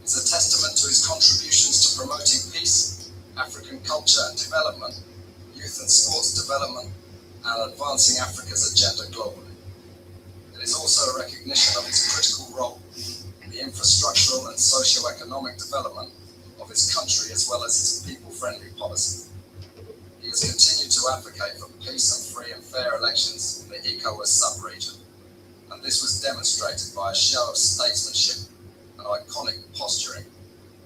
is a testament to his contributions to promoting peace, African culture and development, youth and sports development, and advancing Africa's agenda globally. It is also a recognition of his critical role in the infrastructural and socio-economic development of his country as well as his people-friendly policy. He has continued to advocate for peace and free and fair elections in the ECOWAS sub-region, and this was demonstrated by a show of statesmanship and iconic posturing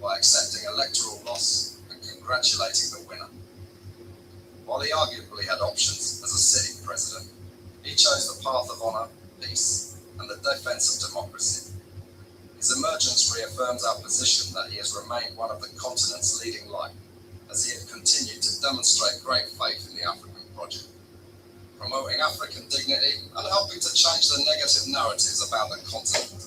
by accepting electoral loss and congratulating the winner. While he arguably had options as a sitting president, he chose the path of honour, peace, and the defence of democracy. His emergence reaffirms our position that he has remained one of the continent's leading light, as he had continued to demonstrate great faith in the African project, promoting African dignity and helping to change the negative narratives about the continent.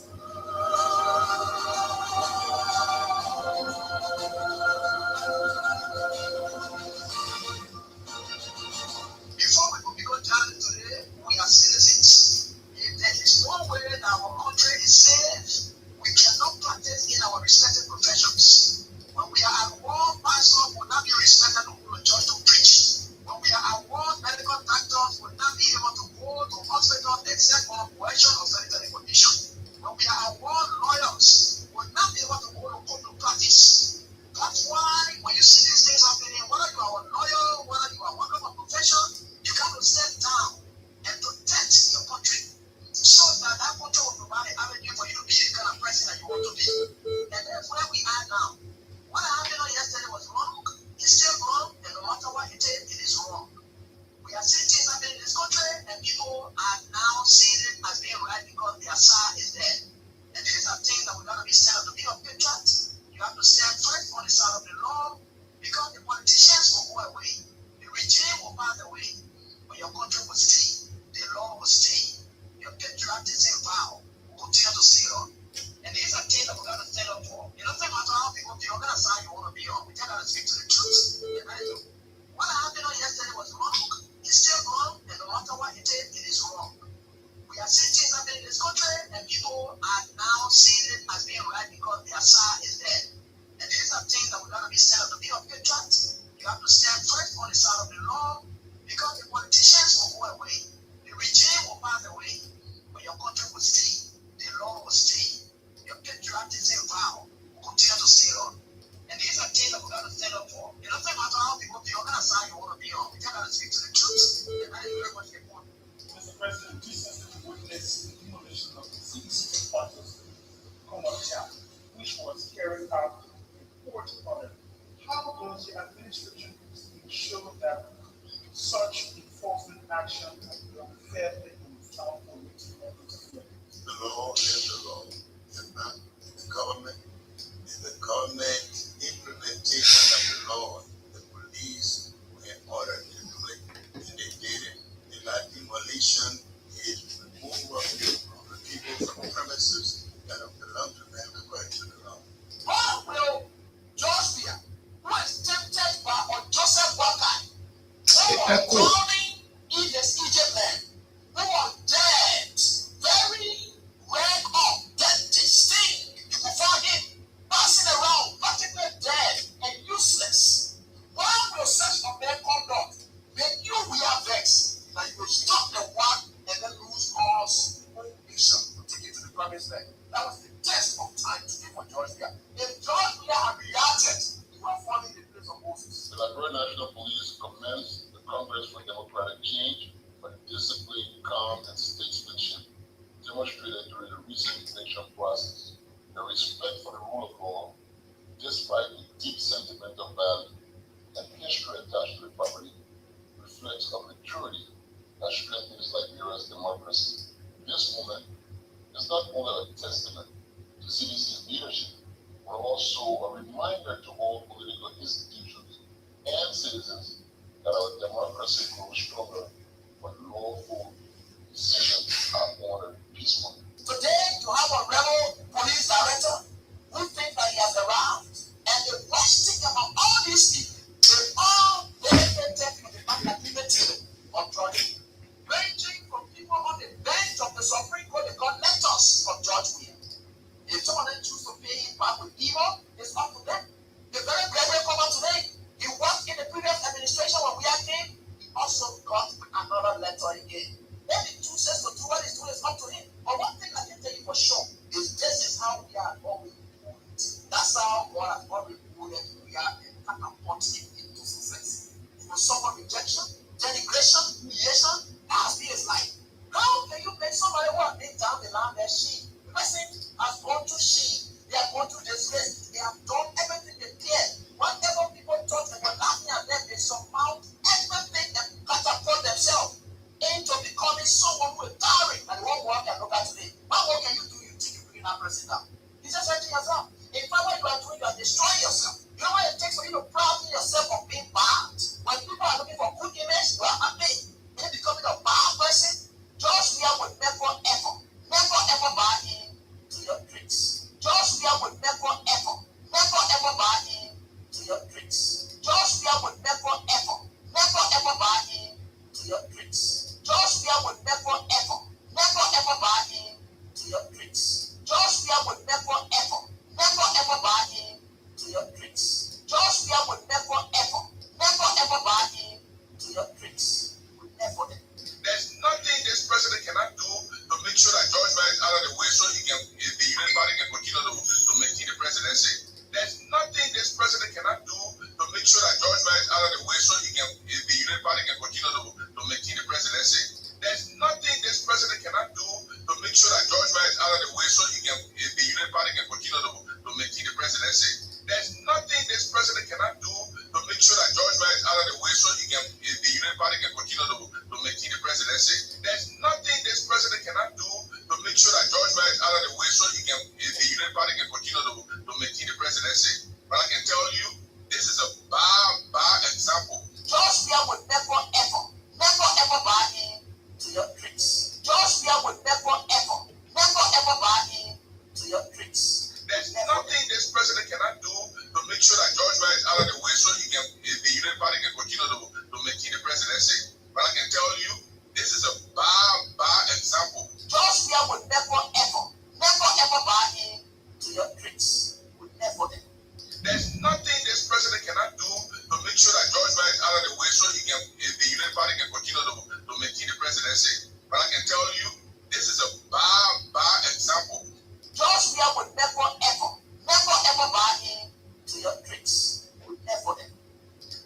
Before we could become talent today, we are citizens. If there is no way that our country is safe, we cannot practice in our respective professions. When we are at war, pastors will not be respected who will church to preach. When we are at war, medical doctors will not be able to go to hospitals except for coercion or sanitary condition. When we are at war, lawyers will not be able to go to court to practice. That's why when you see these things happening, whether you are a lawyer, whether you are one of a profession, you got to step down and protect your country so that that country will provide an avenue for you to be the kind of person that you want to be. And that's where we are now. What happened yesterday was wrong. It's still wrong, and no matter what it is wrong. We are seeing things happening in this country, and people are now seeing it as being right because their side is there. And these are things that we're going to be stand up to be a patriot. You have to stand first on the side of the law, because the politicians will go away, the regime will pass away, but your country will stay, the law will stay, your patriotism vow will continue to sail on. And these are things that we're going to stand up for. It doesn't matter how people feel, what side you want to be on. We just got to speak to the truth. What happened yesterday was wrong. It's still wrong, and no matter what it is wrong. We are seeing things happening in this country, and people are now seeing it as being right because their side is there. And these are things that we're going to be stand up to be a patriot. You have to stand first on the side of the law, because the politicians will go away, the regime will pass away, but your country will stay, the law will stay, your patriotism vow will continue to sail on. And these are things that we're going to stand up for. It doesn't matter how people feel, what side you want to be on. We just got to speak to the truth. And that is very much important. Mr. President, recently we witnessed the demolition of the CDC headquarters, which was carried out in court order. How does the administration ensure that such enforcement action can be done fairly and without polluting others? The law is the law, and not the government. In the government implementation of the law, the police were in order to do it, and they did it. And that demolition is removal of the people from premises that have belonged to them according to the law. What will Joshua, who is tempted by Joseph Walker, who was drowning in the Egypt land, who was dead, very red up, dirty, stink. You could find him passing around, practically dead and useless. Why will such a man conduct make you we are vexed that you will stop the one and then lose God's whole nation to take it to the promised land? That was the test of time to give for Georgia. If Georgia had reacted, you are falling in the place of Moses. The Liberia National Police commends the Congress for Democratic Change for discipline, calm, and statesmanship demonstrated during the recent election process. The respect for the rule of law, despite the deep sentimental value and history attached to the property, reflects a maturity that strengthens Liberia's democracy. This moment is not only a testament to CDC's leadership, but also a reminder to all political institutions and citizens that our democracy grows stronger when lawful decisions are honored peacefully. Today, you have a rebel police director who thinks that he has arrived. And the worst thing about all these people, they all benefited from the magnanimity of George, ranging from people on the bench of the Supreme Court, they got letters from George Weah. If some of them choose to pay him back with evil, it's up to them. The very brethren come out today. He worked in the previous administration when we are came. He also got another letter again. If he chooses to do what he's doing, it's up to him. But one thing I can tell you for sure is this is how we are always rewarded. That's how God has always rewarded we are and catapulted him into success. He will suffer rejection, denigration, humiliation. That has been his life. How can you make somebody want to lay down the land their sheep? The person has gone through shame. They have gone through disgrace. They have done everything they did. Whatever people thought they were laughing at them, they surmount everything and catapult themselves into becoming someone who is towering. And one more can look at today. What more can you do? You think you bring that person down? He's just hurting yourself. In fact, what you are doing, you are destroying yourself. You know what it takes for you to proud yourself of being bad? When people are looking for good image, you are happy. In becoming a bad person, Joshua would never ever buy into your tricks. Joshua would never ever buy into your tricks. Joshua would never ever buy into your tricks. Joshua would never ever buy into your tricks. Joshua would never ever buy into your tricks. Joshua would never ever buy into your tricks. Would never. There's nothing this president cannot do to make sure that George Weah is out of the way so he can, the United Party can continue to maintain the presidency. There's nothing this president cannot do to make sure that George Weah is out of the way so he can, the United Party can continue to maintain the presidency. There's nothing this president cannot do to make sure that George Weah is out of the way so he can, the United Party can continue to maintain the presidency. There's nothing this president cannot do to make sure that George Weah is out of the way so he can, the United Party can continue to maintain the presidency. There's nothing this president cannot do to make sure that George Weah is out of the way so he can, the United Party can continue to maintain the presidency. But I can tell you, this is a bad example. Joshua would never ever buy into your tricks. Joshua would never ever buy into your tricks. There's nothing this president cannot do to make sure that George Weah is out of the way so he can, the United Party can continue to maintain the presidency. But I can tell you, this is a bad example. Joshua would never ever buy into your tricks. Would never. There's nothing this president cannot do to make sure that George Weah is out of the way so he can, the United Party can continue to maintain the presidency. But I can tell you, this is a bad example. Joshua would never ever buy into your tricks. Would never.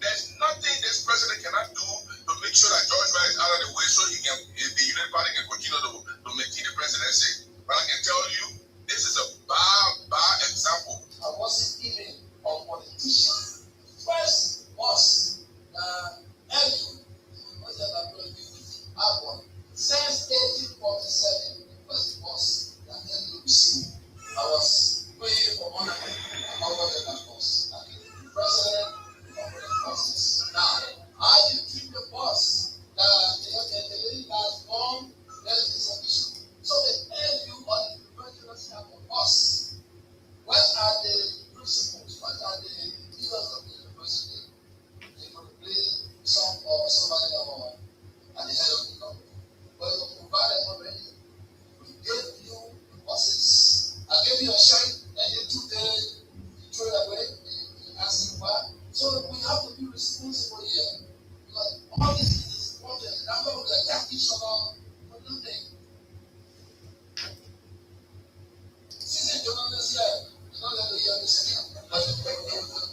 There's nothing this president cannot do to make sure that George Weah is out of the way so he can, the United Party can continue to maintain the presidency. But I can tell you, this is a bad example. I wasn't even a politician. First was Andrew. What's that? Since 1847, the first boss that Andrew received. I was waiting for one of them. How was it, of course? The president of the bosses. Now, how do you treat the boss? The lady has gone, that is an issue. So they tell you on the president's have a boss. What are the principles? What are the leaders of the university? They could play some or somebody at the head of the company. But you provided already. We gave you the bosses. I gave you a shirt and you took you threw it away. You asked me why. So we have to be responsible here. Because all this is important. I'm not going to attack each other for nothing. Season Jonas here. Not that they hear this here, but they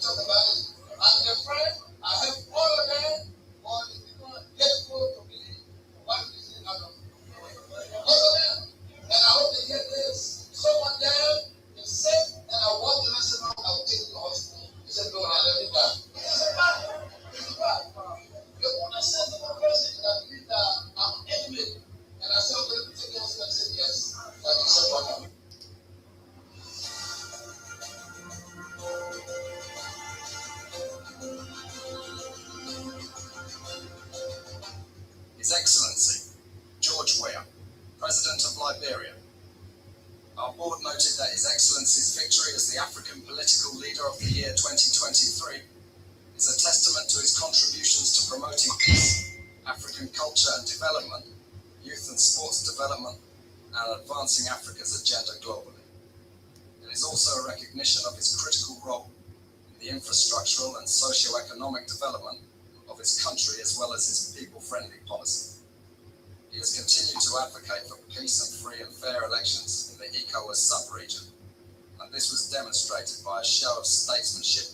talk about it. And my friend, I have all of them, all the people grateful to me for what we see out of all of them. And I hope they get this. Someone there is sick, and I want the lesson out, I will take you to the hospital. He said, no, I let me die. It's a bad. It's bad. The owner said to the person that believe that I'm enemy. And I said, okay, let me take you to the hospital. I said, yes. That is a problem. His Excellency, George Weah, President of Liberia. Our board noted that His Excellency's victory as the African Political Leader of the Year 2023 is a testament to his contributions to promoting peace, African culture and development, youth and sports development, and advancing Africa's agenda globally. It is also a recognition of his critical role in the infrastructural and socio-economic development of his country as well as his people-friendly policy. He has continued to advocate for peace and free and fair elections in the ECOWAS sub-region, and this was demonstrated by a show of statesmanship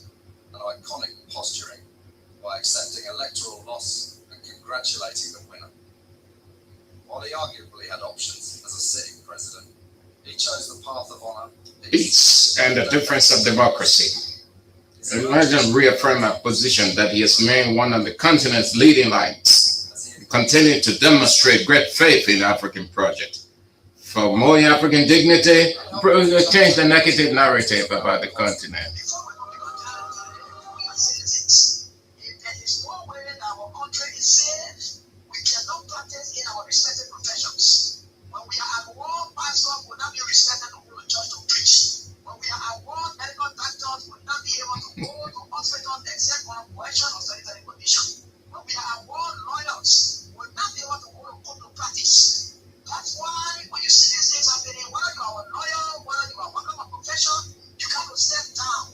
and iconic posturing by accepting electoral loss and congratulating the winner. While he arguably had options as a sitting president, he chose the path of honor, peace, and the difference of democracy. Imagine reaffirm a position that he has remained one of the continent's leading lights, continue to demonstrate great faith in the African project. For more African dignity, change the negative narrative about the continent. If there is no way that our country is safe, we cannot practice in our respective professions. When we are at war, pastors will not be respected to go to church to preach. When we are at war, medical doctors will not be able to go to hospitals except for coercion or sanitary condition. When we are at war, lawyers will not be able to go to court to practice. That's why when you see these things happening, whether you are a lawyer, whether you are working on a profession, you got to step down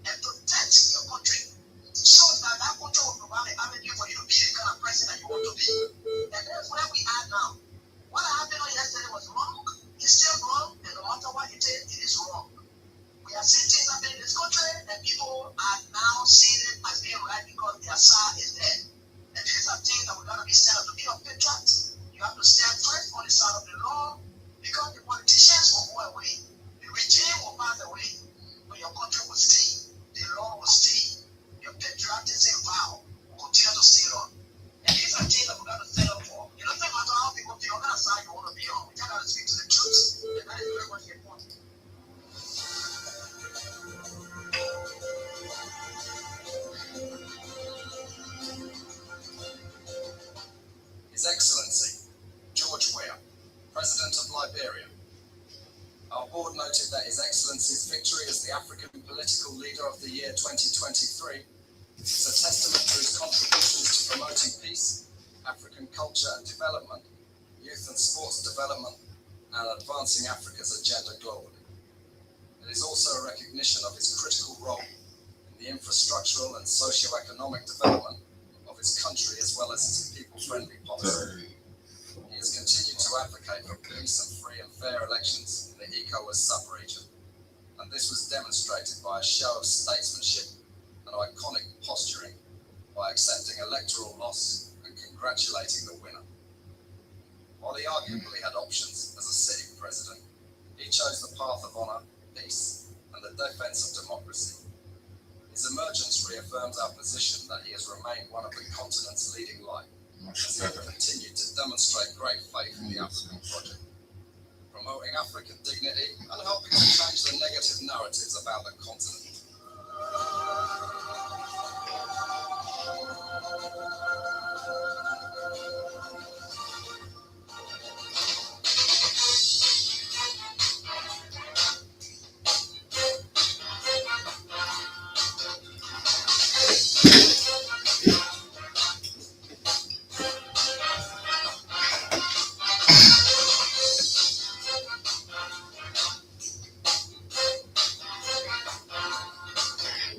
and protect your country, so that that country will provide an avenue for you to be the kind of president you want to be. And that's where we are now. What happened on yesterday was wrong. It's still wrong, and no matter what it is wrong. We are seeing things happening in this country, and people are now seeing it as being right because their side is dead. And these are things that we're going to be set up to be a patriot. You have to stand first on the side of the law, because the politicians will go away, the regime will pass away, but your country will stay, the law will stay, your patriotism vow will continue to stay on. And these are things that we're going to set up for. It doesn't matter how people feel, what kind of side you want to be on. We just got to speak to the truth, and that is very much important. His Excellency, George Weah, President of Liberia. Our board noted that His Excellency's victory as the African Political Leader of the Year 2023 is a testament to his contributions to promoting peace, African culture and development, youth and sports development, and advancing Africa's agenda globally. It is also a recognition of his critical role in the infrastructural and socio-economic development of his country as well as his people-friendly policy. He has continued to advocate for peace and free and fair elections in the ECOWAS sub-region, and this was demonstrated by a show of statesmanship and iconic posturing by accepting electoral loss and congratulating the winner. While he arguably had options as a sitting president, he chose the path of honor, peace, and the defense of democracy. His emergence reaffirms our position that he has remained one of the continent's leading light, as he continued to demonstrate great faith in the African project, promoting African dignity and helping to change the negative narratives about the continent.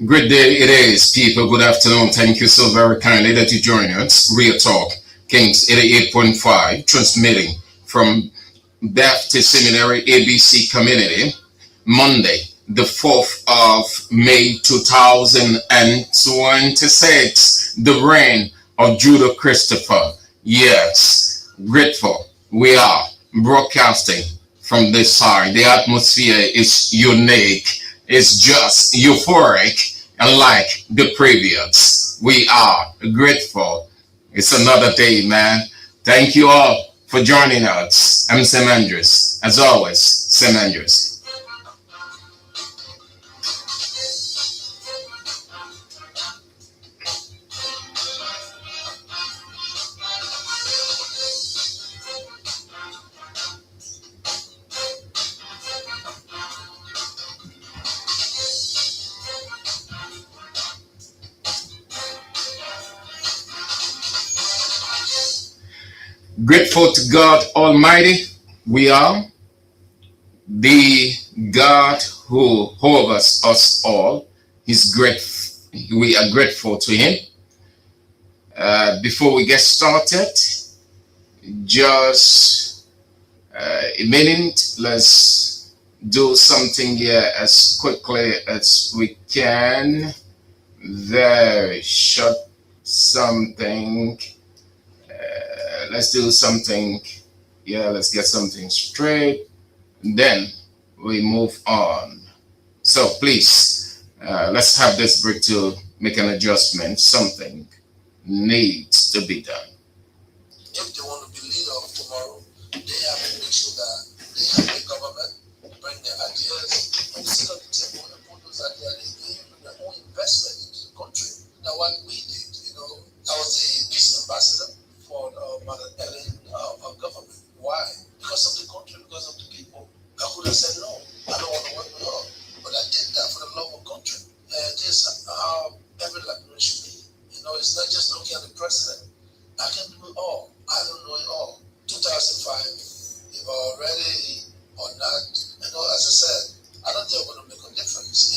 Good day it is, people. Good afternoon. Thank you so very kindly that you join us. Real Talk, Kings 88.5, transmitting from Baptist Seminary ABC Community, Monday, the 4th of May 2026, the reign of Judah Christopher. Yes, grateful. We are broadcasting from this side. The atmosphere is unique. It's just euphoric, and like the previous, we are grateful. It's another day, man. Thank you all for joining us. I'm Sam Andrews. As always, Sam Andrews. Grateful to God Almighty. We are the God who hovers us all is great. We are grateful to Him. Before we get started, just a minute. Let's do something here as quickly as we can. Very short something. Let's do something. Yeah, let's get something straight. Then we move on. So please, let's have this break to make an adjustment. Something needs to be done. If they want to be leader of tomorrow, they have to make sure that they have the government bring their ideas and sit on the table and put those ideas. They give their own investment into the country. Now, what we did, I was the peace ambassador for Mother Ellen of government. Why? Because of the country, because of the people. I could have said no. I don't want to work with her, but I did that for the love of country. And this is how every Liberian should be. It's not just looking at the president. I can do it all. I don't know it all. 2005, if I'm ready or not, as I said, I don't think I'm going to make a difference,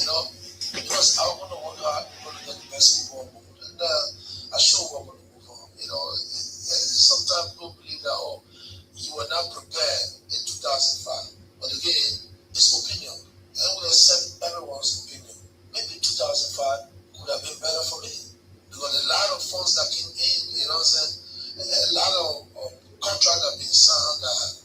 because I want to work hard, I'm going to get the best people on board. And I sure we're going to move on. Sometimes people believe that, you were not prepared in 2005. But again, it's opinion. And I will accept everyone's opinion. Maybe 2005 could have been better for me. Because a lot of funds that came in, a lot of contracts have been signed that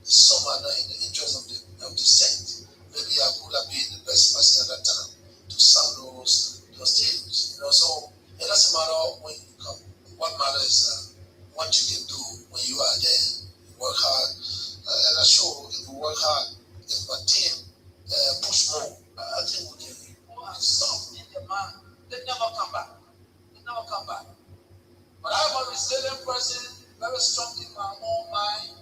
some are not in the interest of the state. Maybe I could have been the best person at that time to sign those deals. So it doesn't matter when you come. What matters is what you can do when you are there. You work hard. And I'm sure if we work hard, if my team push more, I think we can. People are soft in their mind. They never come back. But I'm a resilient person, very strong in my own mind,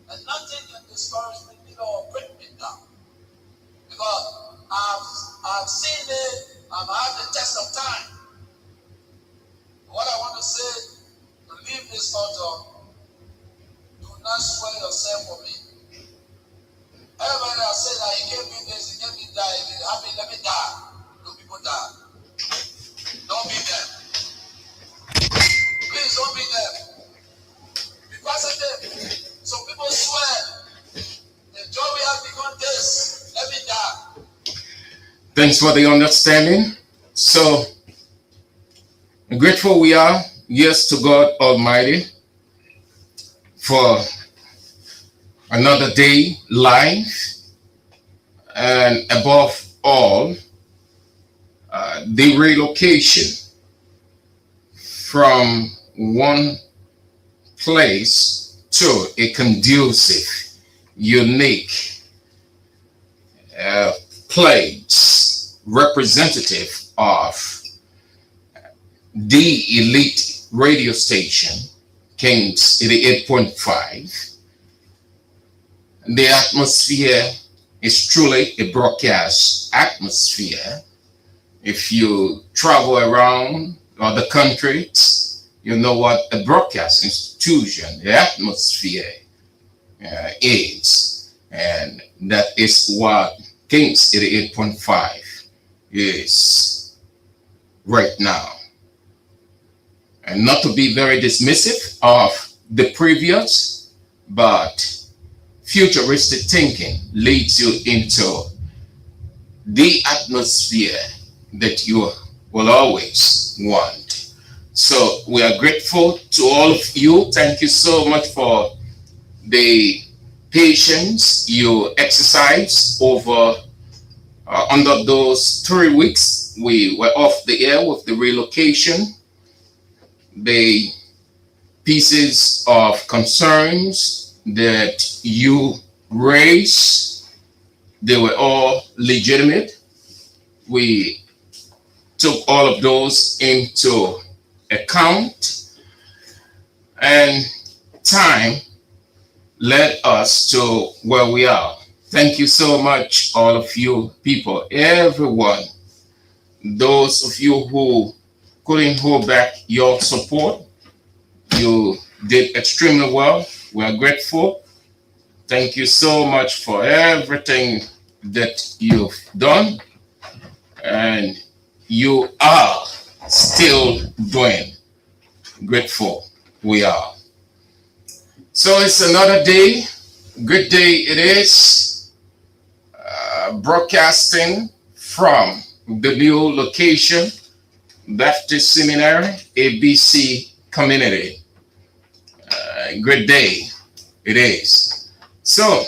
and nothing can discourage me or break me down. Because I've seen it, I've had the test of time. What I want to say, to leave this altar, do not swear yourself for me. Everybody has said that he gave me this, he gave me that, if it happened, let me die. No people die. Don't be them. Please don't be them. Be positive. So people swear, the joy we have become this. Let me die. Thanks for the understanding. So grateful we are, yes, to God Almighty for another day live, and above all, the relocation from one place to a conducive, unique place representative of the elite radio station, Kings 88.5. The atmosphere is truly a broadcast atmosphere. If you travel around other countries, you know what a broadcast institution, the atmosphere is. And that is what Kings 88.5 is right now. And not to be very dismissive of the previous, but futuristic thinking leads you into the atmosphere that you will always want. So we are grateful to all of you. Thank you so much for the patience you exercised over under those 3 weeks. We were off the air with the relocation. The pieces of concerns that you raised, they were all legitimate. We took all of those into account, and time led us to where we are. Thank you so much, all of you people, everyone, those of you who couldn't hold back your support. You did extremely well. We are grateful. Thank you so much for everything that you've done and you are still doing. Grateful we are. So it's another day. Good day it is. Broadcasting from the new location, Baptist Seminary, ABC Community. Good day it is. So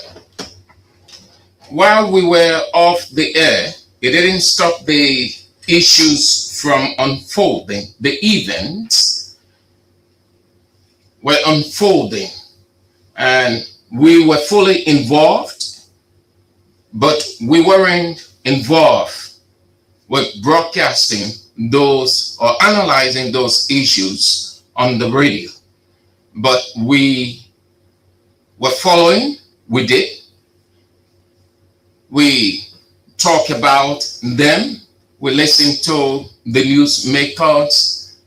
while we were off the air, it didn't stop the issues from unfolding. The events were unfolding and we were fully involved, but we weren't involved with broadcasting those or analyzing those issues on the radio. But we were following, we did. We talk about them, we listen to the newsmakers,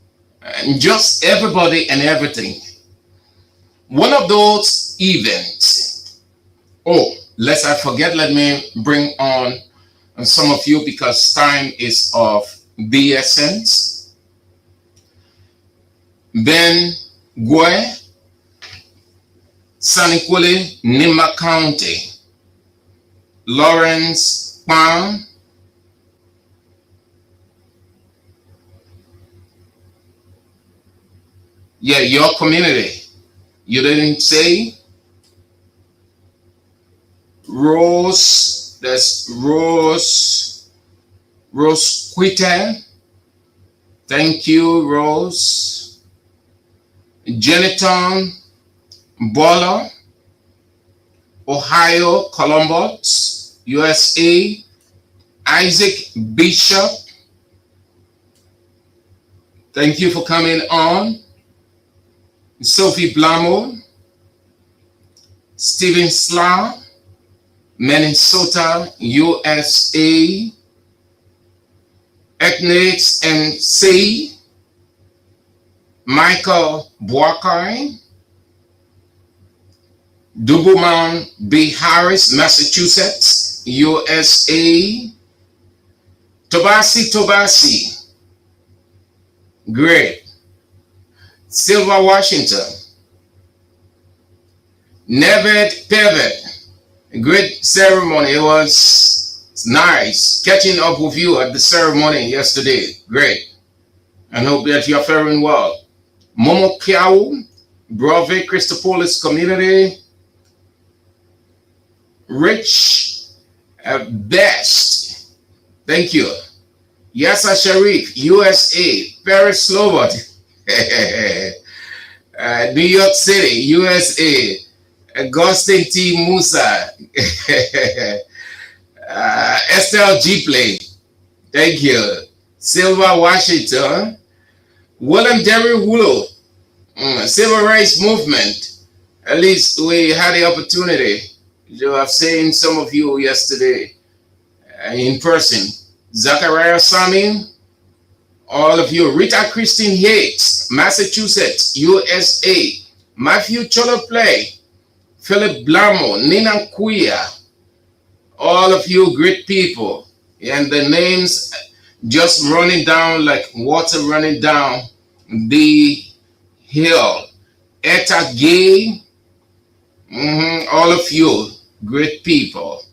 and just everybody and everything. One of those events, lest I forget, let me bring on some of you because time is of the essence. Ben Weah, Saniquale, Nima County, Lawrence Palm, your community. You didn't say Rose, that's Rose Quitter. Thank you, Rose. Jeniton Bola, Ohio, Columbus, USA. Isaac Bishop, thank you for coming on. Sophie Blamo, Stephen Sla, Minnesota, USA. Ethnics MC, Michael Boakai, Dubuman B. Harris, Massachusetts, USA. Tobasi, great. Silver, Washington. Nevet Pevet, great ceremony. It was nice catching up with you at the ceremony yesterday. Great. And hope that you're faring well. Momo Kiao, Brave Christopolis community. Rich Best. Thank you. Yasa Sharif, USA. Paris, Slovak. New York City, USA. Agustin T. Musa. Estelle G. Play. Thank you. Silver, Washington. William Derry Wulo. Civil Rights Movement. At least we had the opportunity. I've seen some of you yesterday in person. Zachariah Sami, all of you. Rita Christine Yates, Massachusetts, USA. Matthew Choloplay, Philip Blamo, Nina Kuya, all of you great people. And the names just running down like water running down the hill. Etta Gay, all of you great people.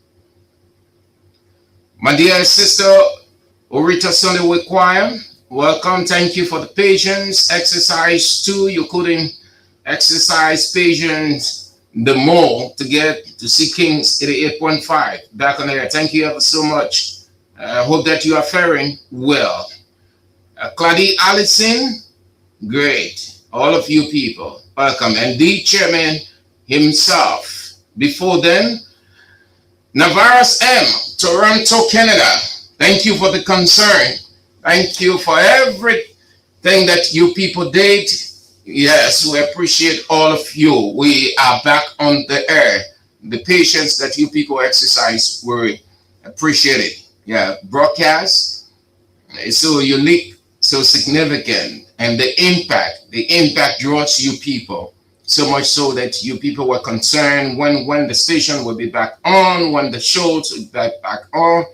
My dear sister Orita Sunday Require, welcome. Thank you for the patience. Exercise 2, you couldn't exercise patience the more to get to see Kings 88.5 back on air. Thank you ever so much. I hope that you are faring well. Claudie Allison, great. All of you people, welcome. And the chairman himself. Before then, Navarras M, Toronto, Canada. Thank you for the concern. Thank you for everything that you people did. Yes, we appreciate all of you. We are back on the air. The patience that you people exercise, we appreciate it. Yeah, broadcast is so unique, so significant, and the impact draws you people So much so that you people were concerned when the station will be back on, when the shows will be back on,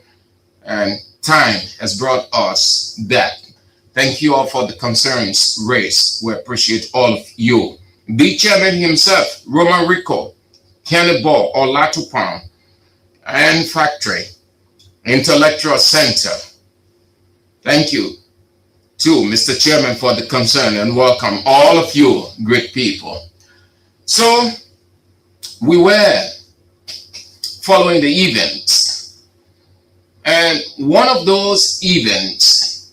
and time has brought us that. Thank you all for the concerns raised. We appreciate all of you. The chairman himself, Roman Rico, Kenny Ball, Olatupan, and Factory, Intellectual Center. Thank you to Mr. Chairman for the concern, and welcome all of you great people. So we were following the events, and one of those events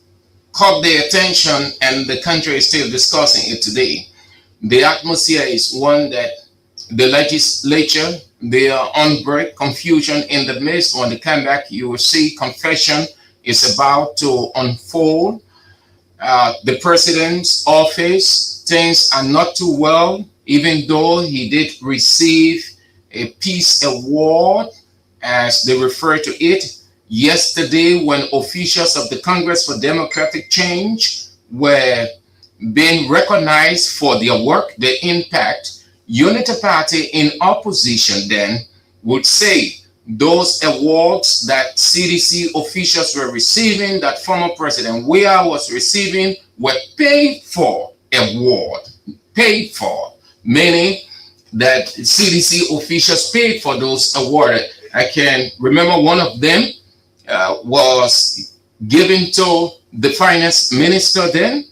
caught the attention, and the country is still discussing it today. The atmosphere is one that the legislature, they are on break, confusion in the midst. When they come back, you will see confession is about to unfold. The president's office, things are not too well, even though he did receive a peace award, as they refer to it, yesterday, when officials of the Congress for Democratic Change were being recognized for their work, their impact. Unity Party in opposition then would say those awards that CDC officials were receiving, that former President Weah was receiving, were paid for award. Paid for, meaning that CDC officials paid for those awards. I can remember one of them was given to the finance minister then,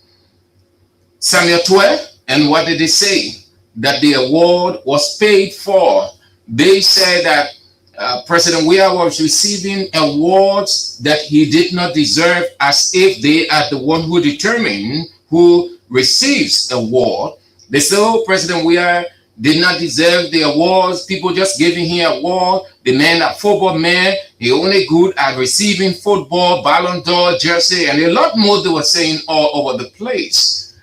Samuel Weah, and what did they say? That the award was paid for. They said that President Weah was receiving awards that he did not deserve, as if they are the one who determine who receives award. They say, oh, President Weah did not deserve the awards. People just giving him award. The man, a football man, he only good at receiving football, Ballon d'Or, jersey, and a lot more they were saying all over the place.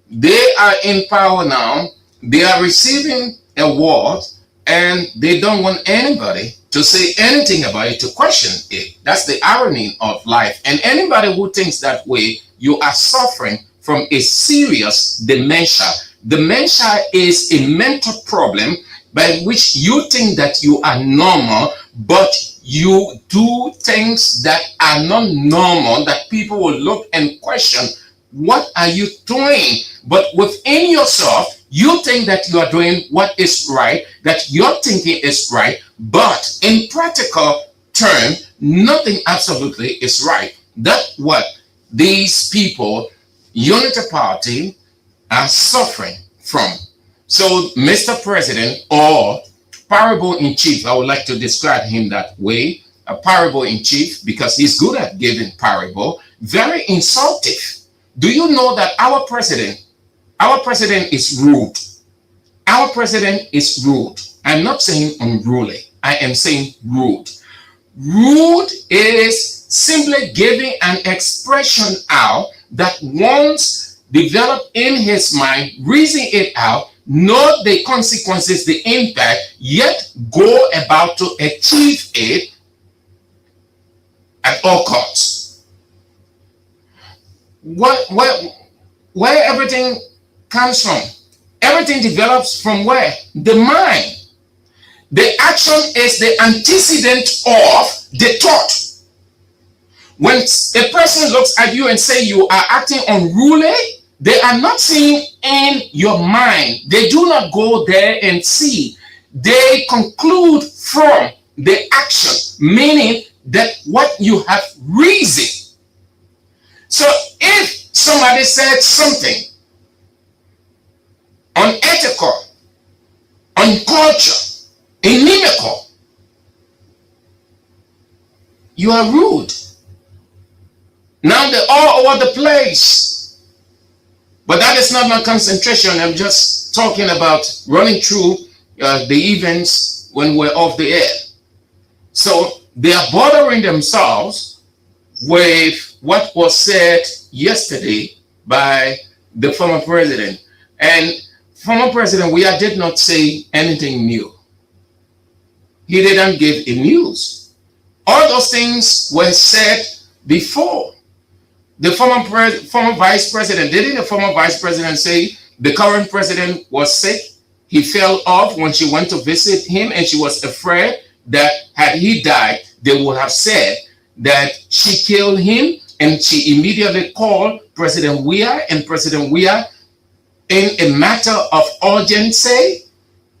They are in power now. They are receiving awards, and they don't want anybody to say anything about it, to question it. That's the irony of life. And anybody who thinks that way, you are suffering from a serious dementia. Dementia is a mental problem by which you think that you are normal, but you do things that are not normal, that people will look and question, what are you doing? But within yourself, you think that you are doing what is right, that your thinking is right, but in practical term, nothing absolutely is right. That's what these people, Unity Party, are suffering from. So, Mr. President, or parable in chief, I would like to describe him that way, a parable in chief, because he's good at giving parable, very insultive. Do you know that our president is rude? Our president is rude. I'm not saying unruly. I am saying rude. Rude is simply giving an expression out that once developed in his mind, reason it out, know the consequences, the impact, yet go about to achieve it at all costs. Where everything comes from? Everything develops from where? The mind. The action is the antecedent of the thought. When a person looks at you and say you are acting unruly, they are not seeing in your mind. They do not go there and see. They conclude from the action, meaning that what you have reason. So if somebody said something unethical, uncultured, inimical, you are rude. Now they're all over the place. But that is not my concentration. I'm just talking about running through the events when we're off the air. So they are bothering themselves with what was said yesterday by the former president. And former president Weah did not say anything new. He didn't give a news. All those things were said before. The former vice president, didn't the former vice president say the current president was sick He fell off when she went to visit him, and she was afraid that had he died, they would have said that she killed him. And she immediately called President Weah, and President Weah, in a matter of urgency,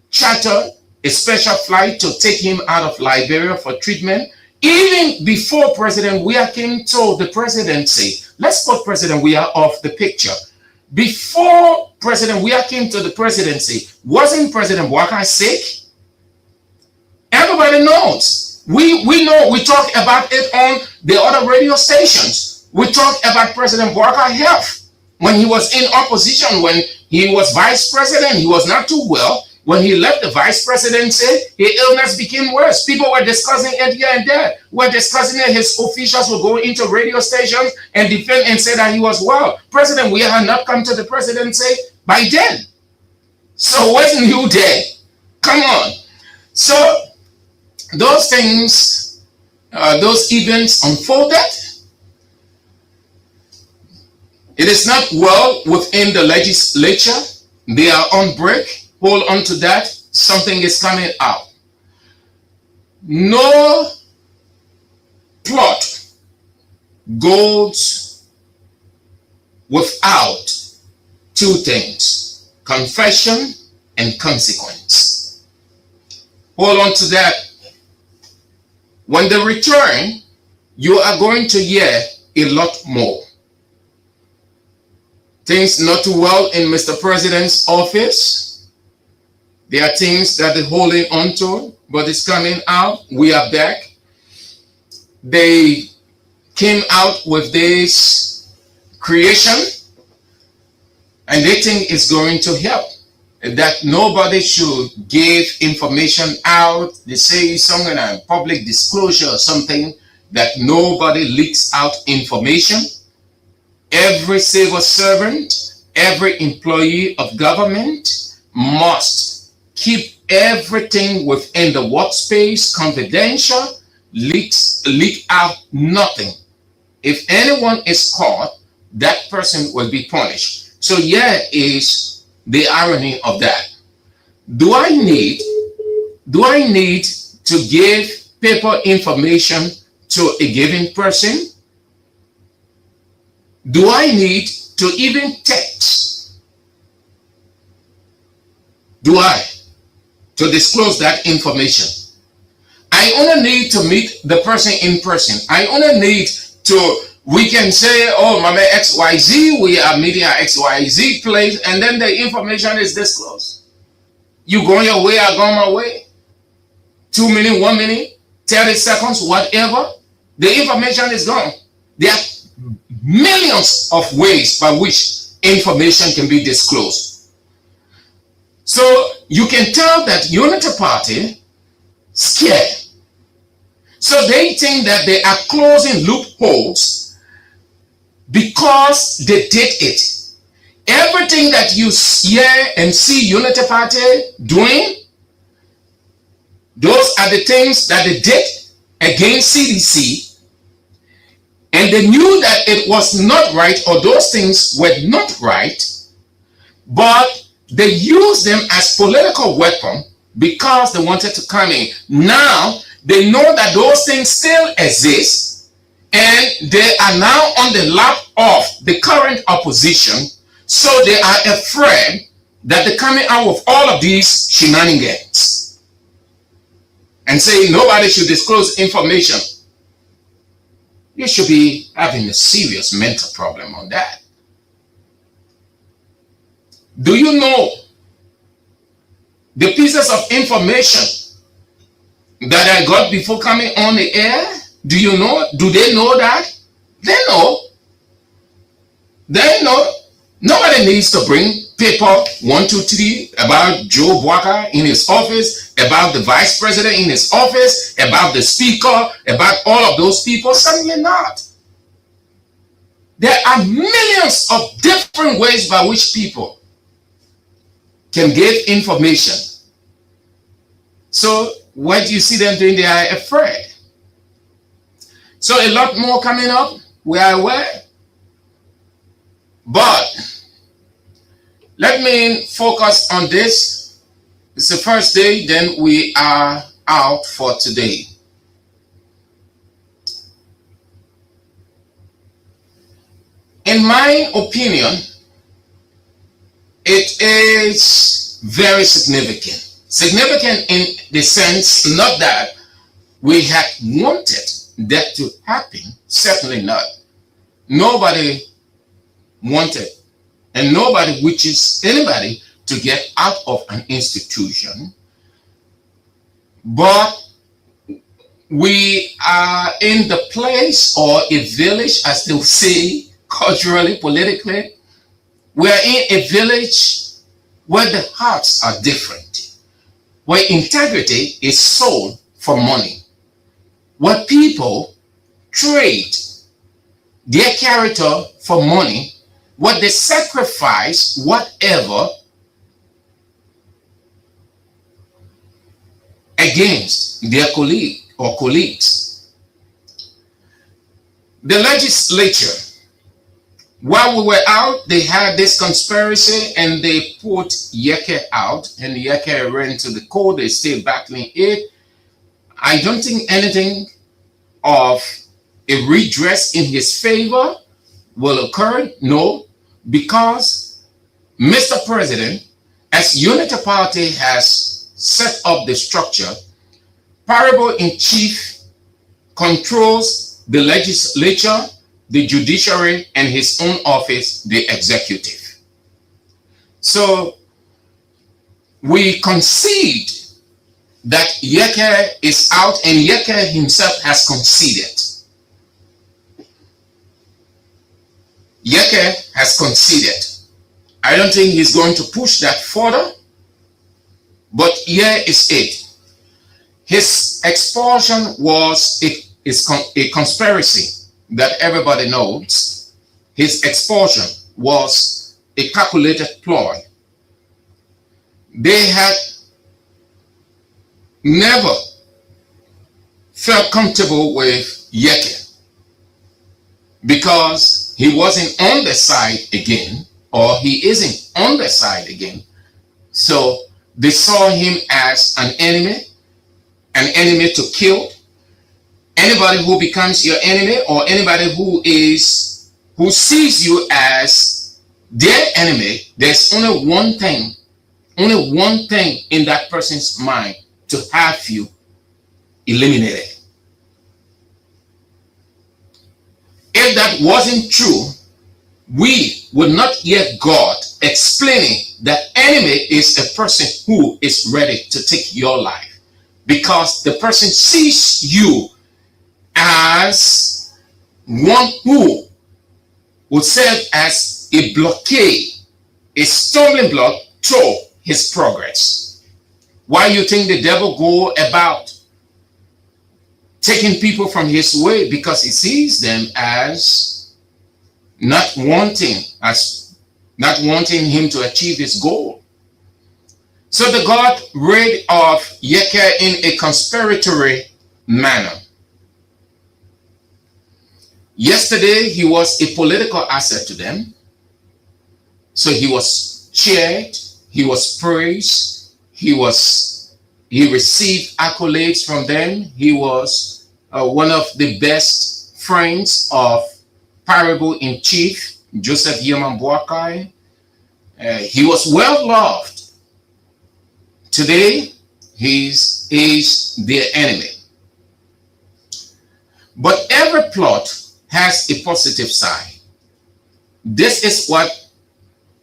chartered a special flight to take him out of Liberia for treatment. Even before President Weah came to the presidency, let's put President Weah off the picture. Before President Weah came to the presidency, wasn't President Walker sick? Everybody knows. We know, we talk about it on the other radio stations. We talk about President Walker's health. When he was in opposition, when he was vice president, he was not too well. When he left the vice presidency, his illness became worse. People were discussing it here and there. We're discussing it. His officials would go into radio stations and defend and say that he was well. President Weah had not come to the presidency by then. So wasn't you there? Come on. So those things, those events unfolded. It is not well within the legislature. They are on break. Hold on to that. Something is coming out. No plot goes without two things: confession and consequence. Hold on to that. When they return, you are going to hear a lot more. Things not too well in Mr. President's office. There are things that they're holding on to, but it's coming out. We are back. They came out with this creation, and they think it's going to help. That nobody should give information out. They say something like public disclosure or something, that nobody leaks out information. Every civil servant, every employee of government must keep everything within the workspace confidential, leak out nothing. If anyone is caught, that person will be punished. So here is the irony of that. Do I need to give paper information to a given person? Do I need to even text? Do I? To disclose that information? I only need to meet the person in person. I only need to, we can say, oh, Mama XYZ, we are meeting at XYZ place, and then the information is disclosed. You go your way, I go my way. 2 minutes, 1 minute, 30 seconds, whatever. The information is gone. There are millions of ways by which information can be disclosed. So you can tell that Unity Party scared. So they think that they are closing loopholes because they did it. Everything that you hear and see Unity Party doing, those are the things that they did against CDC. And they knew that it was not right, or those things were not right, but they used them as political weapon because they wanted to come in. Now they know that those things still exist, and they are now on the lap of the current opposition. So they are afraid that they're coming out with all of these shenanigans and saying nobody should disclose information. You should be having a serious mental problem on that. Do you know the pieces of information that I got before coming on the air? Do you know? Do they know that? They know. They know. Nobody needs to bring paper 1, 2, 3 about Joe Walker in his office, about the vice president in his office, about the speaker, about all of those people. Certainly not. There are millions of different ways by which people can give information. So what do you see them doing? They are afraid. So a lot more coming up. We are aware. But let me focus on this. It's the first day, then we are out for today. In my opinion, it is very significant. Significant in the sense, not that we had wanted that to happen, certainly not. Nobody wanted, and nobody wishes anybody to get out of an institution, but we are in the place or a village, as they say, culturally, politically. We are in a village where the hearts are different, where integrity is sold for money, where people trade their character for money, where they sacrifice whatever against their colleague or colleagues. The legislature, while we were out, they had this conspiracy and they put Yekeh out, and Yekeh ran to the court. They stayed battling it. I don't think anything of a redress in his favor will occur. No, because Mr. President, as Unity Party has set up the structure, Parable in Chief controls the legislature, the judiciary, and his own office, the executive. So we concede that Yekeh is out, and Yekeh himself has conceded. Yekeh has conceded. I don't think he's going to push that further, but here is it. His expulsion was a conspiracy that everybody knows. His expulsion was a calculated ploy. They had never felt comfortable with Yekeh because he wasn't on the side again, or he isn't on the side again. So they saw him as an enemy to kill. Anybody who becomes your enemy, or anybody who sees you as their enemy, there's only one thing in that person's mind: to have you eliminated. If that wasn't true, we would not hear God explaining that enemy is a person who is ready to take your life, because the person sees you as one who would serve as a blockade, a stumbling block to his progress. Why you think the devil go about taking people from his way? Because he sees them as not wanting him to achieve his goal. So the God rid of Yekeh in a conspiratory manner. Yesterday, he was a political asset to them. So he was cheered, he was praised, he received accolades from them. He was one of the best friends of Parable in Chief, Joseph Yeman Boakai. He was well loved. Today, he is their enemy. But every plot has a positive side. This is what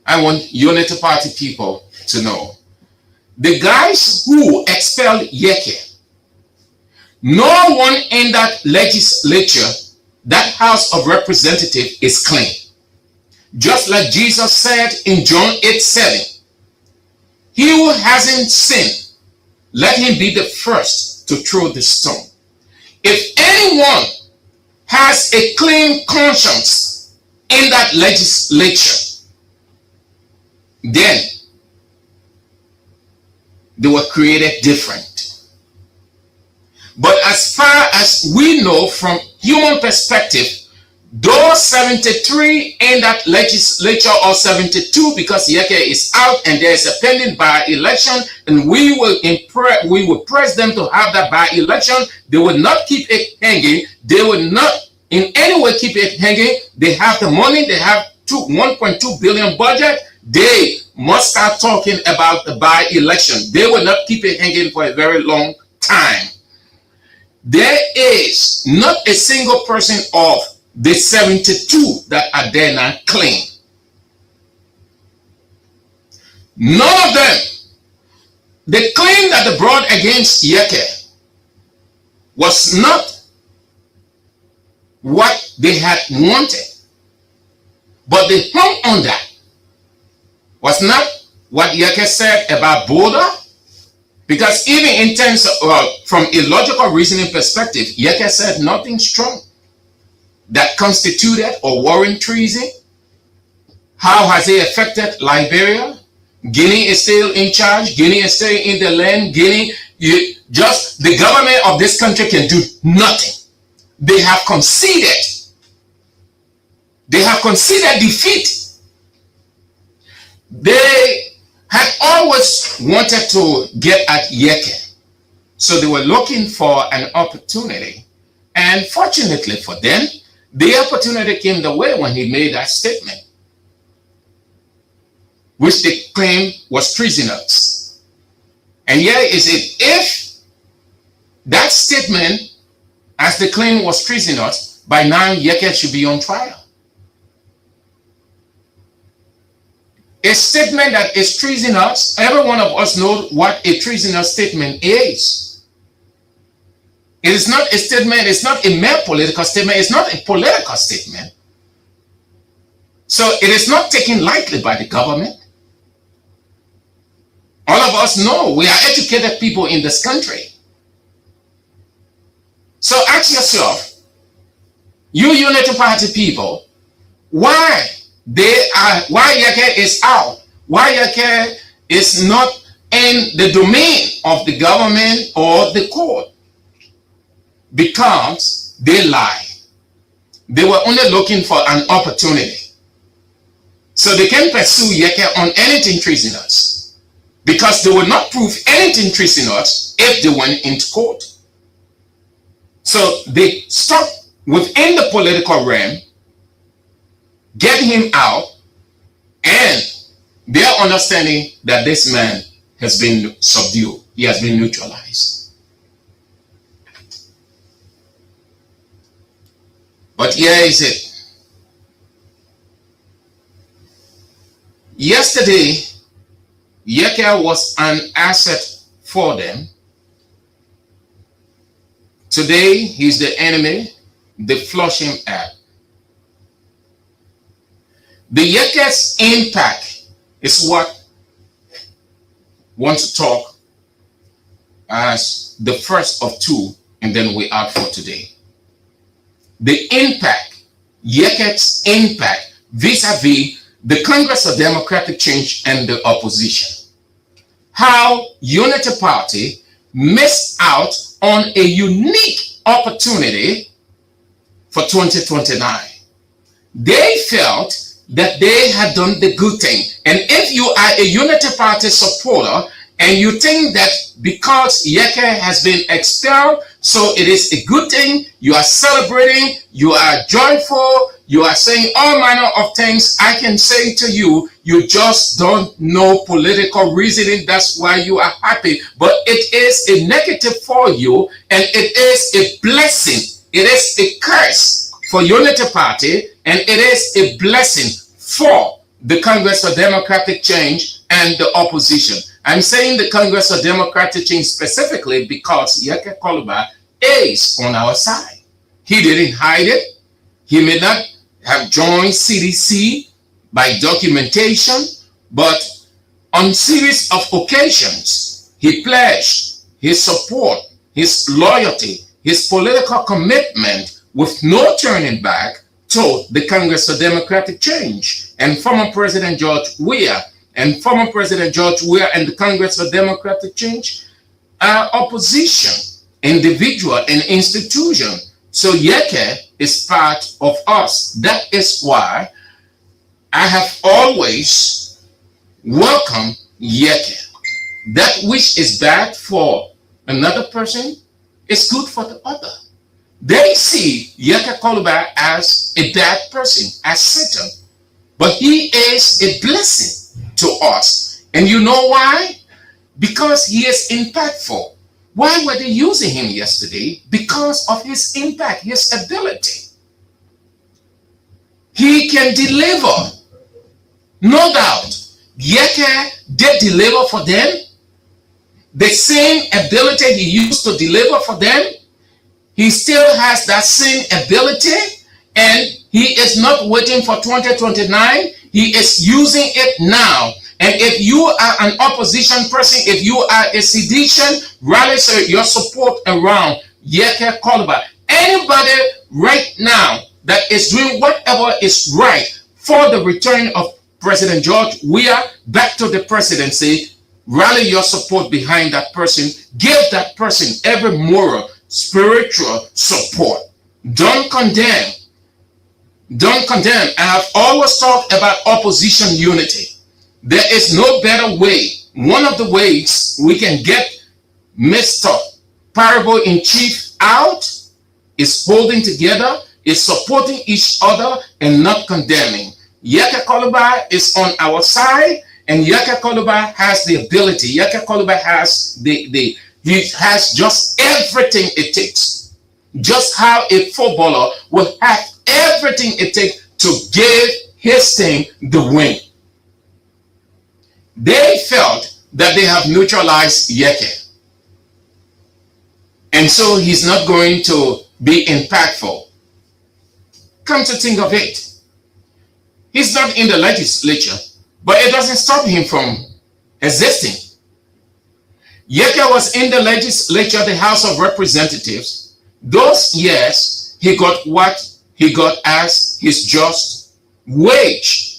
I want Unity Party people to know. The guys who expelled Yekeh, no one in that legislature, that House of Representatives, is clean. Just like Jesus said in John 8:7, he who hasn't sinned, let him be the first to throw the stone. If anyone has a clean conscience in that legislature, then they were created different. But as far as we know from human perspective, Those 73 in that legislature, or 72, because Yekeh is out and there is a pending by-election, and we will press them to have that by-election. They will not keep it hanging. They will not in any way keep it hanging. They have the money. They have 1.2 billion budget. They must start talking about the by-election. They will not keep it hanging for a very long time. There is not a single person of the 72 that are there now clean. None of them. The claim that they brought against Yekeh was not what they had wanted, but they hung on that. Was not what Yekeh said about border, because even in terms of, from a logical reasoning perspective, Yekeh said nothing strong that constituted or warrant treason. How has it affected Liberia? Guinea is still in charge. Guinea is still in the land. Guinea, the government of this country can do nothing. They have conceded. They have conceded defeat. They had always wanted to get at Yekeh. So they were looking for an opportunity. And fortunately for them, the opportunity came the way when he made that statement, which they claimed was treasonous. And here is it. If that statement, as the claim was treasonous, by now Yekeh should be on trial. A statement that is treasonous, every one of us knows what a treasonous statement is. It is not a statement, it's not a mere political statement, it's not a political statement. So it is not taken lightly by the government. All of us know we are educated people in this country. So ask yourself, you Unity Party people, why Yekeh is out, why Yekeh is not in the domain of the government or the court? Because they lie. They were only looking for an opportunity. So they can pursue Yekeh on anything treasonous, because they will not prove anything treasonous if they went into court. So they stuck within the political realm, get him out, and they are understanding that this man has been subdued. He has been neutralized. But here is it. Yesterday, Yekeh was an asset for them. Today, he's the enemy. They flush him out. The Yekeh's impact is what I want to talk as the first of two, and then we're out for today. The impact, Yekeh's impact vis-a-vis the Congress of Democratic Change and the opposition. How Unity Party missed out on a unique opportunity for 2029. They felt that they had done the good thing. And if you are a Unity Party supporter and you think that because Yekeh has been expelled, so it is a good thing, you are celebrating, you are joyful, you are saying all manner of things, I can say to you, you just don't know political reasoning. That's why you are happy. But it is a negative for you, and it is a blessing. It is a curse for Unity Party, and it is a blessing for the Congress for Democratic Change and the opposition. I'm saying the Congress of Democratic Change specifically because Yekeh Kolubah is on our side. He didn't hide it. He may not have joined CDC by documentation, but on series of occasions, he pledged his support, his loyalty, his political commitment with no turning back to the Congress for Democratic Change. And former President George Weah and the Congress for Democratic Change are opposition, individual and institution. So Yekeh is part of us. That is why I have always welcomed Yekeh. That which is bad for another person is good for the other. They see Yekeh Kolubah as a bad person, as Satan. But he is a blessing to us. And you know why? Because he is impactful. Why were they using him yesterday? Because of his impact, his ability. He can deliver. No doubt. Yekeh did deliver for them. The same ability he used to deliver for them, he still has that same ability, and he is not waiting for 2029. He is using it now. And if you are an opposition person, if you are a sedition, rally your support around Yekeh Kolubah. Anybody right now that is doing whatever is right for the return of President George Weah back to the presidency, rally your support behind that person. Give that person every moral, spiritual support. Don't condemn. Don't condemn. I have always talked about opposition unity. There is no better way. One of the ways we can get Mr. Parable in Chief out is holding together, is supporting each other, and not condemning. Yekeh Kolubah is on our side, and Yekeh Kolubah has the ability. Yekeh Kolubah has he has just everything it takes. Just how a footballer will have everything it takes to give his team the win. They felt that they have neutralized Yekeh. And so he's not going to be impactful. Come to think of it, he's not in the legislature, but it doesn't stop him from existing. Yekeh was in the legislature, the House of Representatives. Those years, he got what he got as his just wage.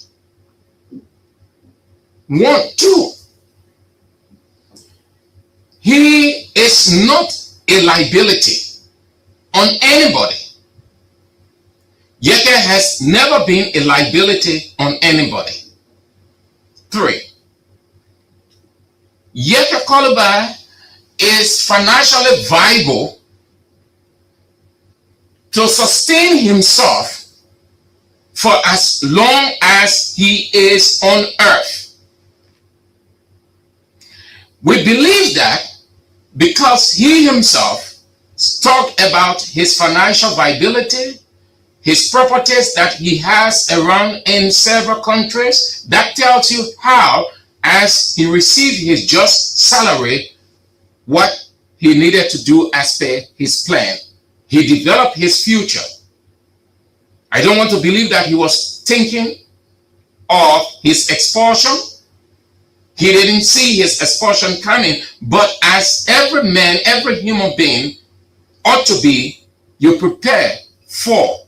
1, 2. He is not a liability on anybody. Yekeh has never been a liability on anybody. 3. Yekeh Kolubah is financially viable to sustain himself for as long as he is on earth. We believe that because he himself talked about his financial viability, his properties that he has around in several countries. That tells you how, as he received his just salary, what he needed to do as per his plan. He developed his future. I don't want to believe that he was thinking of his expulsion. He didn't see his expulsion coming, but as every man, every human being ought to be, you prepare for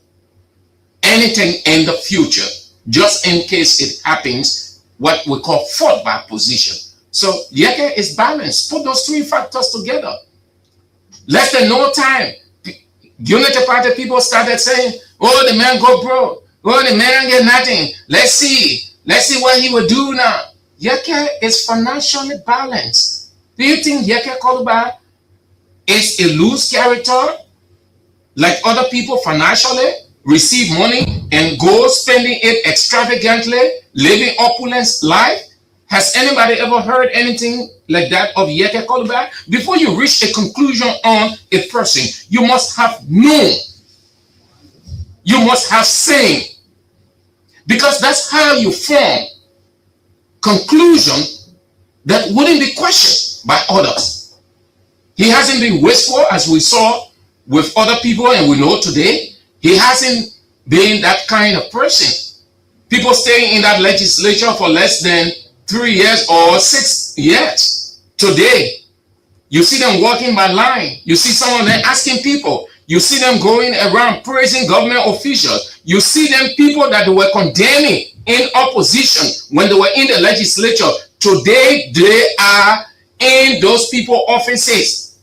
anything in the future, just in case it happens, what we call fallback position. So Yekeh is balanced. Put those 3 factors together. Less than no time, Unity Party people started saying, oh, the man go broke. Oh, the man get nothing. Let's see what he will do now. Yekeh is financially balanced. Do you think Yekeh Kolubah is a loose character like other people financially? Receive money and go spending it extravagantly, living opulence life? Has anybody ever heard anything like that of Yekeh Kolubah? Before you reach a conclusion on a person, you must have known. You must have seen. Because that's how you form conclusion that wouldn't be questioned by others. He hasn't been wasteful, as we saw with other people, and we know today. He hasn't been that kind of person. People staying in that legislature for less than 3 years or 6 years. Today, you see them walking by line. You see some of them asking people. You see them going around praising government officials. You see them people that were condemning in opposition when they were in the legislature. Today, they are in those people offices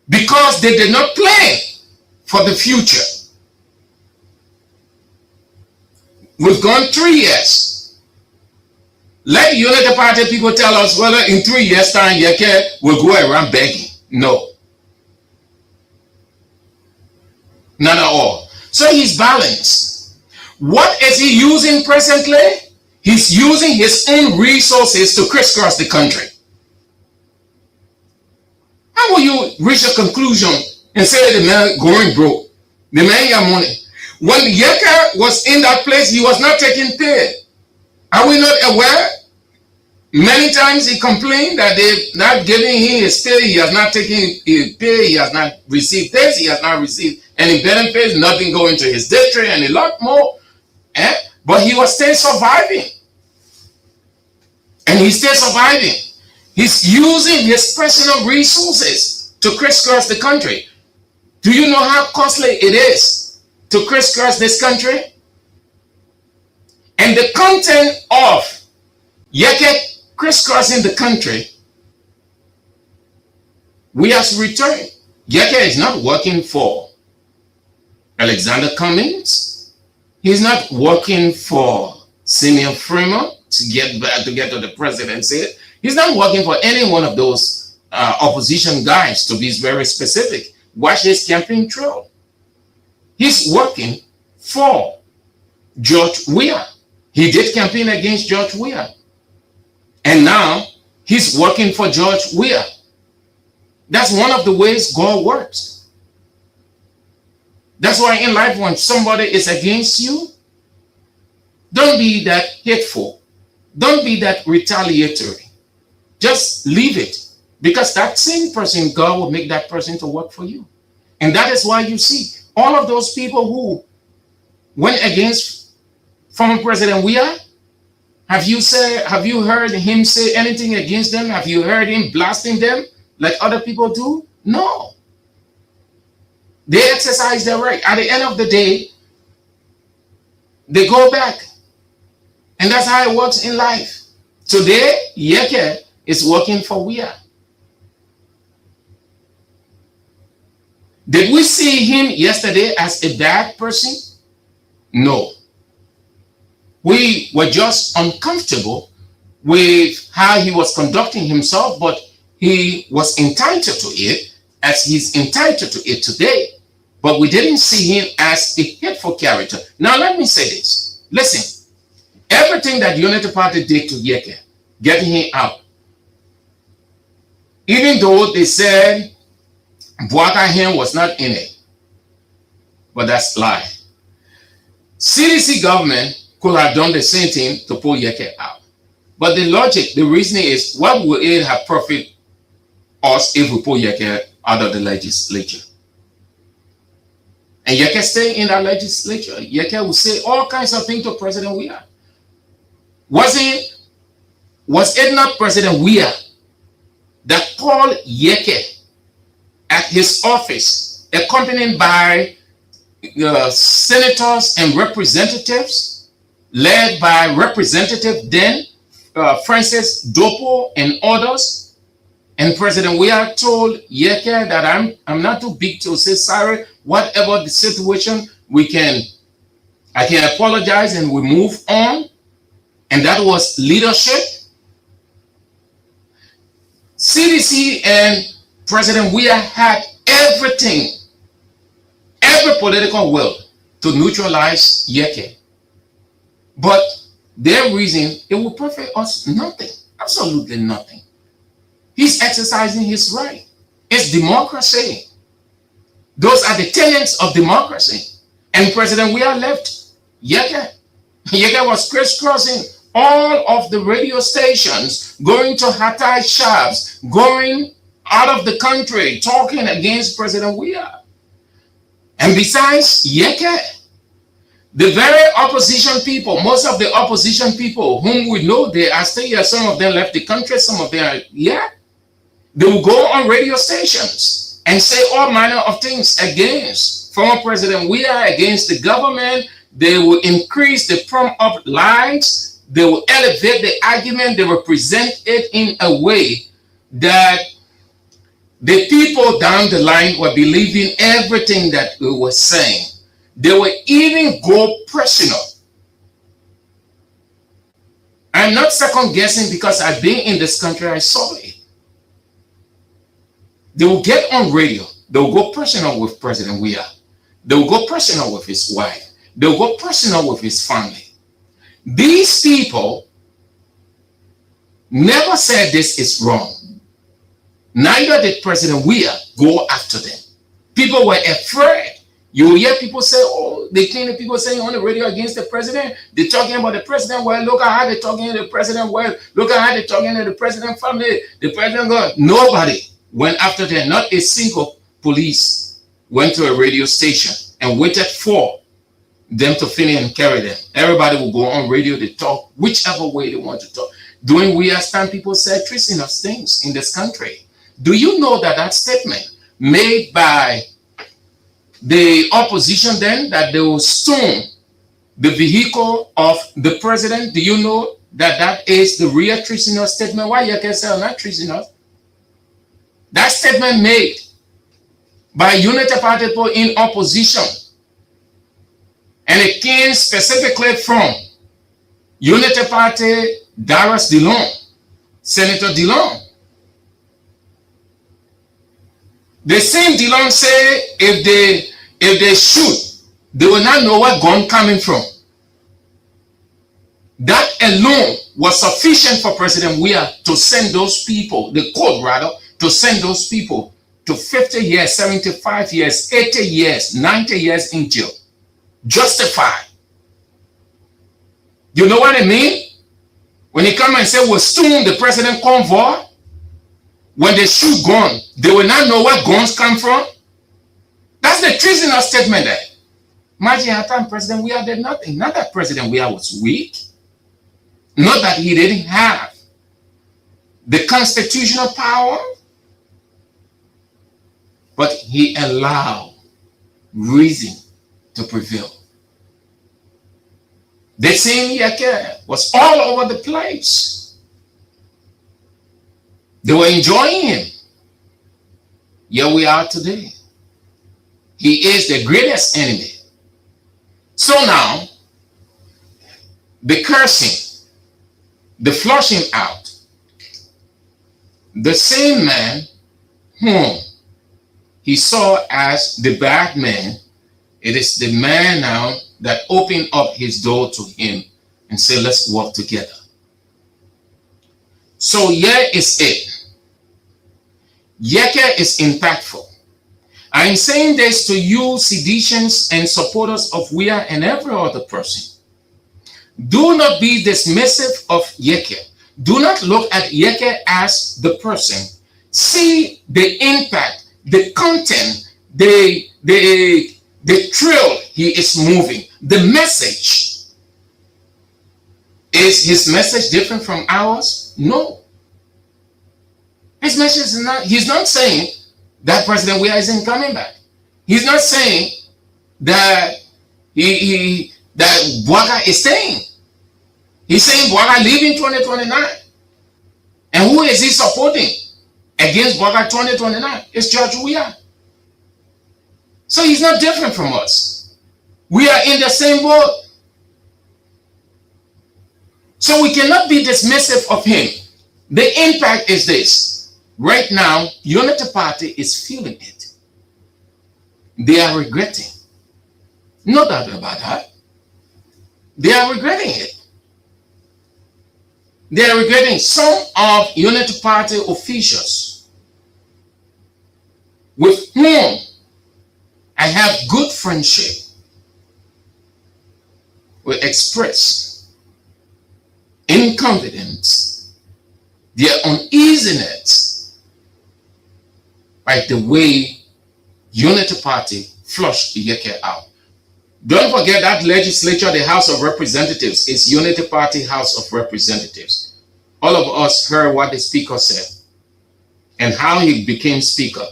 because they did not plan for the future. We've gone 3 years. Let Unity Party people tell us whether in 3 years' time Yekeh will go around begging. No. Not at all. So he's balanced. What is he using presently? He's using his own resources to crisscross the country. How will you reach a conclusion and say the man going broke? The man got money. When Yekeh was in that place, he was not taking pay. Are we not aware? Many times he complained that they're not giving him his pay. He has not taken his pay. He has not received this. He has not received any benefits. Nothing going to his district and a lot more. But he was still surviving. And he's still surviving. He's using his personal resources to crisscross the country. Do you know how costly it is to crisscross this country? And the content of Yekeh crisscrossing the country, we have to return. Yekeh is not working for Alexander Cummings. He's not working for Simeon Fremont to get to the presidency. He's not working for any one of those opposition guys, to be very specific. Watch his campaign trail. He's working for George Weah. He did campaign against George Weah. And now he's working for George Weah. That's one of the ways God works. That's why in life, when somebody is against you, don't be that hateful. Don't be that retaliatory. Just leave it. Because that same person, God will make that person to work for you. And that is why you see all of those people who went against former President Weah. Have you heard him say anything against them? Have you heard him blasting them like other people do? No. They exercise their right. At the end of the day, they go back. And that's how it works in life. Today, Yekeh is working for Weah. Did we see him yesterday as a bad person? No. We were just uncomfortable with how he was conducting himself, but he was entitled to it as he's entitled to it today. But we didn't see him as a hateful character. Now let me say this. Listen, everything that Unity Party did to Yekeh, getting him out, even though they said Boakahim was not in it, but that's lie. CDC government could have done the same thing to pull Yekeh out. But the logic, the reasoning is, what will it have profit us if we pull Yekeh out of the legislature? And Yekeh stay in that legislature. Yekeh will say all kinds of things to President Weah. Was it not President Weah that called Yekeh at his office, accompanied by senators and representatives, led by Representative then Francis Dopo and others? And President Weah told Yekeh that I'm not too big to say sorry. Whatever the situation, I can apologize and we move on. And that was leadership. CDC and President Weah had everything, every political will to neutralize Yekeh. But their reason, it will profit us nothing, absolutely nothing. He's exercising his right. It's democracy. Those are the tenets of democracy. And President Weah left Yekeh. Yekeh was crisscrossing all of the radio stations, going to Hatay shops, going out of the country, talking against President Weah. And besides Yekeh, the very opposition people, most of the opposition people whom we know, they are still here. Some of them left the country, some of them are here. They will go on radio stations and say all manner of things against former President Weah, against the government. They will increase the prompt of lies. They will elevate the argument. They will present it in a way that The people down the line were believing everything that we were saying. They were even go personal. I'm not second guessing because I've been in this country, I saw it. They will get on radio. They will go personal with President Weah. They will go personal with his wife. They will go personal with his family. These people never said this is wrong. Neither did President Weah go after them. People were afraid. You will hear people say, oh, they claim the people saying on the radio against the president. They're talking about the president. Well, look at how they're talking to the president. Well, look at how they're talking to the president family. The president God. Nobody went after them. Not a single police went to a radio station and waited for them to finish and carry them. Everybody will go on radio to talk whichever way they want to talk. During Weah's time, people said treasonous things in this country. Do you know that that statement made by the opposition then, that they will stone the vehicle of the president? Do you know that that is the real treasonous statement? Why you can say not treasonous? That statement made by Unity Party people in opposition, and it came specifically from Unity Party Darius Dillon, Senator Dillon. The same Dillon say if they shoot, they will not know where gun coming from. That alone was sufficient for President Weah to send those people, the court rather, to send those people to 50 years, 75 years, 80 years, 90 years in jail. Justified. You know what I mean? When he come and say we'll stone the president convoy, when they shoot gun, they will not know where guns come from. That's the treasonous statement there. Imagine how time President Weah did nothing. Not that President Weah was weak. Not that he didn't have the constitutional power. But he allowed reason to prevail. The same Yekeh was all over the place. They were enjoying him. Here we are today. He is the greatest enemy. So now, the cursing, the flushing out, the same man whom he saw as the bad man, it is the man now that opened up his door to him and said, let's work together. So here is it. Yekeh is impactful. I'm saying this to you, seditionists and supporters of Weah and every other person. Do not be dismissive of Yekeh. Do not look at Yekeh as the person. See the impact, the content, the trail he is moving, the message. Is his message different from ours? No. His message is not, he's not saying that President Weah isn't coming back. He's not saying that that Bouaga is staying. He's saying Bouaga leave in 2029. And who is he supporting against Bouaga 2029? It's George Weah. So he's not different from us. We are in the same boat. So we cannot be dismissive of him. The impact is this. Right now, Unity Party is feeling it. They are regretting. No doubt about that. They are regretting it. They are regretting. Some of Unity Party officials with whom I have good friendship will express inconfidence, their uneasiness by the way Unity Party flushed Yekeh out. Don't forget that legislature, the House of Representatives, is Unity Party House of Representatives. All of us heard what the speaker said and how he became speaker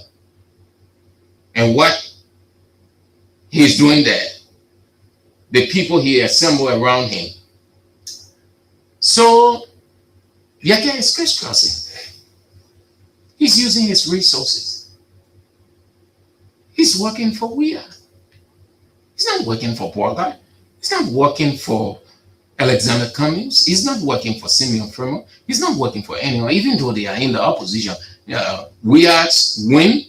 and what he's doing there. The people he assembled around him. So Yekeh is crisscrossing. He's using his resources. He's working for Weah. He's not working for Boga. He's not working for Alexander Cummings. He's not working for Simeon Fremont. He's not working for anyone, even though they are in the opposition. Weah's win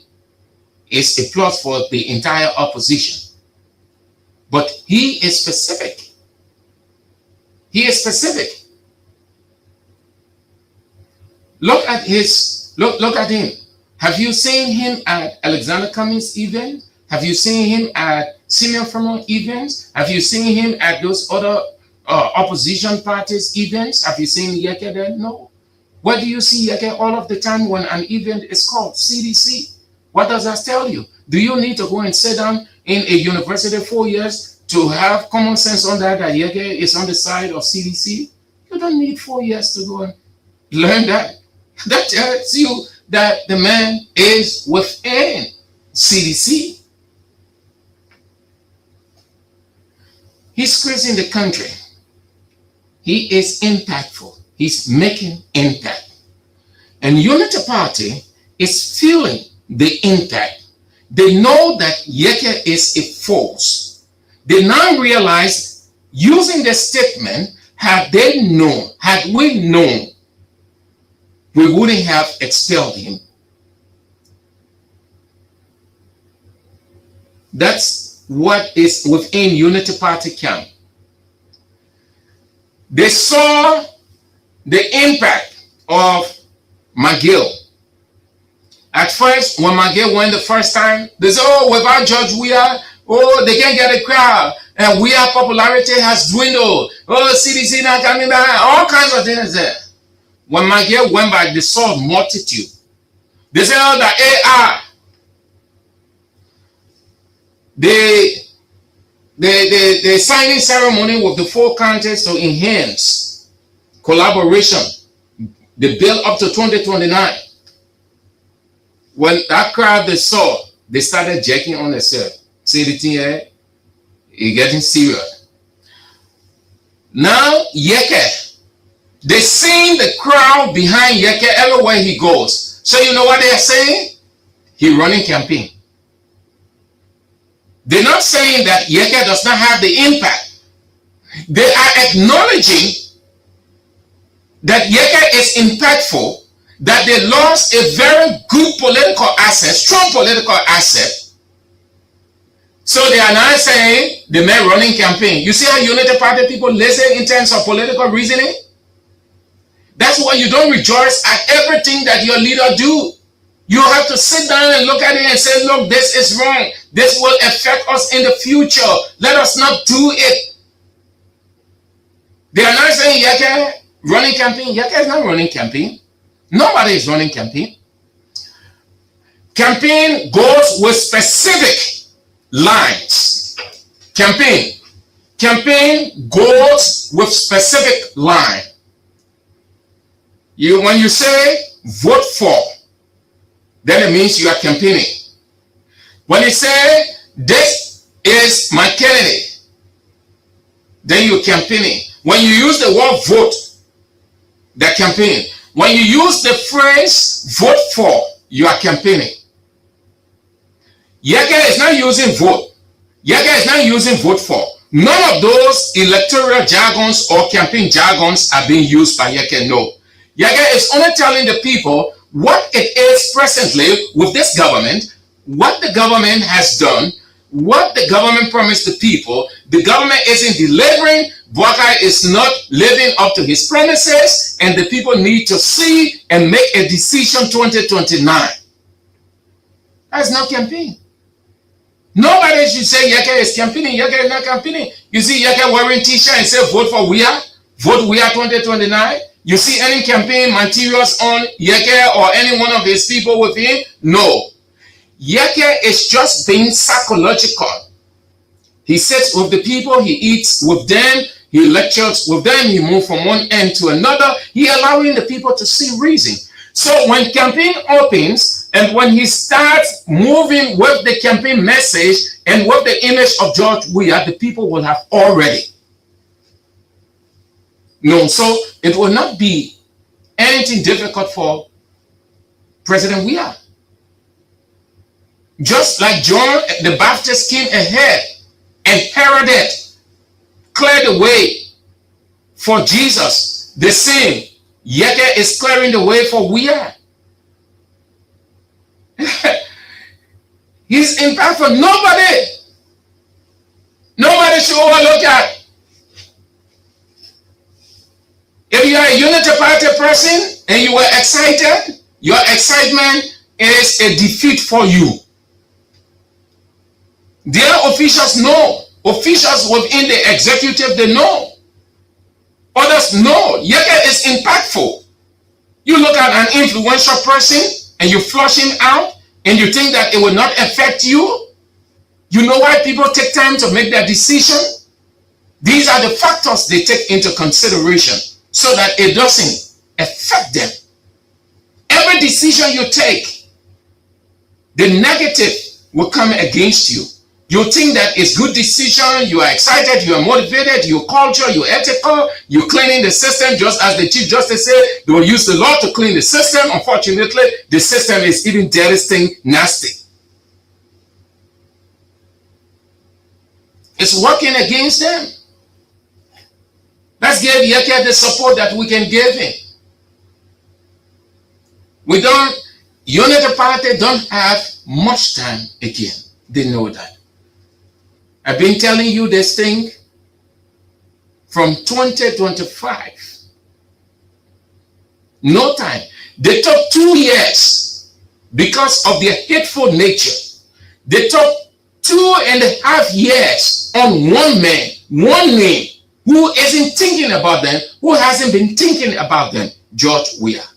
is a plus for the entire opposition. But he is specific. He is specific. Look at him. Have you seen him at Alexander Cummings event? Have you seen him at Simeon Fremont events? Have you seen him at those other opposition parties events? Have you seen Yekeh there? No. What do you see Yekeh all of the time when an event is called? CDC. What does that tell you? Do you need to go and sit down in a university 4 years to have common sense on that Yekeh is on the side of CDC? You don't need 4 years to go and learn that. That tells you that the man is within CDC. He's creating the country. He is impactful. He's making impact. And Unity Party is feeling the impact. They know that Yekeh is a force. They now realize, using the statement, had we known, we wouldn't have expelled him. That's what is within Unity Party camp. They saw the impact of McGill. At first, when McGill went the first time, they said, oh, without George Weah, oh, they can't get a crowd. And Weah popularity has dwindled. Oh, CDC not coming back. All kinds of things there. When McGill went back, they saw a multitude. They said, oh, the AR. The signing ceremony with the 4 counties to enhance collaboration, the bill up to 2029. When that crowd they saw, they started jacking on themselves. See the thing here? It's getting serious. Now, Yekeh, they seen the crowd behind Yekeh everywhere he goes. So you know what they are saying? He running campaign. They're not saying that Yekeh does not have the impact. They are acknowledging that Yekeh is impactful, that they lost a very good political asset, strong political asset. So they are now saying the man running campaign. You see how Unity Party people listen in terms of political reasoning? That's why you don't rejoice at everything that your leader do. You have to sit down and look at it and say, look, this is wrong. This will affect us in the future. Let us not do it. They are not saying Yekeh running campaign. Yekeh is not running campaign. Nobody is running campaign. Campaign goes with specific lines. Campaign goes with specific line. When you say vote for, then it means you are campaigning. When you say this is my candidate, then you're campaigning. When you use the word vote, they're campaigning. When you use the phrase vote for, you are campaigning. Yekeh is not using vote. Yekeh is not using vote for. None of those electoral jargons or campaign jargons are being used by Yekeh. No. Yekeh is only telling the people what it is presently with this government, what the government has done, what the government promised the people. The government isn't delivering. Boakai is not living up to his promises, and the people need to see and make a decision 2029. That's not campaign. Nobody should say Yekeh is campaigning. Yekeh is not campaigning. You see Yekeh wearing t-shirt and say vote for Weah, vote Weah 2029. You see any campaign materials on Yekeh or any one of his people with him? No. Yekeh is just being psychological. He sits with the people, he eats with them, he lectures with them, he moves from one end to another. He allowing the people to see reason. So when campaign opens and when he starts moving with the campaign message and with the image of George Weah, the people will have already known. So it will not be anything difficult for President Weah. Just like John the Baptist came ahead and heralded, cleared the way for Jesus, the same Yekeh is clearing the way for Weah. He's impactful. Nobody should overlook that. If you are a Unity Party person and you were excited, your excitement is a defeat for you. Their officials know. Officials within the executive, they know. Others know. Yekeh is impactful. You look at an influential person and you flush him out and you think that it will not affect you. You know why people take time to make their decision? These are the factors they take into consideration so that it doesn't affect them. Every decision you take, the negative will come against you. You think that it's good decision, you are excited, you are motivated, you're cultural, you're ethical, you're cleaning the system, just as the Chief Justice said, they will use the law to clean the system. Unfortunately, the system is even dirty, nasty. It's working against them. Let's give Yekeh the support that we can give him. Unity Party don't have much time again. They know that. I've been telling you this thing from 2025. No time. They took 2 years because of their hateful nature. They took 2.5 years on one man, one name, who isn't thinking about them, who hasn't been thinking about them, George Weah.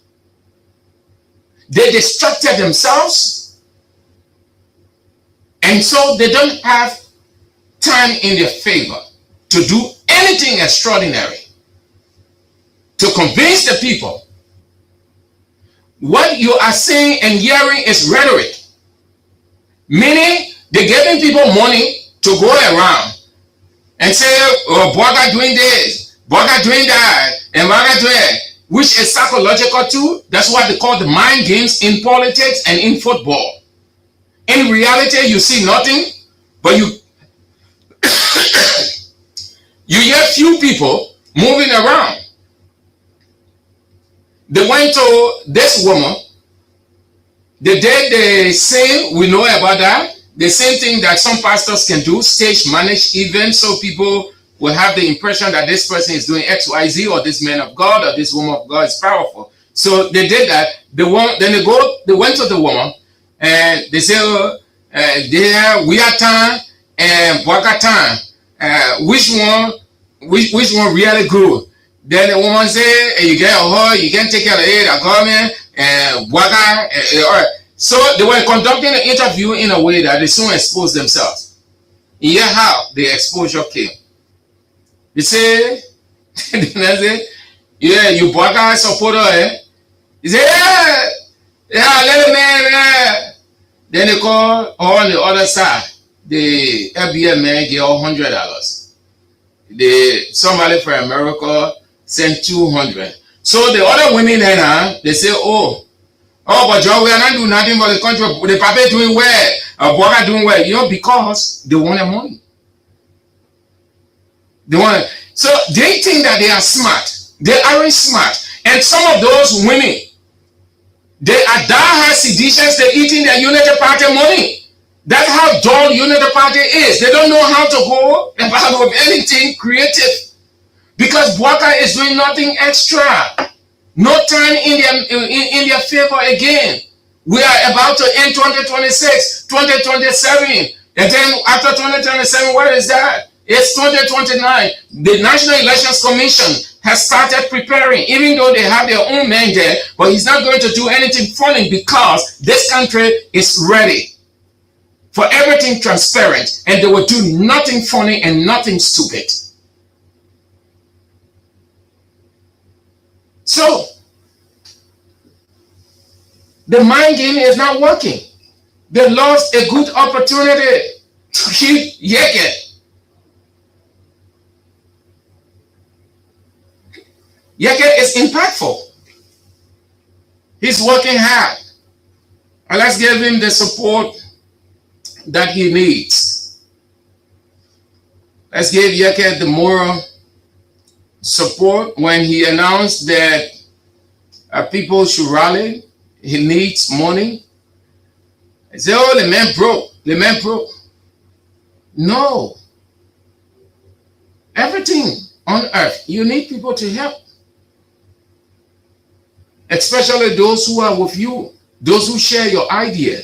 They distracted themselves, and so they don't have time in their favor to do anything extraordinary to convince the people. What you are saying and hearing is rhetoric, meaning they're giving people money to go around and say, oh, Boga doing this, Boga doing that, and Boga doing that, which is psychological too. That's what they call the mind games in politics and in football. In reality, you see nothing, but you hear few people moving around. They went to this woman. They did the same, we know about that. The same thing that some pastors can do, stage manage events, so people will have the impression that this person is doing X, Y, Z, or this man of God or this woman of God is powerful. So they did that. They went to the woman and they say, there we are time and Boga time. Which one really good? Then the woman say, you get a whore, you can take care of it, a government, and Boga, all right. So they were conducting the interview in a way that they soon exposed themselves. And hear how the exposure came. They say, yeah, you Boga supporter, eh? He said, yeah, let him man. Then they call on the other side. The FBI man gave $100. Somebody from America sent $200. So the other women then, they say, but John, we are not doing nothing for the country. The Papa doing well, Boga doing well, because they want the money. So they think that they are smart. They aren't smart. And some of those women, they are die-hard seditious. They're eating their Unity Party money. That's how dull Unity Party is. They don't know how to go about anything creative, because Boga is doing nothing extra. No time in their favor again. We are about to end 2026, 2027, and then after 2027, what is that? It's 2029. The National Elections Commission has started preparing, even though they have their own man there, but he's not going to do anything funny because this country is ready for everything transparent, and they will do nothing funny and nothing stupid. So, the mind game is not working. They lost a good opportunity to keep Yekeh. Yekeh is impactful. He's working hard. And let's give him the support that he needs. Let's give Yekeh the moral support when he announced that people should rally. He needs money. I say, oh, the man broke. The man broke. No. Everything on earth, you need people to help. Especially those who are with you, those who share your idea.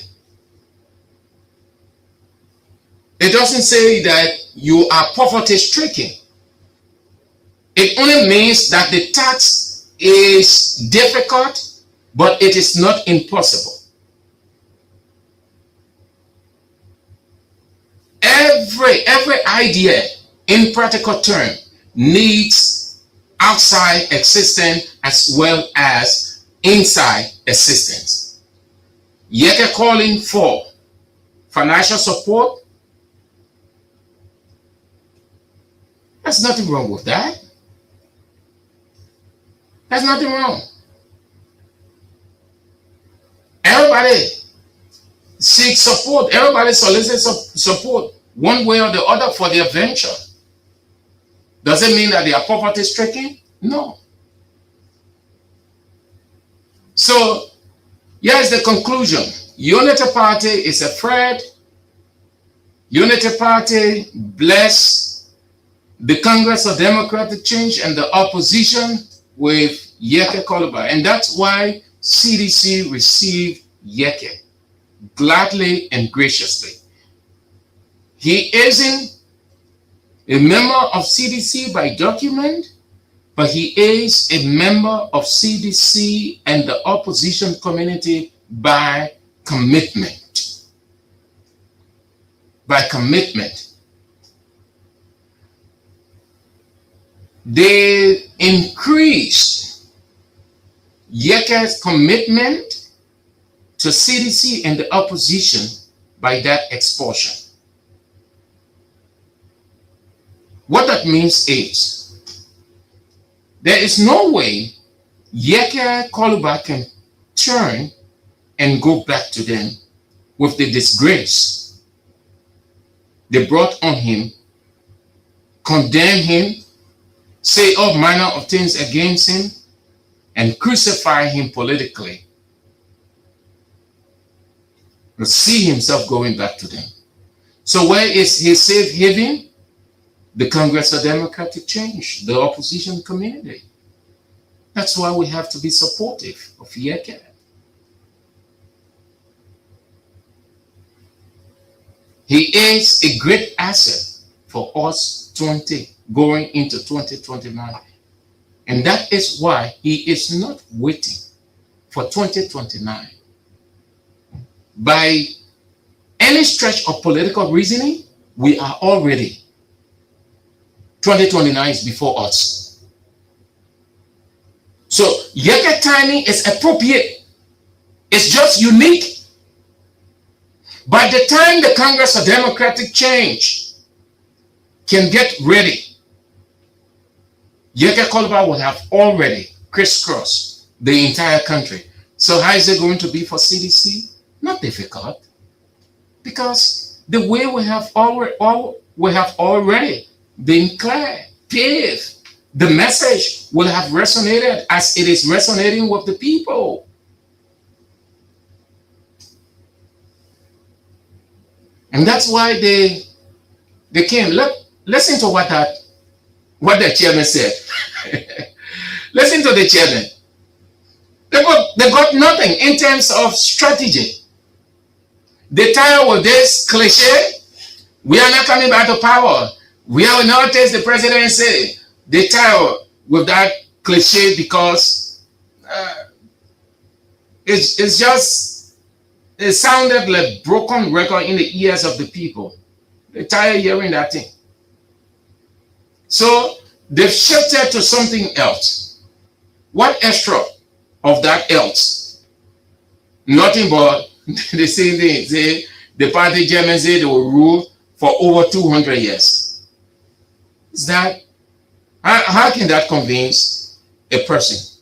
It doesn't say that you are poverty stricken. It only means that the task is difficult, but it is not impossible. Every idea in practical term needs outside assistance as well as inside assistance. Yekeh calling for financial support. There's nothing wrong with that. There's nothing wrong. Everybody seeks support. Everybody solicits support one way or the other for their venture. Does it mean that they are poverty stricken? No. So, here's the conclusion. Unity Party is a threat. Unity Party bless the Congress of Democratic Change and the opposition with Yekeh Kolubah. And that's why CDC received Yekeh gladly and graciously. He isn't a member of CDC by document, but he is a member of CDC and the opposition community by commitment. By commitment. They increased Yekeh's commitment to CDC and the opposition by that expulsion. What that means is there is no way Yekeh Kolubah can turn and go back to them with the disgrace they brought on him, condemn him, say all manner of things against him, and crucify him politically. But see himself going back to them. So where is his safe haven? The Congress of Democratic Change, the opposition community. That's why we have to be supportive of Yekeh. He is a great asset for us going into 2029. And that is why he is not waiting for 2029. By any stretch of political reasoning, we are already 2029 is before us. So Yekeh timing is appropriate. It's just unique. By the time the Congress of Democratic Change can get ready, Yekeh Kolubah will have already crisscrossed the entire country. So how is it going to be for CDC? Not difficult. Because the way we have already been clear, paved. The message will have resonated as it is resonating with the people. And that's why they came. Look, listen to what the chairman said. Listen to the chairman. They got nothing in terms of strategy. They tired with this cliche. We are not coming back to power. We will not taste the presidency. They tired with that cliche because it sounded like broken record in the ears of the people. They tired hearing that thing. So they've shifted to something else. What extra of that else? Nothing but the same thing. Say the party Germans say they will rule for over 200 years. Is that how can that convince a person?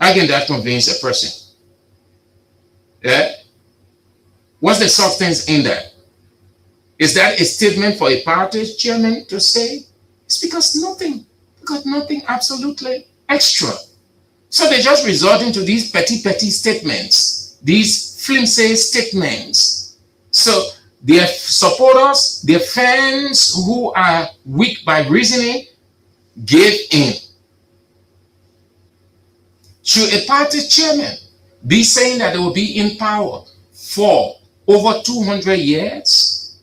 How can that convince a person? Yeah? What's the substance in that? Is that a statement for a party chairman to say? It's because nothing absolutely extra. So they just resort into these petty statements, these flimsy statements. So their supporters, their fans who are weak by reasoning, gave in. Should a party chairman be saying that they will be in power for over 200 years?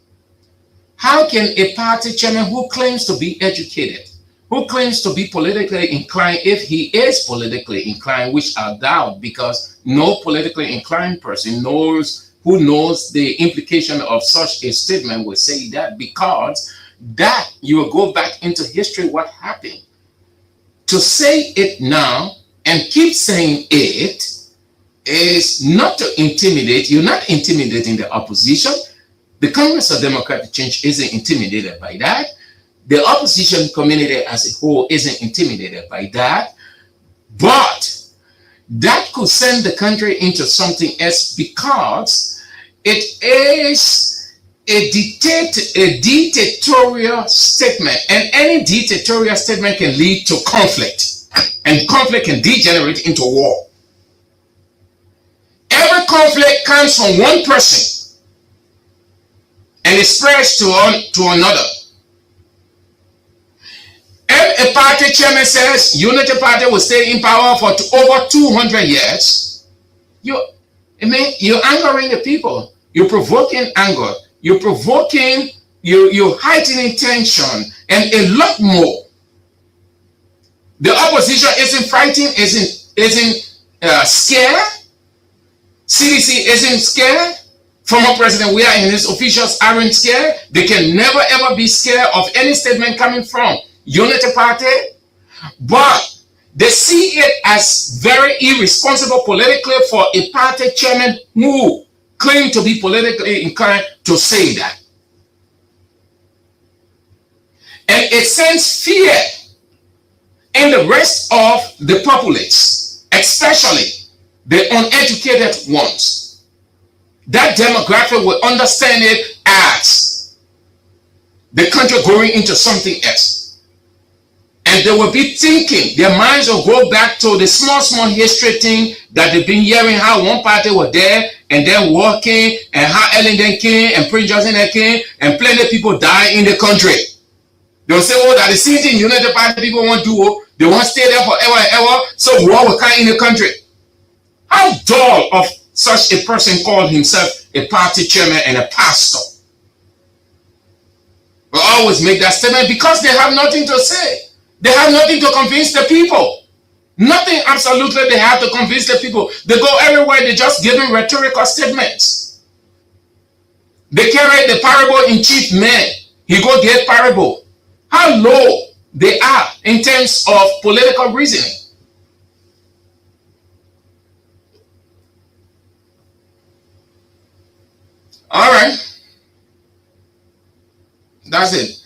How can a party chairman who claims to be educated, who claims to be politically inclined, if he is politically inclined, which I doubt, because no politically inclined person who knows the implication of such a statement will say that, because that you will go back into history what happened. To say it now and keep saying it is not to intimidate. You're not intimidating the opposition. The Congress of Democratic Change isn't intimidated by that. The opposition community as a whole isn't intimidated by that. But that could send the country into something else, because it is a dictatorial statement, and any dictatorial statement can lead to conflict, and conflict can degenerate into war. Every conflict comes from one person and it spreads to another. If a party chairman says Unity Party will stay in power for over 200 years, you're angering the people. You're provoking anger. You're provoking, you're heightening tension, and a lot more. The opposition isn't fighting, isn't scared. CDC isn't scared. Former President Weah and his officials aren't scared. They can never ever be scared of any statement coming from Unity Party, but they see it as very irresponsible politically for a party chairman who claimed to be politically inclined to say that. And it sends fear in the rest of the populace, especially the uneducated ones. That demographic will understand it as the country going into something else. And they will be thinking, their minds will go back to the small history thing that they've been hearing, how one party was there and then walking, and how Ellington came and Prince Johnson came and plenty of people died in the country. They'll say, oh, that the same thing United Party people want to do, they want to stay there forever and ever, so war will come in the country. How dull of such a person called himself a party chairman and a pastor. Will always make that statement because they have nothing to say. They have nothing to convince the people. Nothing absolutely they have to convince the people. They go everywhere, they just give them rhetorical statements. They carry the parable in chief man. He go get parable. How low they are in terms of political reasoning. All right. That's it.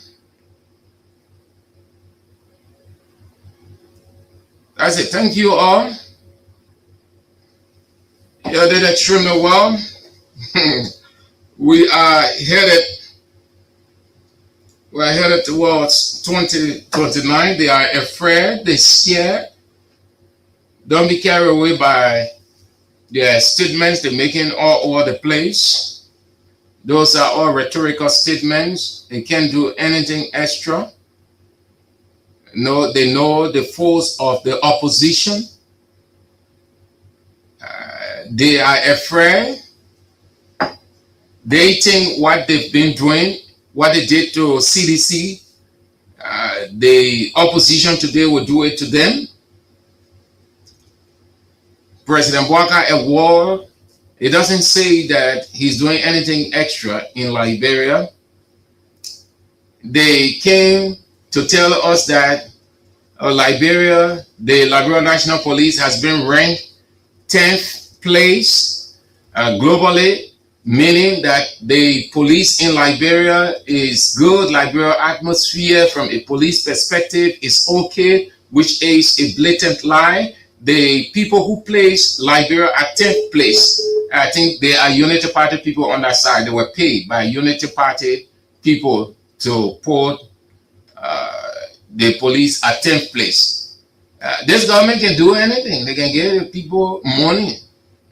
That's it. Thank you all. You did extremely well. We are headed towards 2029. They are afraid, they're scared. Don't be carried away by their statements they're making all over the place. Those are all rhetorical statements. They can't do anything extra. No, they know the force of the opposition. They are afraid. They think what they've been doing, what they did to CDC, the opposition today will do it to them. President Bouaka at war, it doesn't say that he's doing anything extra in Liberia. They came to tell us that Liberia, the Liberia National Police has been ranked 10th place globally, meaning that the police in Liberia is good. Liberia atmosphere from a police perspective is okay, which is a blatant lie. The people who place Liberia at 10th place I think they are Unity Party people on that side. They were paid by Unity Party people to put the police at 10th place. This government can do anything. They can give people money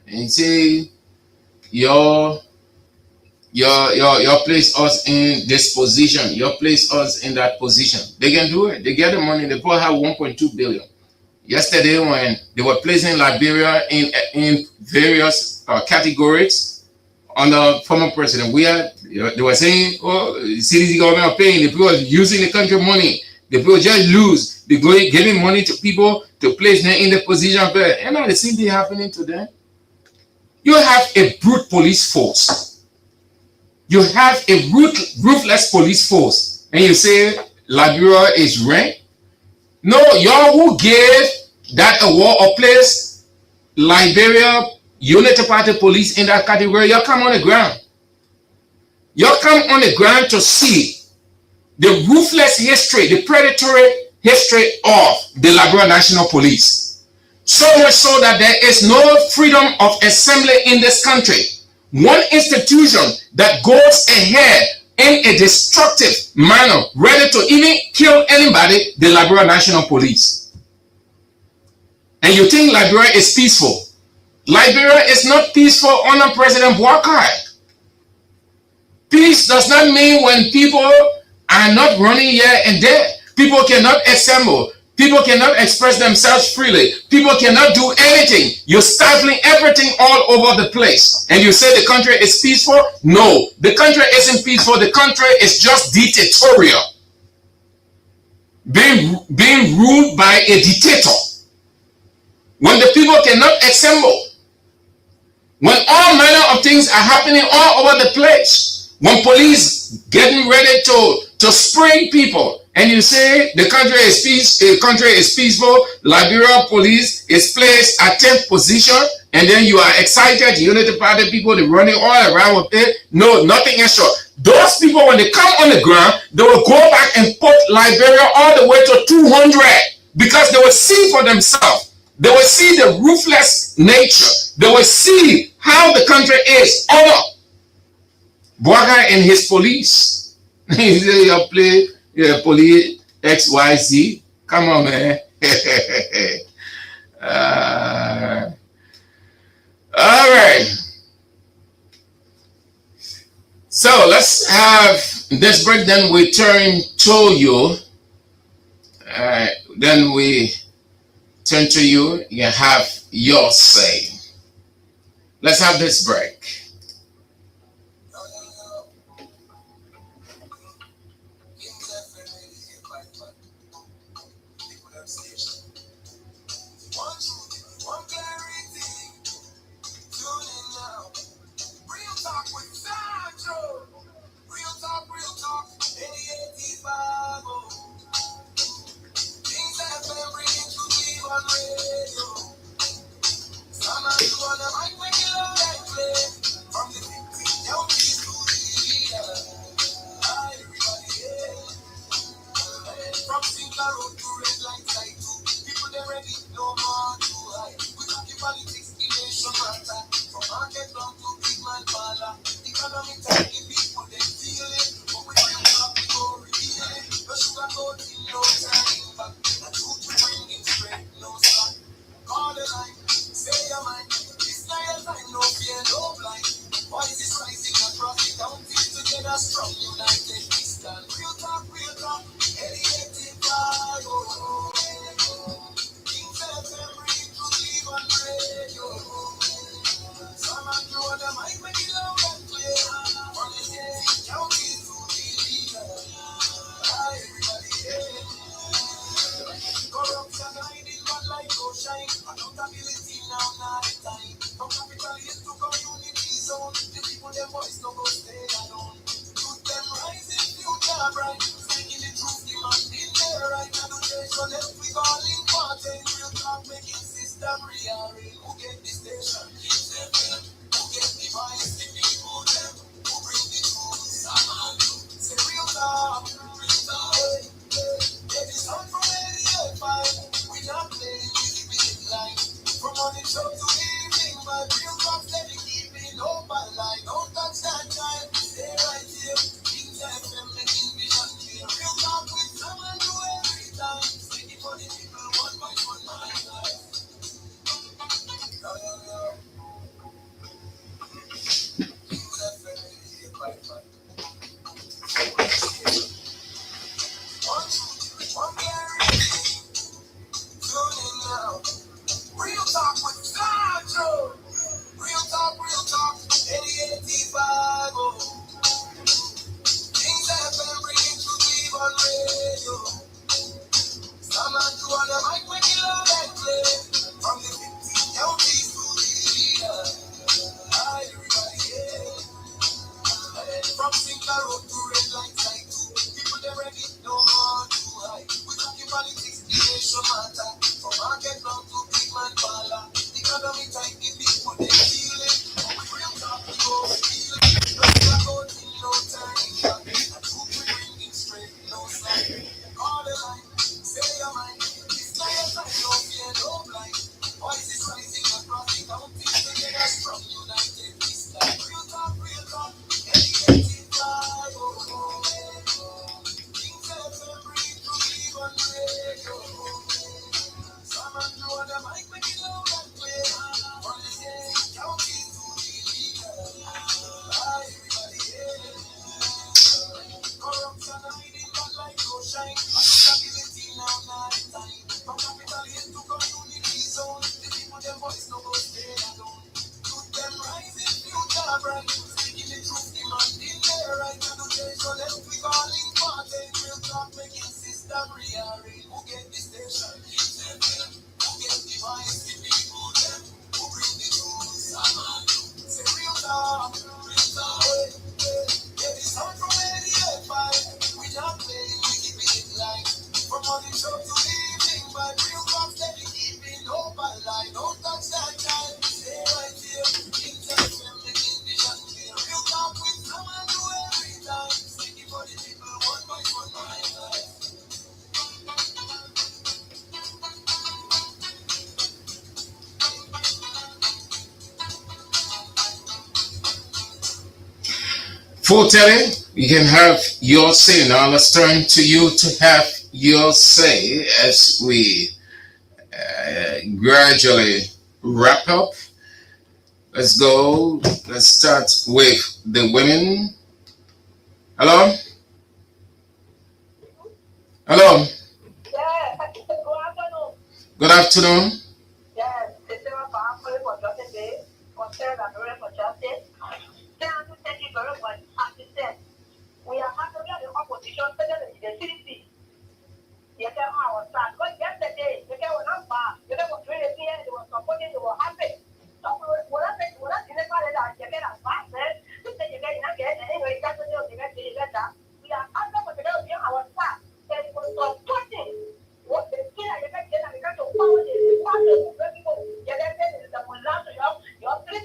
and say, your place us in this position, your place us in that position. They can do it. They get the money. They probably have 1.2 billion. Yesterday, when they were placing Liberia in various categories under former president Weah, they were saying, oh, CDC government are paying, the people are using the country money, the people just lose, they go giving money to people to place them in the position of it. And now the same thing happening to them. You have a brute police force. You have a ruthless police force, and you say Liberia is ranked. No, y'all who gave that award or place Liberia Unity Party police in that category, y'all come on the ground. Y'all come on the ground to see the ruthless history, the predatory history of the Liberia National Police. So much so that there is no freedom of assembly in this country. One institution that goes ahead in a destructive manner, ready to even kill anybody, the Liberia National Police. And you think Liberia is peaceful. Liberia is not peaceful under President Weah. Peace does not mean when people are not running here and there. People cannot assemble. People cannot express themselves freely. People cannot do anything. You're stifling everything all over the place. And you say the country is peaceful? No, the country isn't peaceful. The country is just dictatorial. Being ruled by a dictator. When the people cannot assemble. When all manner of things are happening all over the place. When police getting ready to spring people. And you say the country is peaceful, Liberia police is placed at 10th position, and then you are excited, Unity Party people, they're running all around with it. No, nothing extra. Those people, when they come on the ground, they will go back and put Liberia all the way to 200 because they will see for themselves. They will see the ruthless nature. They will see how the country is under Weah and his police. He say you play. Yeah, police XYZ. Come on, man. All right. So let's have this break. Then we turn to you. Then we turn to you. You have your say. Let's have this break. the mic, we kill all that play. From the 15 counties to the leader. Hi, everybody, yeah. From Sinclair Road to Red Light Side 2. People, they ready, no more to hide. We talking politics, the nation matter. From market down to big man parlor. Economy tight, the people, they feel it. We real talk, we go feel it. No black out in no time. And truth we bring it straight, no slack. All the line, say your mind. This life, I no fear, no blind. Voices rising across the county. Together strong, united, this time. Real talk, real talk. Educated fly, oh, oh, oh. Things that can breathe to live on radio. Some of you on the mic, make it loud and clear. From the same county to the leader. Hi, everybody, yeah. Corruption hiding, but like no shine. Accountability now, night time. From capital hill to community zone. The people, them voice no go stay alone. Youth them rising, future bright. Speaking the truth, demanding their right. And education, left we calling party. Real talk, making system rearrange. Who get the station? Who get the voice? The people, them. Who bring the truth? Someone. Say real talk, real talk. Yeah, the sound from 88.5. We not playing, we keeping it light. From morning show to evening, but real talk steady keeping open line. Don't touch that time. Stay right here. Things that will making vision clear. Real talk with someone do every time. Speaking for the people, one voice, one mind. Full Telly, you can have your say. Now let's turn to you to have your say as we gradually wrap up. Let's go. Let's start with the women. Hello? Hello? Yeah, good afternoon. Good afternoon. Yes, this is a powerful for justice day, concern and prayer for justice. Thank you very much. As you said, we are actually at the opposition, especially in the city. You can our start. But yesterday, you can not far. You know what really here, they were supporting, they were happy. So what I said, what I didn't find out, you get a fast, you say you get anyway, that's what you get the letter. We are under what they be our start. And it was supporting what the skin and you get and you got to follow the people. You get the one last your 3,000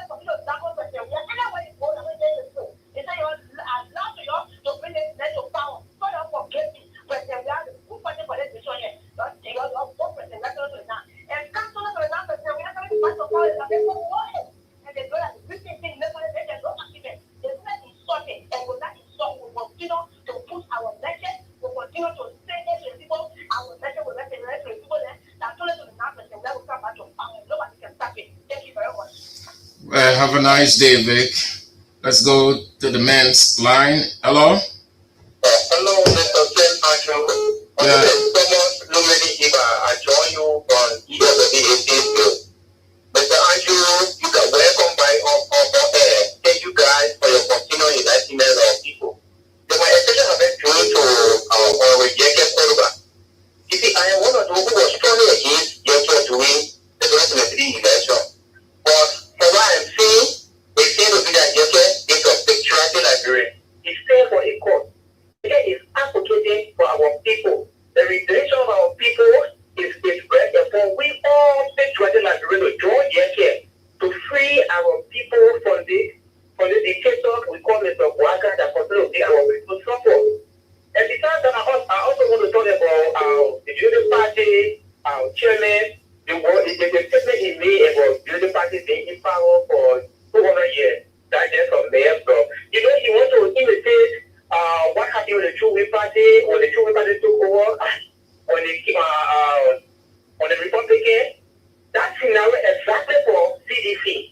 for you to double but you anyway you go away there to. They say you're allowed to bring it then to power. So don't forget me. But they are the who for this mission here. Don't take out your open and that's what we're not. And come to the number we are going to pass the power and they go away. And they go like this thing never they can go activate. There's not insulting and will not insult. We continue to push our message. We continue to say this to people. Our message will recognize to people that told us to the number and that will come back to power. Nobody can stop it. Thank you very much. Have a nice day, Vic. Let's go to the men's line. Hello? Hello, Mr. Ken Ashok. Yeah. Thomas Lumini Iba. I join you on EWA. Mr. Andrew, you are welcome by on air. Thank you guys for your continued enlightenment of people. So my expectation has been due to our Yekeh Kolubah. You see, I am one of those who was strongly against Yekeh doing the 2023 election. But for what I'm seeing, they seem to be that Yekeh is a patriotic Liberian. He's staying for a cause. Yekeh is advocating for our people. The restoration of our people is expressed upon we all patriotic Liberians to join Yekeh to free our people from the dictator we call Mr. Weah that continue to be our people suffer. And besides that, I also want to talk about the Unity Party, our chairman, the statement he made about Unity Party being in power for 200 years. That is from there. So, you know, he wants to imitate what happened with the True Party when the True Party took over on the Republican. That scenario exactly for CDC.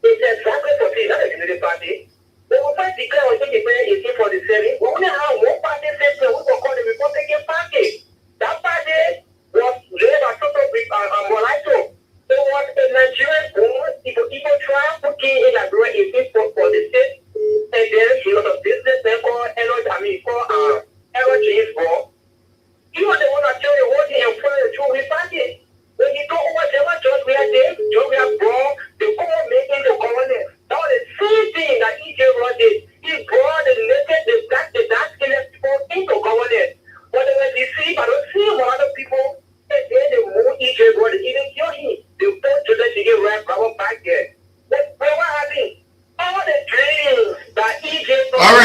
It's exactly for CDC, not the Unity Party. They will first declare on 1847, we only have one party system, we will call the Republican Party. That party was led by Soto Molaito. It was a Nigerian born, people try putting in Nigeria in this for the state. And then a lot of businessmen called Errol James born. You are the one that tell you what he employed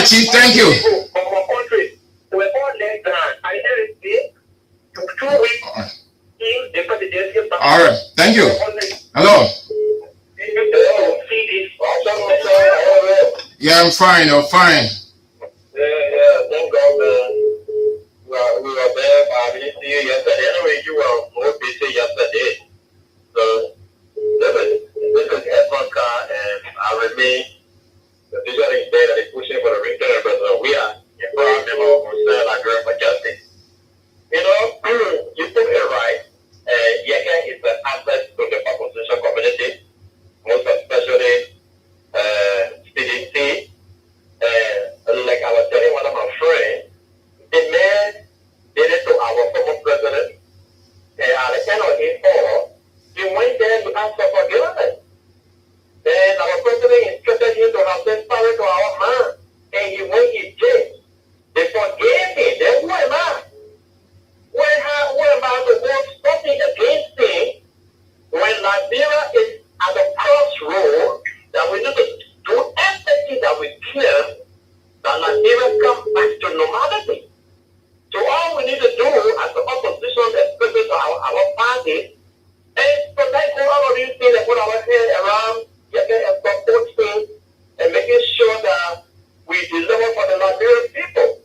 Chief. Thank you. From our country, we're all less than. I heard it took 2 weeks in the presidency. All right. Thank you. Hello. Yeah, I'm fine. I'm fine. Yeah, thank God, man. We were there, but I didn't see you yesterday. Anyway, you were more busy yesterday. So, this is Edmund Carr, and I remain the visionary state that is pushing for the return of President Weah, a proud member of Concern Nigeria for Justice. You know, you put it right. Yekeh is an asset to the opposition community, most especially CDC. Like I was telling one of my friends, the man did it to our former president, and at the end of it all, he went there to ask for forgiveness. Then our president instructed him to have been sorry to our man, and he went in jail. They forgave him. Then who am I? Who am I to do something against him when Liberia is at the crossroad that we need to do everything that we can that Liberia come back to normality. So all we need to do as the opposition, especially to our party, is to let go all of these things and put our head around Yekeh and support things and making sure that we deliver for the Liberian people.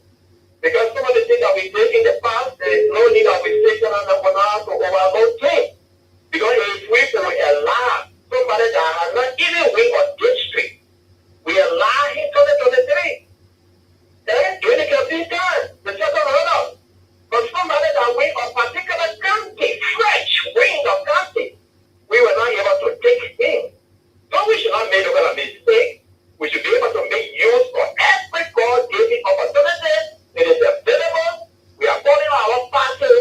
Because some of the things that we did in the past, there is no need that we take them and to overload things. Because if we will allow somebody that has not even win on district, we allow him 2023. Then 2015 time, the second runner. But somebody that win a particular county, fresh wing of county, we were not able to take him. So we should not make a mistake. We should be able to make use of every God-given opportunity. It is available. We are calling our party.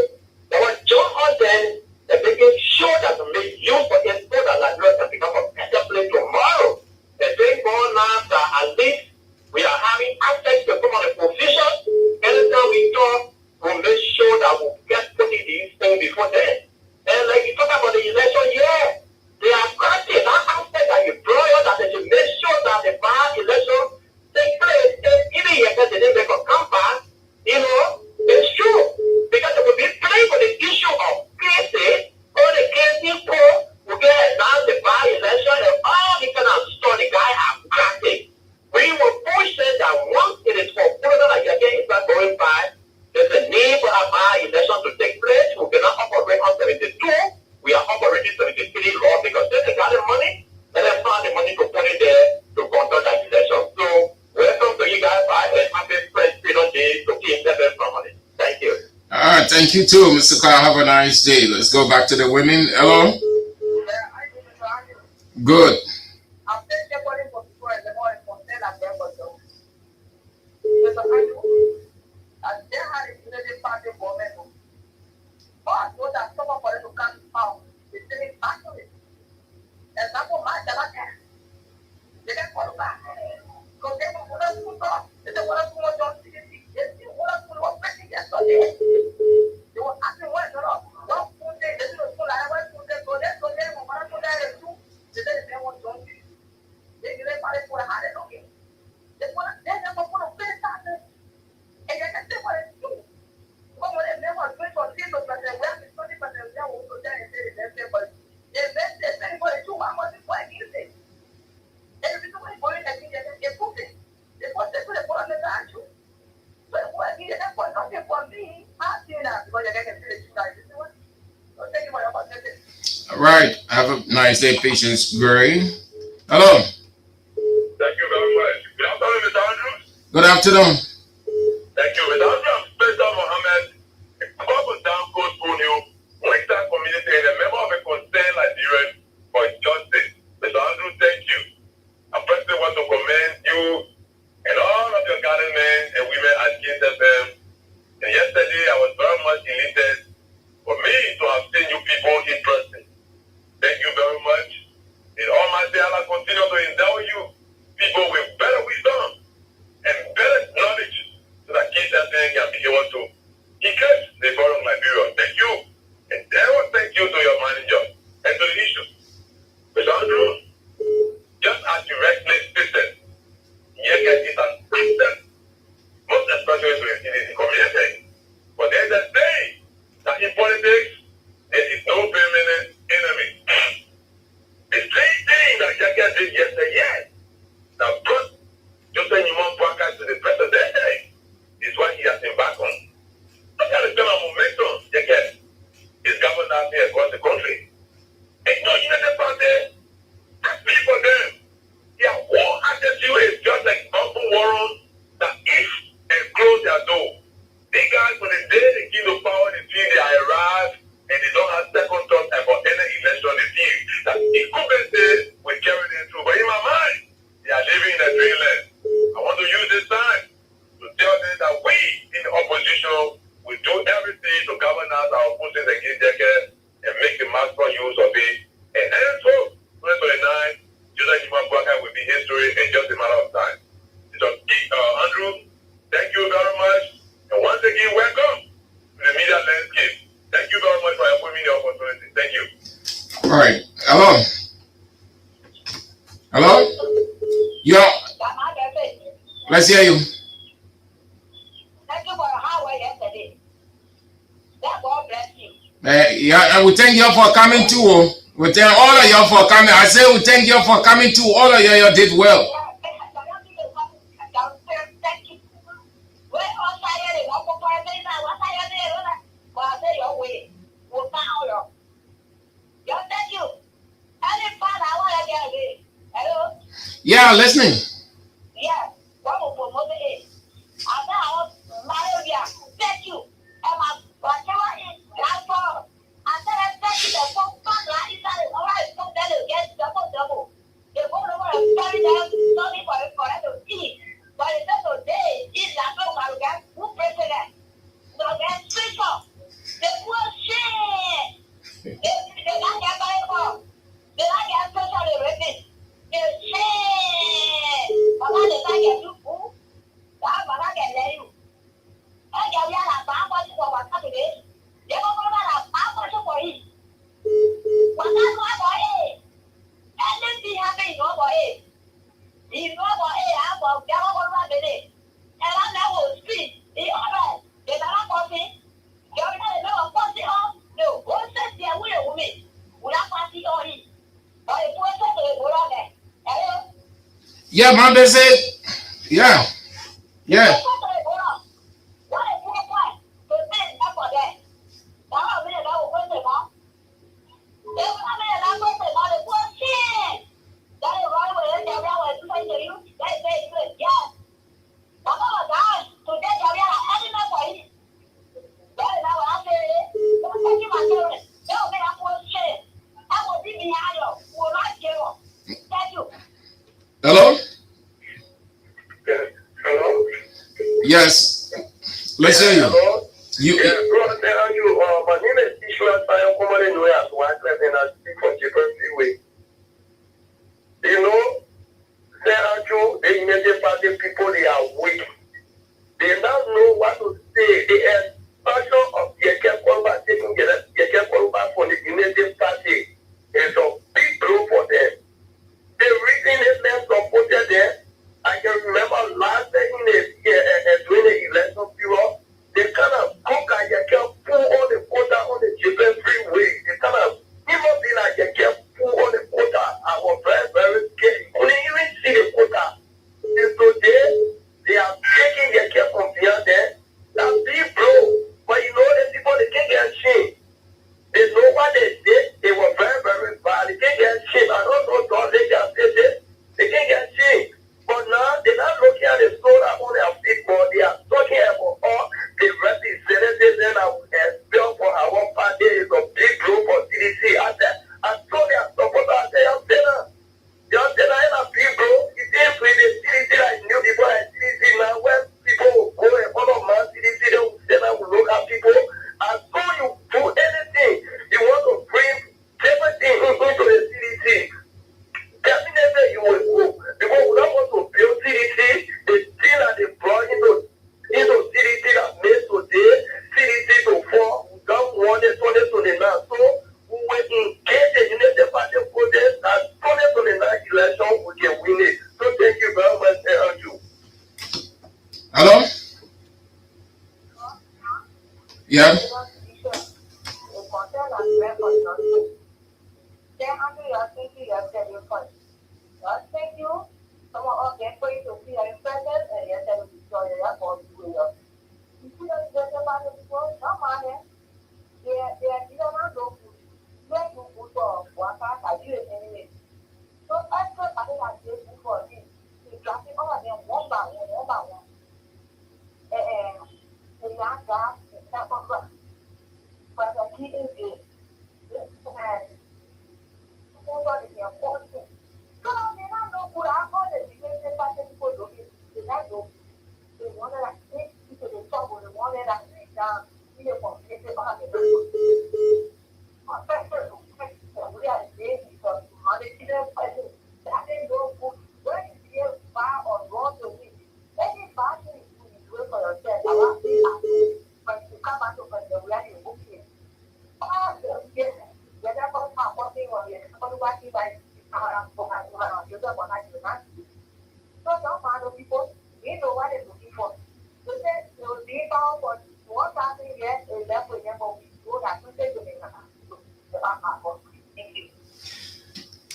They will jump on them and making sure that we make use of it so that Nigeria can become a better place tomorrow. And thank God now that at least we are having access to some of the position. Anytime we talk, we'll make sure that we'll get putting these things before then. And like you talk about the election, yeah, they are granted that aspect that you draw out that they should make sure that the bad election take place. Even if they didn't make a comeback, you know, it's true. Because they will be playing with the issue of cases, or the cases will get announced the bad election and all the kind of stuff the guy have granted. We will push it that once it is concluded that Yekeh is not going by, there's a need for a bad election to take place. We cannot operate on 72. We are operating 73 law because they got the money and they found the money to put it there to conduct that election. So welcome to you guys. And happy French Freedom Day to King Seven family. Thank you. All right, thank you too, Mr. Carr. Have a nice day. Let's go back to the women. Hello. Good. Right. Have a nice day, Patience Gray. Hello. Thank you very much. Good afternoon, Mr. Andrews. Good afternoon. Thank you, Mr. Andrews. Mr. Mohammed, Papa Danko Tunio, Western community and a member of a concerned Nigerian for justice. Mr. Andrews, thank you. I personally want to commend you and all of your garden men and women at KSFM. And yesterday, I was very much elated for me to have seen you people in person. Thank you very much. In Almighty Allah continue to endow you people with better wisdom and better knowledge so that KSFM can be able to increase the forum Liberia. Thank you. And therefore, thank you to your manager and to the issue. Mr. Andrew, just as you rightly stated, Yekeh is an asset happening across the country. It's not United Party. I speak for them. Their whole attitude is just like Uncle Warren that if and close their door. These guys, when the day they give the power, they feel they are arrived and they don't have second thought about any election. They feel that incumbency will carry them through. But in my mind, they are living in a dreamland. I want to use this time to tell them that we in the opposition will do everything to galvanize our opponents against Yekeh and make the maximum use of it. And henceforth, 2029, Joseph Imabwaka will be history in just a matter of time. So, Andrew, thank you very much. And once again, welcome to the media landscape. Thank you very much for giving me the opportunity. Thank you. All right. Hello. Hello. Yeah. Let's hear you. Thank you for your hard work yesterday. That God bless you. Yeah, and we thank you for coming too. We thank all of you for coming. I say we thank you for coming too. All of you did well. Thank you. We're all tired. Thank you. Any part I want to get away. Hello? Yeah, listening. Yeah. What will promote it? Thank you. And my whatever is that for. And then I thank you the phone is that all right, so then you get double. You go over and carry down something for them to eat. But it's not today, is that no get who president? So then switch up. The bullshit. They not get Bible. They not get social rapist. They shit. But now they not get you fool. That's what I can let you. I get we are not much for what today. They go over and much for it. What that's what for it. And then be happy no for it. You know for it, I'm going to go over the and I never speak. The other, they are not possible. You're not know possible. No, one says they are with me. Would I pass it on it? Or if one says they go on there. Hello? Yeah, man, they say, yeah. Yeah. What is your point? To say that for that. Now I'm going to go with them all. They will not be able to say about the bullshit. That is right with it. Everyone will say to you. They say good. Yes. But oh my God, today they are animal for it. That is how I say it. Don't take my children. Don't make a bullshit. I will be behind you. Will not give up. Thank you. Hello? Hello? Yes. Let's hear you. Hello? You. Yeah, bro, tell you, my name is Ishmael Sayon, commonly known as Wycliffe, and I speak from Japan Freeway. You know, Sergio, the United Party people, they are weak. They now know what to say. The expansion of Yekeh Kolubah, taking Yekeh Kolubah from the United Party is a big blow for them. The reason is them supported them. I can remember last time during the election period, they kind of cook at Yekeh, pull on the quota on the Japan Freeway. They kind of even be like Yekeh, pull on the quota. I was very, very scared. You couldn't even see the quota. And today, they are taking Yekeh from beyond there. That's big blow. But you know, the people, they can't get shame. They know what they did. They were very, very bad. They can't get shame. I don't know, God, they can say this. They can't get shame. But now, they're not looking at the soul on their feet, but they are talking about all the representatives that are built for our party. Is a big group for CDC. I told their supporters, I said, I'm saying a big group. You didn't play the CDC like new people at CDC. Now, when people will go and follow my CDC, they will say, I will look at people. I told you, do anything. You want to bring everything into the CDC. Definitely you will go. Because we don't want to build CDC. The thing that they brought into CDC that made today, CDC to fall, we don't want it to the now. So we will engage the United Party protest and 2029 election we can win it. So thank you very much, Andrew. Hello? Yeah. Thank you. Some of us get for you to see our presence and yes, I will destroy your for you. You see, just about the people, no money. They are not going to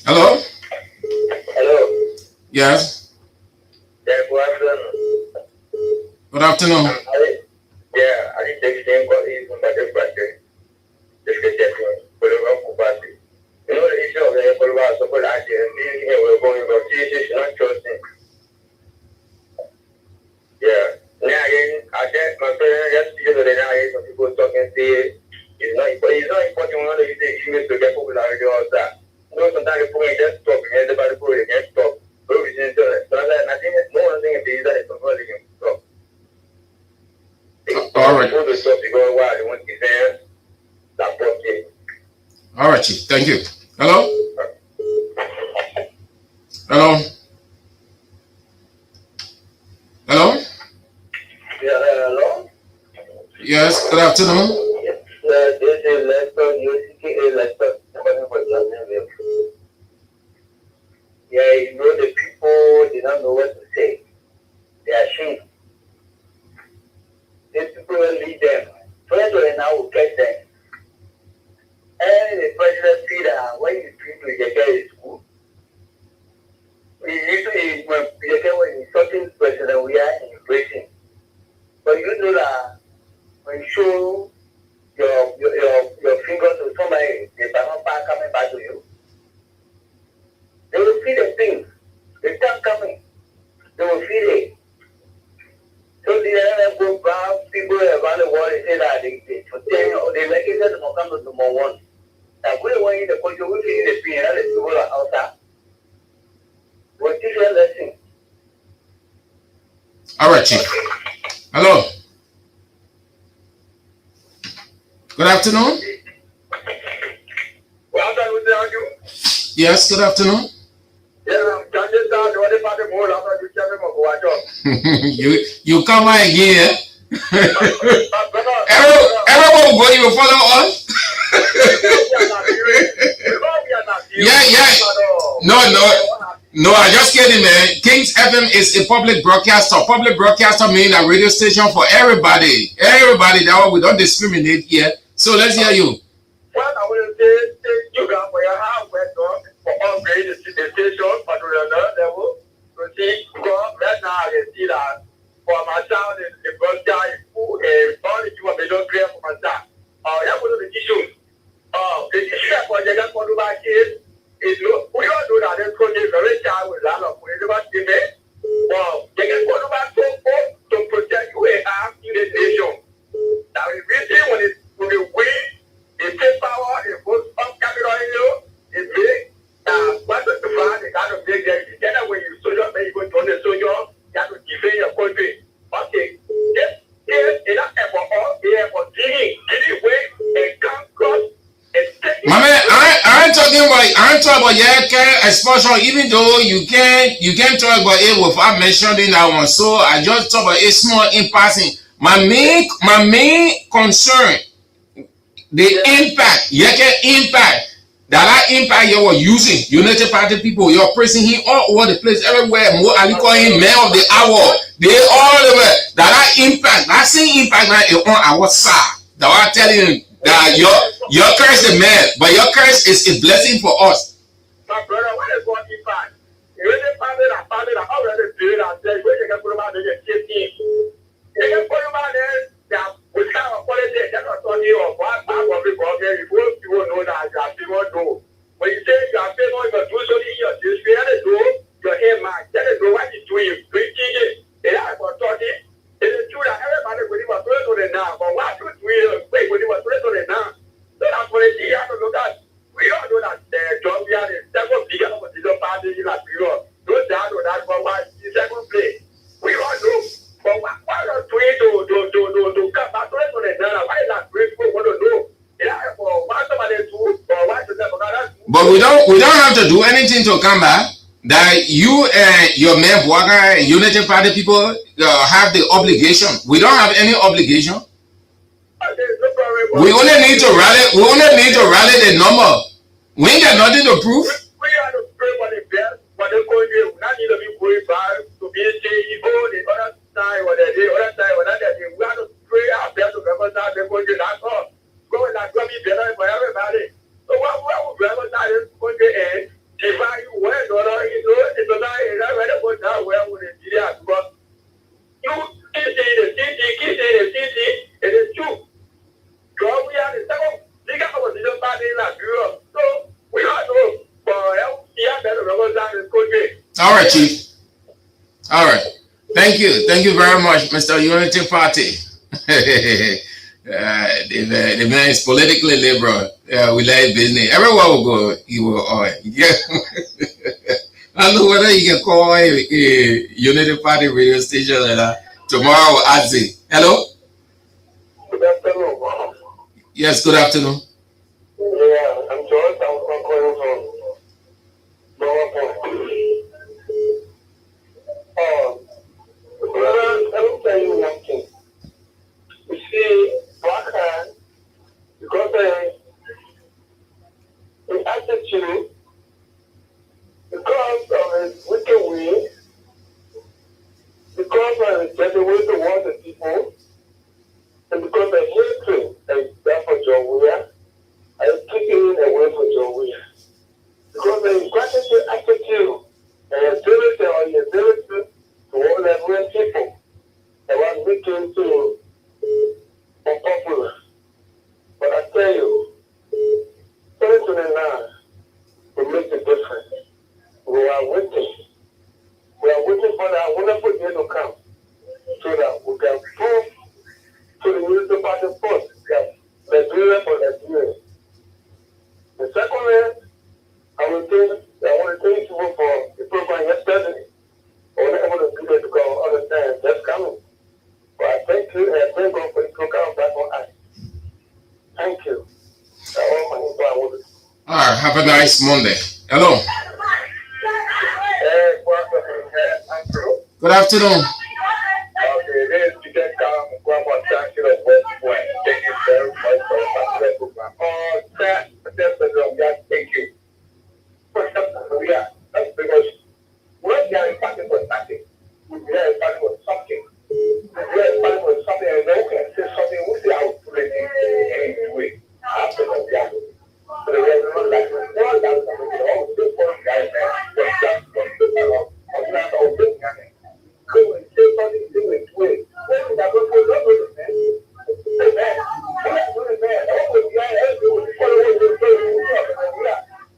Hello? Hello. Yes. Yeah, Good afternoon. I didn't take the call even by the practice. Just get that one. Put it up for party. You know the issue of the Yekeh Kolubah, so put out there, being here, we're going to Jesus, not trusting. Yeah. Now, I said, my friend, yesterday, now, some people talking, say, it's not important when they say, you need to get popularity or that. You know, sometimes the people just talk, and everybody put it against talk. But we didn't do it. So I think no one thing is that it's not really talk. All right. All right, Chief. Thank you. Hello? Hello? Hello? Yeah, hello? Yes, good afternoon. This is Lester, UCKA Lester. Yeah, you know the people, they don't know what to say. They are ashamed. These people will lead them. President now will get them. And the president see that when you treat with Yekeh is good. Usually when Yekeh was insulting president, we are embracing. But you know that when you show your finger to somebody, they cannot back coming back to you. They will feel the thing. They start coming. They will feel it. So the go back, people around the world say that they make it to come to number one. Now we want in the country, we feel the pain, and the people are outside. What is your lesson? All right, Chief. Hello. Good afternoon. Well, that was the you. Yes, good afternoon. Yeah, can you start the other part of the world after you tell them about what you come again. Everyone will go, you will follow us. Yeah. No, I just kidding, man. Kings FM is a public broadcaster. Public broadcaster means a radio station for everybody. Everybody, that we don't discriminate here. So let's hear you. Well, I will say you got for your house, for upgrade the station, but to another level, to see, right now, I see that for my town, the broadcast, who is only you are not clear for my town. That was the issue. The issue for Yekeh Kolubah is we all know that this project is very child with land of Kolubah debate. Well, Yekeh Kolubah to protect Weah in the nation. Now, if we see when we win, they take power, they vote up capital in you, they make what to find, they got to make them together when you soldier, when you go to the soldier, you have to defend your country. Okay, yes, in that effort, they for digging way and come cross. My man, I ain't talking about Yekeh expulsion, even though you can talk about it without mentioning that one. So I just talk about it small in passing. My main concern, the impact, Yekeh impact, that impact you were using United Party people, you're praising him all over the place, everywhere. More Ali call him man of the hour. They all over that impact, that same impact now is on our side. That I tell you. That your curse is man, but your curse is a blessing for us. My brother, what is what impact? You really found it already did and said, where you can put them out there, you can put them out there, that we kind of politics, that's not on you, or what part of the government, you won't know that you have people do. When you say you have people, you do something in your district, you do, your hair mark, tell them, what you do, you preach it, they are about talking. It's true that everybody will be to the now, but what should we wait when you were to the now? So that's what you have to look at. We all know that Georgia is several bigger of the party in that period. Those that or that, but why is second place? We all know. But why not to come back to the now? Why is that But we don't have to do anything to come back. That you and your man Boaga, Unity Party people have the obligation. We don't have any obligation. We only need to rally. We only need to rally the number. We ain't got nothing to prove. We are to pray for the best, but the country will not need to be going back to be saying, oh, the other side, or the other side, or that day. We have to pray our best to represent the country. That's all. Go and that's going to be better for everybody. So what would represent this country and divide you well, it's a lie, and I read about that well with the media. But you keep saying the city, it is true. So we are the second. They got our decision party in Nigeria. So we have to All right, Chief. All right. Thank you. Thank you very much, Mr. Unity Party. The man is politically liberal. We like business. Everywhere we go, he will. Yeah. I don't know whether you can call a Unity Party radio station tomorrow. I'll say hello. Good afternoon. Yes. Good afternoon. Yeah, I'm George. I'm calling from. Let me tell you one thing. You see, Black man, because his attitude, because of his wicked way, because of his better way towards the people, and because of hatred that is there for John Weah, I am taking away from John Weah. Because of his gratitude attitude and ability to all the people that was wicked to unpopular. But I tell you, 2029 will make a difference. We are waiting. We are waiting for that wonderful day to come so that we can prove to the Unity Party first that Nigeria for Nigeria. The second, I want to thank you for the program yesterday. I was able to be there to go understand that's coming. But I thank you and I thank God for the program back on us. Thank you. All right. Have a nice Monday. Hello. Good afternoon. Okay, this is Yekeh Kolubah, Thank you very much for the program. Thank you. That's because when we are fighting for nothing, we are fighting for something. We are fighting for something, and then we can say something. We say I will put it in any way. After that, we are. But we are not like all that. All this one guy, was just come and say something in this way. When we are going to go to the man, amen. When we are going to the man, all the guy has to follow what we say.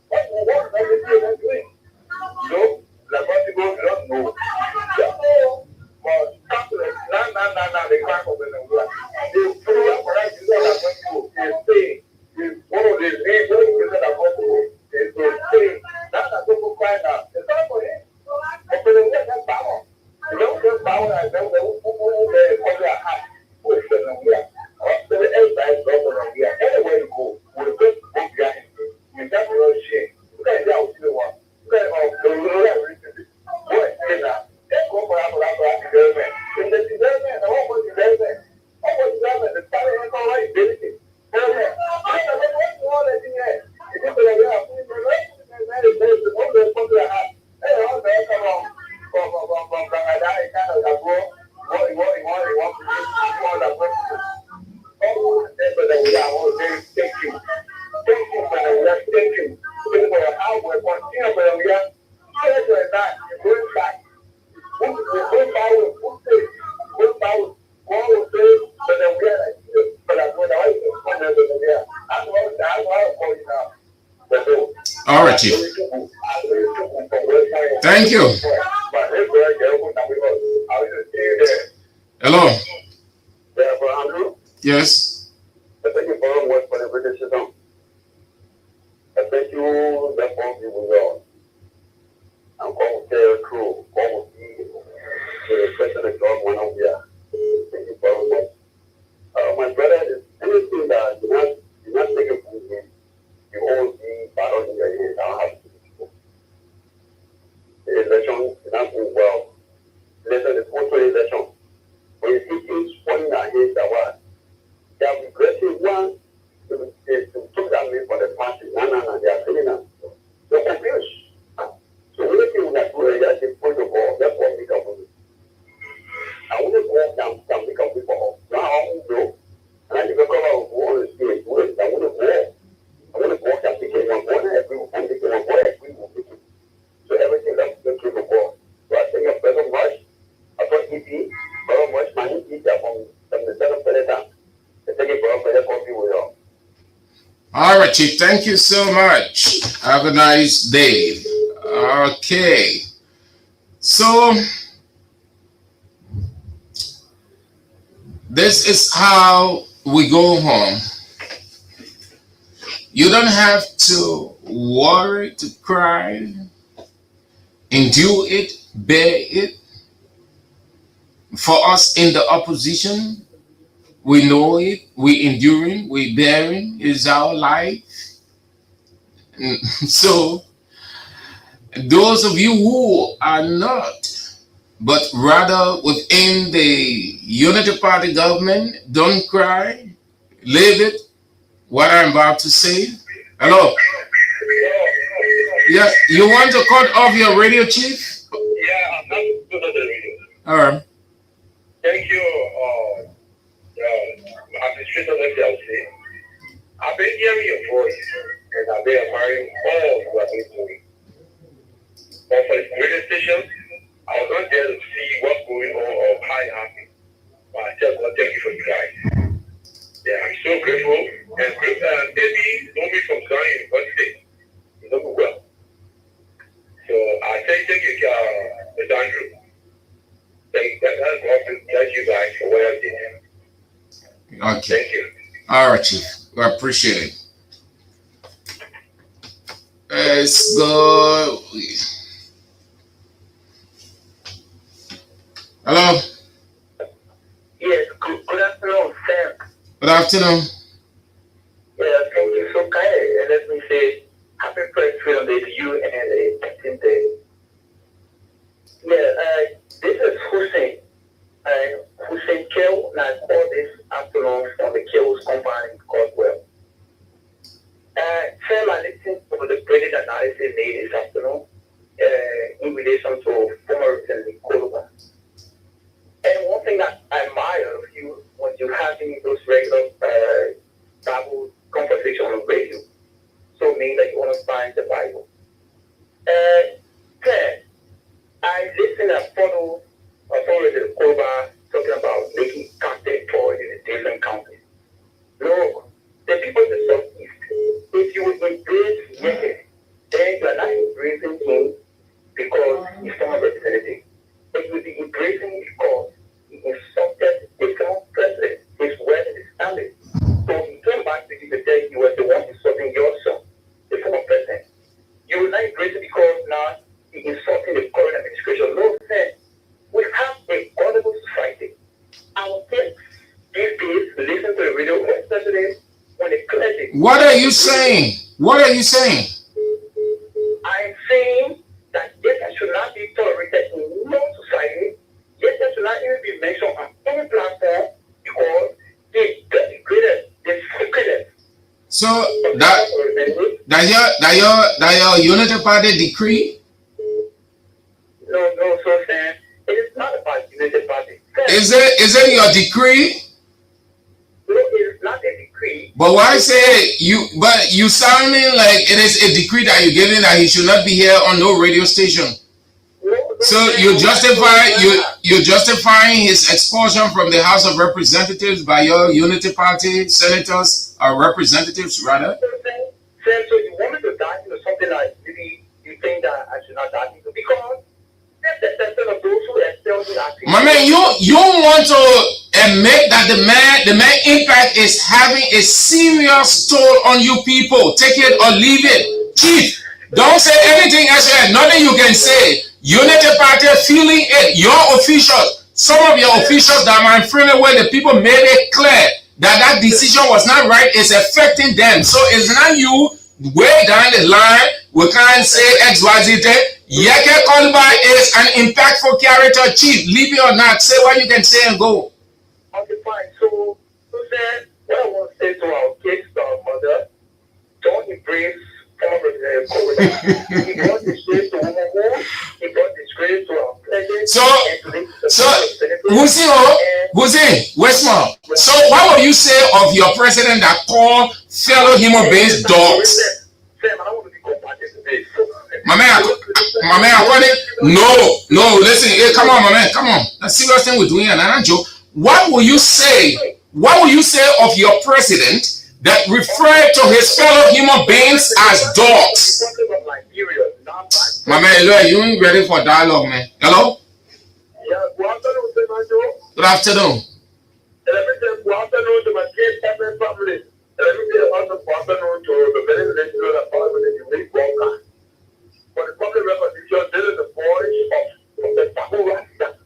What we want to do is doing. No, the body goes don't know. But they can't open the door. They threw up right in the door. They say, one of the things that are going to do is they say, that's a people crying out. It's not for him. But they don't get that power. They don't get power and then they will put their heart. Who is the number? So the outside is not here. Anywhere you go, we'll just go behind you. You can't really shame. You can't get out to the one. You can't go to the other. What is that? Let's go for our development. In the development, I want to development. I want to development. The starting is all right, basically. Development. I don't know what's all that thing is. It's just that we are putting the right to the one that's going to have. Hey, all that come on. From Canada, it kind of like, what you want to do. You want to put oh, that's what we are all very thank you. Thank you for the work. Thank you. Thank you for how we continue for the work. Thank you for that. You're going back. We're going forward. We're forward. All will say, but then we are like, but I'm going to always come there with the year. That's why I'm calling now. All right, Chief. Thank you. Hello. Yes. I thank you for what for the British system. I thank you that for you will. I'm going to tell the crew, going to be the president of one of you. Thank you very much. My brother, is anything that you're not taking from him, you always be battle in your head. All right, Chief. Thank you so much. Have a nice day. Okay. So this is how we go home. You don't have to worry, to cry, endure it, bear it. For us in the opposition, we know it, we enduring, we bearing is our life. So those of you who are not, but rather within the Unity Party government, don't cry, leave it. What I'm about to say. Hello. Yeah, you want to cut off your radio, Chief? Yeah, I'm not good at the radio. All right. Thank you, Administrator FLC. I've been hearing your voice and I've been admiring all you have been doing. But for the radio station, I was not there to see what's going on or how it happened. But I just want to thank you for you guys. Yeah, I'm so grateful. And maybe know me from Ghana University. You know me well. So I thank you, Mr. Andrew. Thank you guys for what I did. Okay. Thank you. All right, Chief. I appreciate it. Let's go. Hello. Yes, good afternoon, Sam. Good afternoon. Yeah, thank you so kindly. And let me say, happy Press Freedom Day to you and the 15th day. Yeah, this is Hussein. Hussein Kel, and I called this afternoon from the Kel's compound in Caldwell. Sam, I listened to the brilliant analysis made this afternoon in relation to former President Kolubah. And one thing that I admire of you when you're having those regular Bible conversation on the radio, so mean that you understand the Bible. Sam, I listen and follow President Kolubah talking about making content for in the different countries. Look, the people in the Southeast, if you would embrace Yekeh, then you are not embracing him because he's former representative. But you would be embracing him because he insulted the former president, his wife and his family. So he came back to you to tell you was the one insulting your son, the former president. You will not embrace it because now he's insulting the current administration. No sense. We have a honorable society. Our kids these days listen to the radio, especially when the clergy. What are you saying? What are you saying? I'm saying that Yekeh should not be tolerated in no society. Yekeh should not even be mentioned on any platform because they degraded, they secreted. So that your Unity Party decree? No, so Sam, it is not about Unity Party. Is it your decree? No, it is not a decree. But why say you? But you sounding like it is a decree that you're giving that he should not be here on no radio station. So you're justifying his expulsion from the House of Representatives by your Unity Party senators or representatives rather. So you want me to dive into something like maybe you think that I should not dive into because there's the percent of those who expel me asking. My man, you want to admit that the man impact is having a serious toll on you people. Take it or leave it. Chief, don't say anything else. Nothing you can say. Unity Party feeling it. Your officials, some of your officials that I'm friendly with, the people made it clear that decision was not right. It's affecting them. So it's not you way down the line. We can't say X, Y, Z. Yekeh Kolubah is an impactful character, Chief. Leave it or not. Say what you can say and go. Okay, fine. So then, what I want to say to our kids, to our mother, don't embrace former President Kolubah. He brought disgrace to womanhood. He brought disgrace to our president. Hussein, Westmore. So what will you say of your president that called fellow human beings dogs? Sam, I don't want to be compatible today. My man, no, listen, hey, come on, my man, come on. The serious thing we're doing, and Anjo, what will you say of your president that refer to his fellow human beings as dogs. My man, you ain't ready for dialogue, man. Hello? Good afternoon. Good afternoon to my kids and my family. Let me say also good afternoon to the very listeners and family that you make broadcast. For the public recognition, this is the voice of the Tahoe Rasta.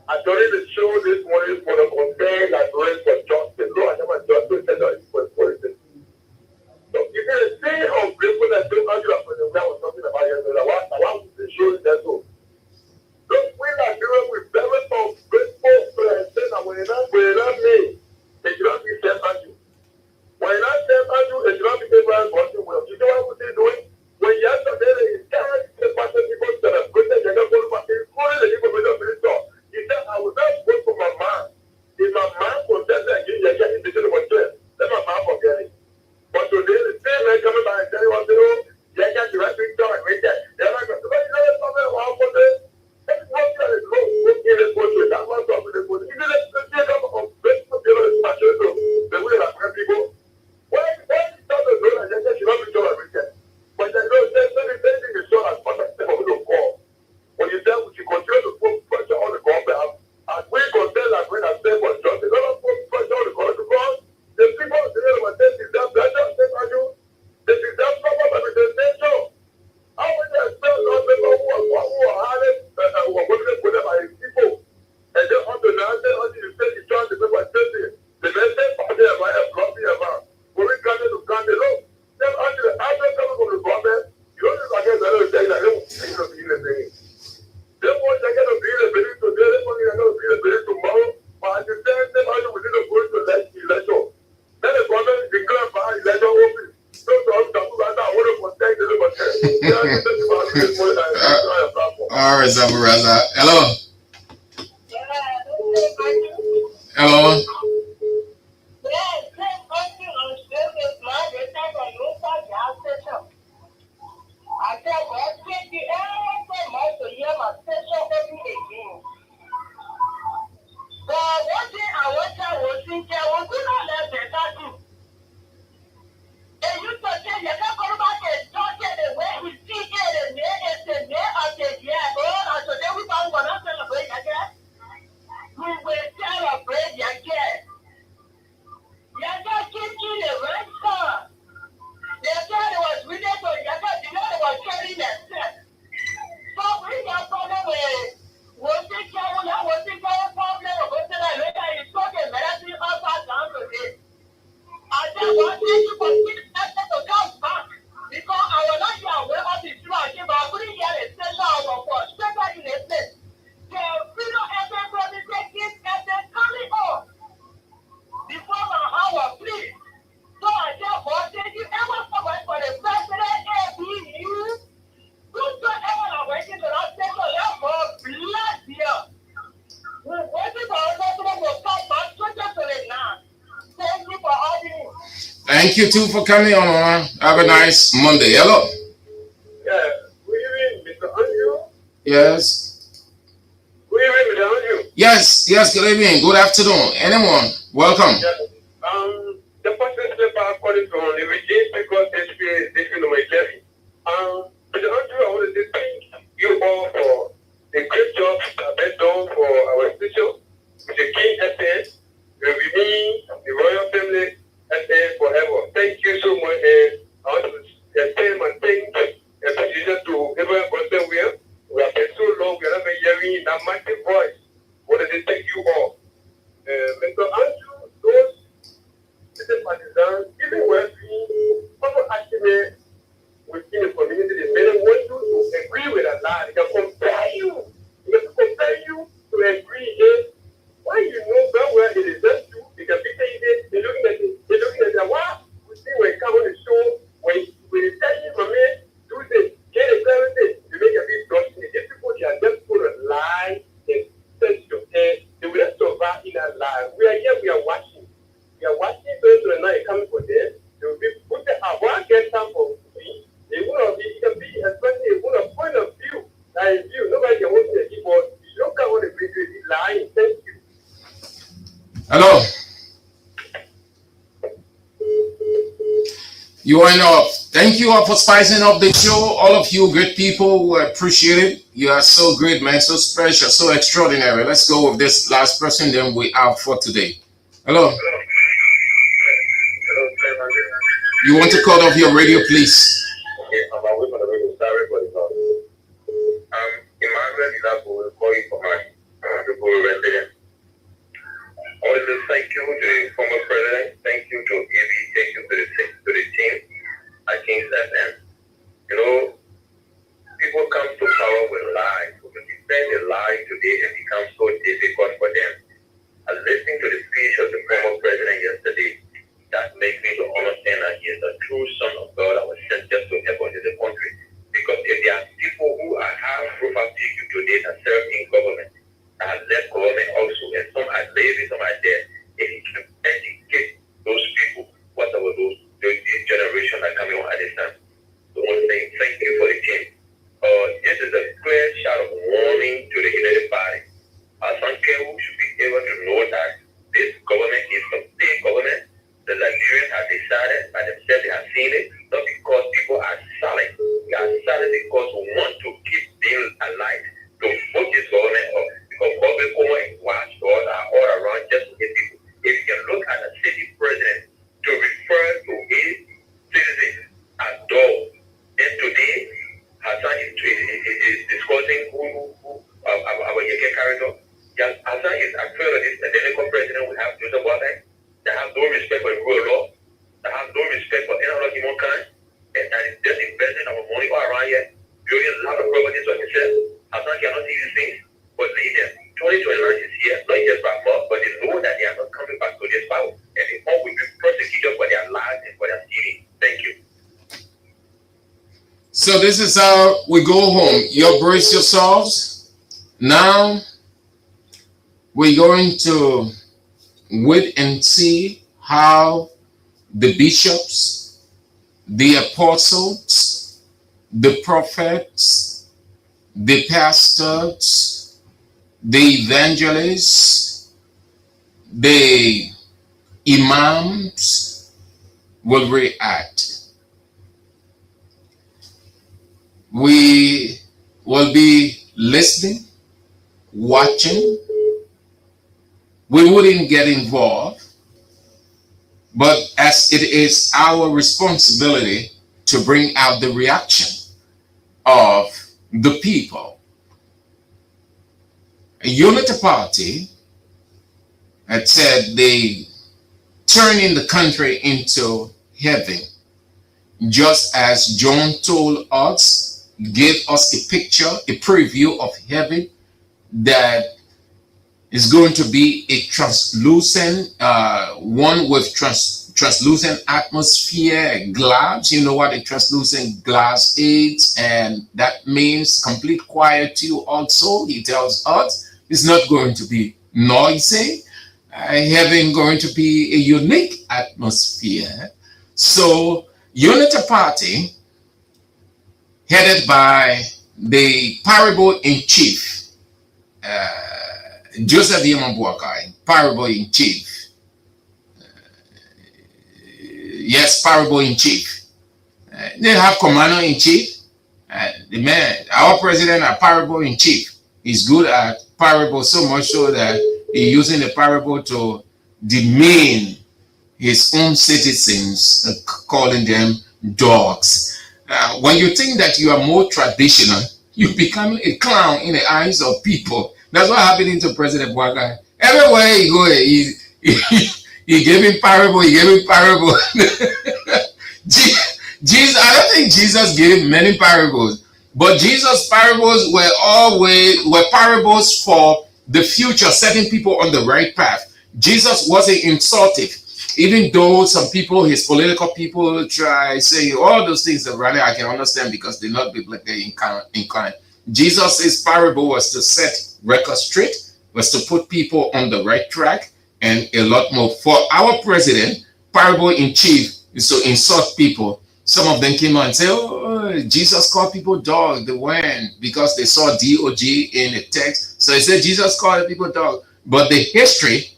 I started the show this morning for the concern that raised for justice. No, I never justice and not for politics. So you can say how grateful that you are for the way I was talking about yesterday. I want to show you that too. Look, we are doing with very grateful friends that when not me, they should not be sent at you. When I sent at you, they should not be able to well. You know what they're doing? When yesterday they carried the person people that are good at Yekeh Kolubah, including the people with the minister, he said, I will not vote for my man. If my man contested against Yekeh, he didn't want to let my man forget it. But today, the same man coming by and telling us, Yekeh, you have to do it, right there. They're not going to say, you know, it's something wrong with this. That's what you are doing. That's what I'm doing. If you let the take up of best of your special, the way that people, why you start to know that Yekeh should not be done everything? But they know there's anything is shown as part of the call. When you tell, you continue to put pressure on the government, and we contend that when I say for justice, don't put pressure on the government because the people of the world say is that better than you. This is that proper representation. How would you expect those people who are hardest who are working for them by people? And they want to now say, until you say you try to people safety, the message for them by a bloody amount. When we come to Canada, look, then until the other coming from the government, you don't just get better say that they won't think of being a thing. They want to get a bill today, they want to get a bill tomorrow, but at the same time, we need to go to election. Then the government declare by election open. All right, Zabaraza. Hello. Hello. Thank you too for coming on. Have a nice Monday. Hello. Yeah. Good evening, Mr. Andrew. Yes. Good evening, Mr. Andrew. Yes. Good evening. Good afternoon. Anyone? Welcome. Yeah. The person step according to the regime because they feel my levy. Mr. Andrew, I want to say thank you all for the great job that been done for our station with the King FN, the me, the royal family. Forever. Thank you so much. And I want to extend my thanks and appreciation to everyone concerned here. We have been so long, we are not hearing that mighty voice. What does it take you all? Mr. Andrew, those citizen partisans, even when we also actually within the community, they may want you to agree with a lie. They can compare you. They can compare you to agree. Why you know very well it is just you? They can be saying it. They're looking at the wow. We see when it comes on the show, when they tell you, my man, do this, get a clarity, you make a big brush. These people, they are just going to lie and You are enough. Thank you all for spicing up the show. All of you great people, we appreciate it. You are so great, man. So special, so extraordinary. Let's go with this last person, then we out for today. Hello. You want to cut off your radio, please? Okay, I'm away from the radio. Sorry for the call. Emmanuel Ilapo will call you for my people resident. I want to thank you to the former president. Thank you to EB. Thank you to the team at King's FM. You know, people come to power with lies. To defend a lie today, it becomes so difficult for them. I listened to the speech of the former president yesterday. That makes me to understand that he is the true son of God that was sent just to help us in the country. Because if there are people who are high-profile people today that serve in government, that have left government also, and some are lazy, some are dead, if he can educate those people, what about these generation that are coming on at this time? So I want to say thank you for the team. This is a clear shout of warning to the United Party. Some people should be able to know that this government is a big government. The Nigerians have decided by themselves, they have seen it, not because people are silent. They are silent because we want to keep being alive, to put this government up. Because government go and watch all around just to get people. If you can look at the city president to refer to his citizens as dogs, then today, Hassan is discussing our Yekeh character. Hassan is afraid of this identical president we have, Joseph Weah. They have no respect for the rule of law. They have no respect for any other human kind. And that is just investing our money all around here, building a lot of properties for himself. Hassan cannot see these things, but lead them. 2029 is here, not just by month, but they know that they are not coming back to this power. And they all will be prosecuted for their lives and for their stealing. Thank you. So this is how we go home. You brace yourselves. Now we're going to wait and see how the bishops, the apostles, the prophets, the pastors, the evangelists, the imams will react. We will be listening, watching. We wouldn't get involved, but as it is our responsibility to bring out the reaction of the people. A unity party had said they turning the country into heaven, just as John told us, gave us a picture, a preview of heaven that is going to be a translucent, one with translucent atmosphere, glass. You know what a translucent glass is, and that means complete quietude also. He tells us it's not going to be noisy. Heaven going to be a unique atmosphere. So Unity Party, headed by the parable in chief, Joseph Yemambuakai, parable in chief. Yes, parable in chief. They have commander in chief. The man, our president, a parable in chief. He's good at parable so much so that he's using the parable to demean his own citizens, calling them dogs. When you think that you are more traditional, you become a clown in the eyes of people. That's what happened to President Buakai. Everywhere he go, he gave him parable. He gave him parable. Jesus, I don't think Jesus gave many parables, but Jesus' parables were parables for the future, setting people on the right path. Jesus wasn't insultive, even though some people, his political people, try say all those things that really I can understand because they're not biblically inclined. Jesus' parable was to set records straight, was to put people on the right track, and a lot more. For our president, parable in chief is to insult people. Some of them came out and said, oh, Jesus called people dog. They went because they saw D-O-G in the text. So he said Jesus called people dog. But the history,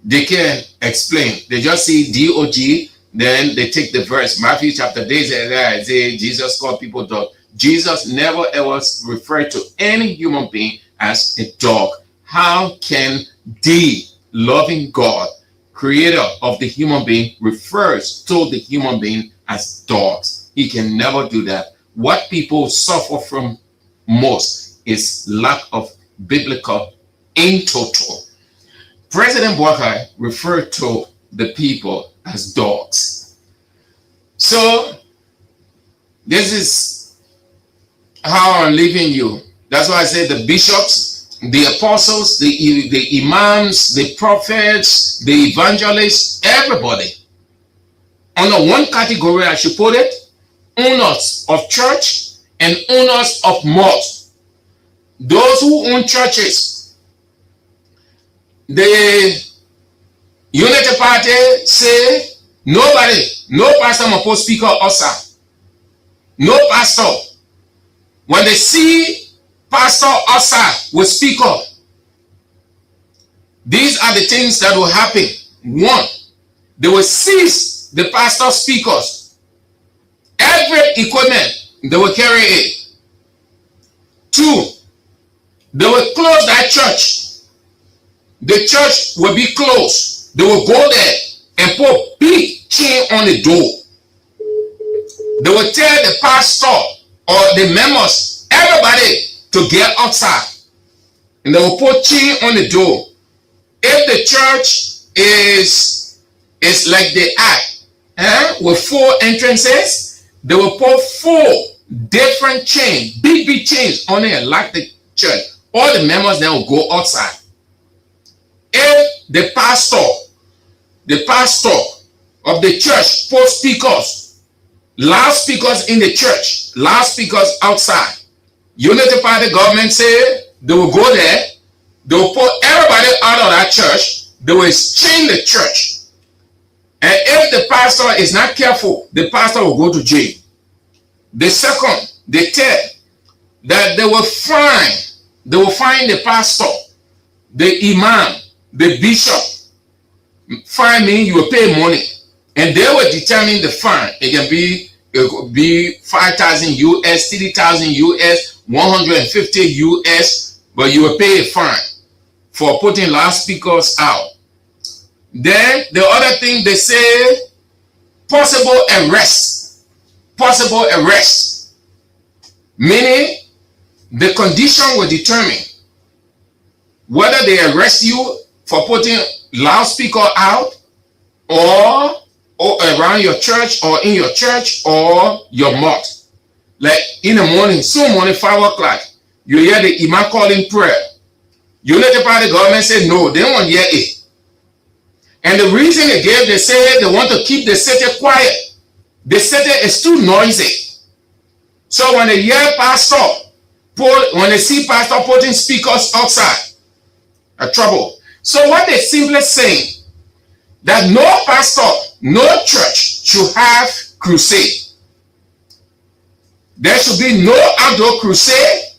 they can't explain. They just see D-O-G. Then they take the verse, Matthew chapter, they say Jesus called people dog. Jesus never ever referred to any human being as a dog. How can the loving God, creator of the human being, refers to the human being as dogs? He can never do that. What people suffer from most is lack of biblical in total. President Weah referred to the people as dogs. So this is how I'm leaving you. That's why I say the bishops, the apostles, the imams, the prophets, the evangelists, everybody. Under one category, I should put it, owners of church and owners of mosque. Those who own churches, the Unity Party say nobody, no pastor must post speaker outside. No pastor. When they see pastor outside with speaker, these are the things that will happen. One, they will seize the pastor speakers. Every equipment, they will carry it. Two, they will close that church. The church will be closed. They will go there and put big chain on the door. They will tell the pastor or the members, everybody, to get outside. And they will put chain on the door. If the church is like the act, with 4 entrances, they will put 4 different chains, big chains on it, like the church. All the members then will go outside. If the pastor of the church put speakers, loudspeakers in the church, loudspeakers outside, Unity Party government say they will go there, they will put everybody out of that church, they will chain the church. And if the pastor is not careful, the pastor will go to jail. The second, the third, that they will find the pastor, the imam, the bishop. Fine mean you will pay money, and they will determine the fine. It could be 5,000 US, 30,000 US, 150 US, but you will pay a fine for putting loudspeakers out. Then the other thing they say, possible arrest. Possible arrest. Meaning the condition will determine whether they arrest you for putting loudspeaker out or around your church or in your church or your mosque. Like in the morning, soon morning, 5 o'clock, you hear the imam calling prayer. Unity Party government said no, they don't want to hear it. And the reason they gave, they say they want to keep the city quiet. The city is too noisy. So when they hear when they see pastor putting speakers outside, a trouble. So what they simply saying, that no pastor, no church should have crusade. There should be no outdoor crusade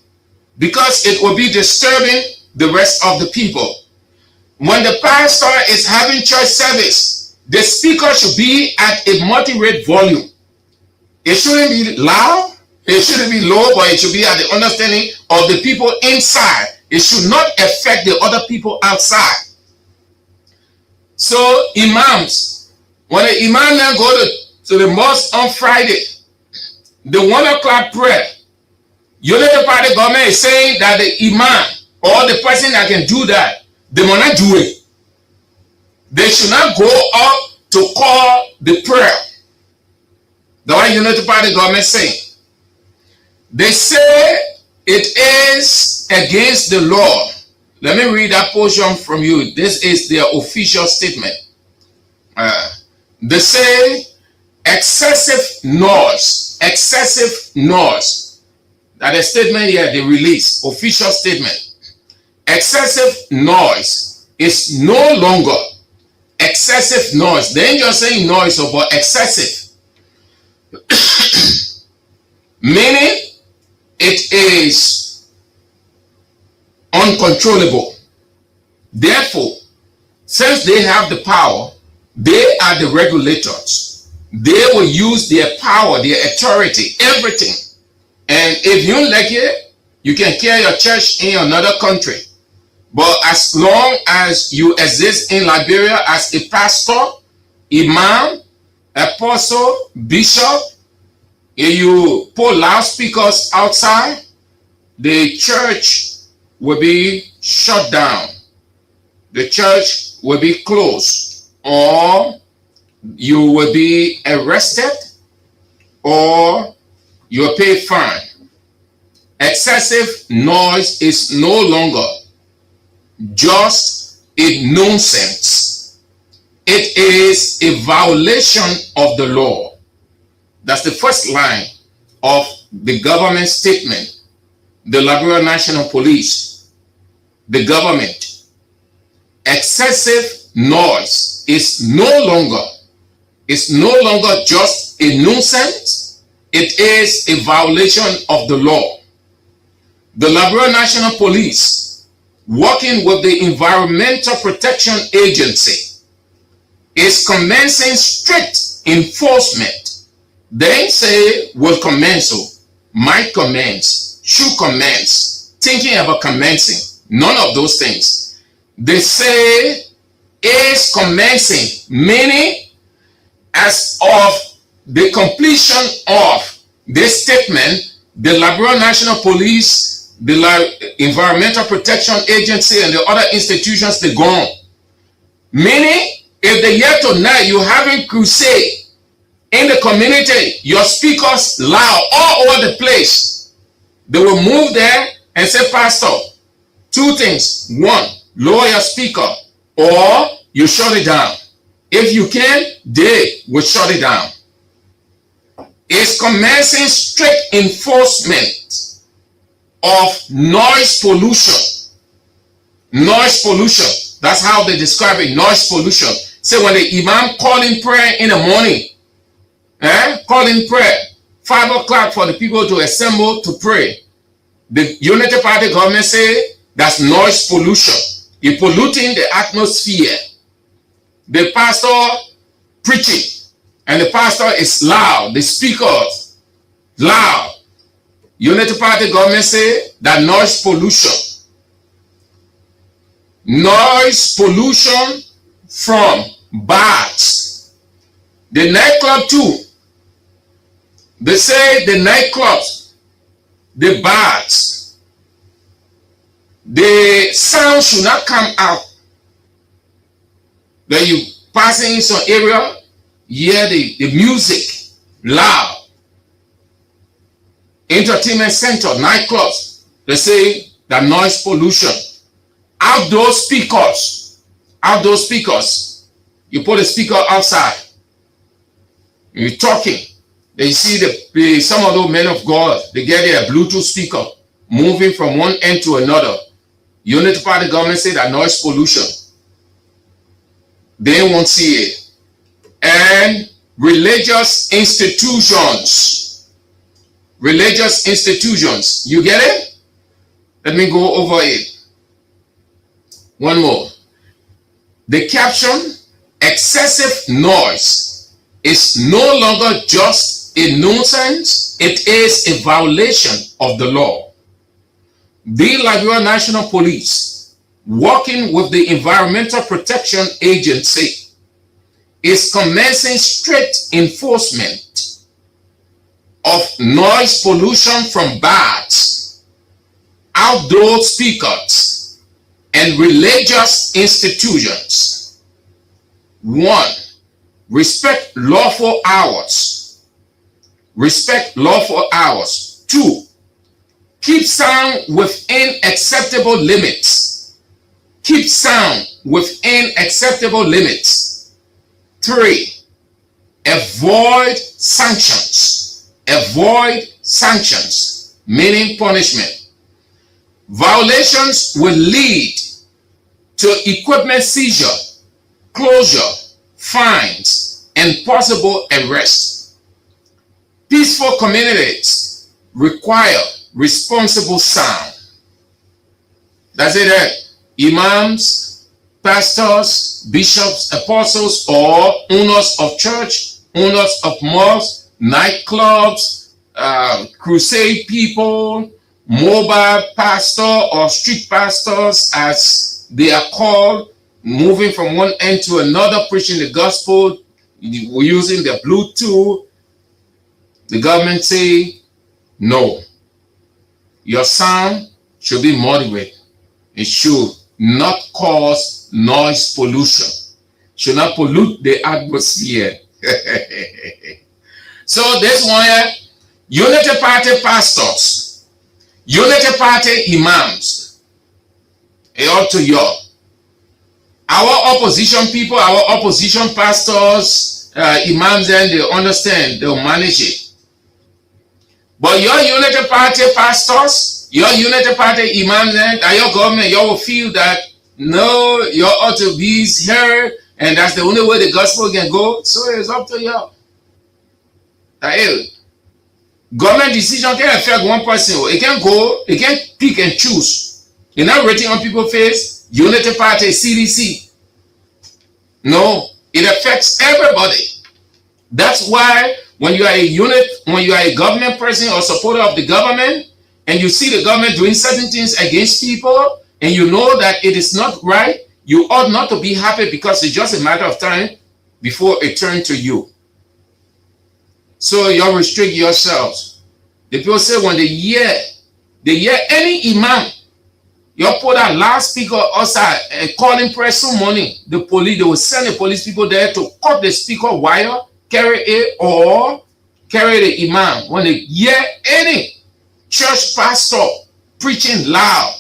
because it will be disturbing the rest of the people. When the pastor is having church service, the speaker should be at a moderate volume. It shouldn't be loud, it shouldn't be low, but it should be at the understanding of the people inside. It should not affect the other people outside. So imams, when the imam now go to the mosque on Friday, the 1 o'clock prayer, Unity Party government is saying that the imam or the person that can do that, they will not do it. They should not go up to call the prayer. That's what Unity Party government saying. They say it is against the law. Let me read that portion from you. This is their official statement. They say excessive noise. That is statement here, they release, official statement. Excessive noise is no longer excessive noise. They ain't just saying noise, but excessive. Meaning it is uncontrollable. Therefore, since they have the power, they are the regulators. They will use their power, their authority, everything. And if you don't like it, you can carry your church in another country. But as long as you exist in Liberia as a pastor, imam, apostle, bishop, if you put loudspeakers outside, the church will be shut down. The church will be closed, or you will be arrested, or you will pay fine. Excessive noise is no longer just a nuisance. It is a violation of the law. That's the first line of the government statement. The Liberia National Police, the government. Excessive noise is no longer just a nuisance. It is a violation of the law. The Liberia National Police, working with the Environmental Protection Agency, is commencing strict enforcement. They say will commence, might commence, should commence, thinking about commencing. None of those things. They say is commencing, meaning as of the completion of this statement, the Liberia National Police, the Environmental Protection Agency, and the other institutions, they gone. Meaning, if the year tonight you having crusade in the community, your speakers loud all over the place, they will move there and say, Pastor, two things. One, lower your speaker, or you shut it down. If you can, they will shut it down. It's commencing strict enforcement of noise pollution. Noise pollution. That's how they describe it, noise pollution. So when the imam call in prayer in the morning, call in prayer, 5 o'clock for the people to assemble to pray. The Unity Party government say that's noise pollution. You're polluting the atmosphere. The pastor preaching, and the pastor is loud, the speakers loud. Unity Party government say that noise pollution. Noise pollution from bars. The nightclub too. They say the nightclubs, the bars, the sound should not come out. When you passing in some area, you hear the music loud. Entertainment center, nightclubs, they say that noise pollution. Outdoor speakers, you put a speaker outside, you're talking, then you see some of those men of God, they get their Bluetooth speaker moving from one end to another. Unity Party government say that noise pollution. They won't see it. And religious institutions. Religious institutions. You get it? Let me go over it. One more. The caption, excessive noise, is no longer just a nuisance. It is a violation of the law. The Liberia National Police, working with the Environmental Protection Agency, is commencing strict enforcement of noise pollution from bars, outdoor speakers, and religious institutions. 1. Respect lawful hours. Respect lawful hours. 2. Keep sound within acceptable limits. Keep sound within acceptable limits. 3. Avoid sanctions. Avoid sanctions, meaning punishment. Violations will lead to equipment seizure, closure, fines, and possible arrest. Peaceful communities require responsible sound. That's it there. Imams, pastors, bishops, apostles, or owners of church owners of malls, nightclubs, crusade people, mobile pastor or street pastors as they are called, moving from one end to another, preaching the gospel, using the Bluetooth. The government say, no, your sound should be moderate. It should not cause noise pollution, should not pollute the atmosphere. So this one here, Unity Party pastors, Unity Party imams, all to you. Our opposition people, our opposition pastors, imams, then they understand, they'll manage it. But your Unity Party pastors, your Unity Party imams, and your government, you will feel that no, you ought to be here, and that's the only way the gospel can go. So it's up to you. Government decision can affect one person. It can go, it can pick and choose. You're not writing on people's face, Unity Party, CDC. No, it affects everybody. That's why when you are a unit, when you are a government person or supporter of the government, and you see the government doing certain things against people, and you know that it is not right, you ought not to be happy because it's just a matter of time before it turns to you. So you restrict yourselves. The people say when they hear any imam, you put a loudspeaker outside and calling press money, the police, they will send the police people there to cut the speaker wire, carry it, or carry the imam. When they hear any church pastor preaching loud,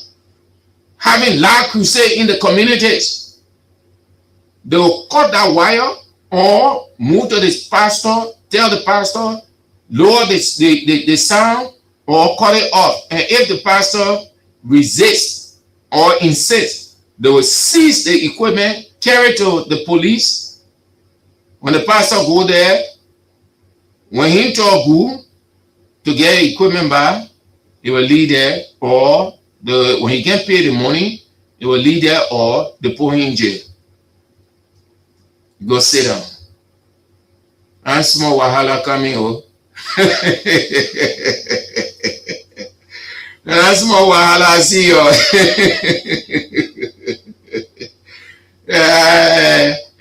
having loud crusade in the communities, they will cut that wire or move to this pastor, tell the pastor, lower the sound or cut it off. And if the pastor resists or insists, they will seize the equipment, carry it to the police. When the pastor go there, when he talk good to get equipment back, he will leave there, or when he can't pay the money, he will leave there, or they put him in jail. Go sit down. And small wahala coming oh. That's more wahala I see you.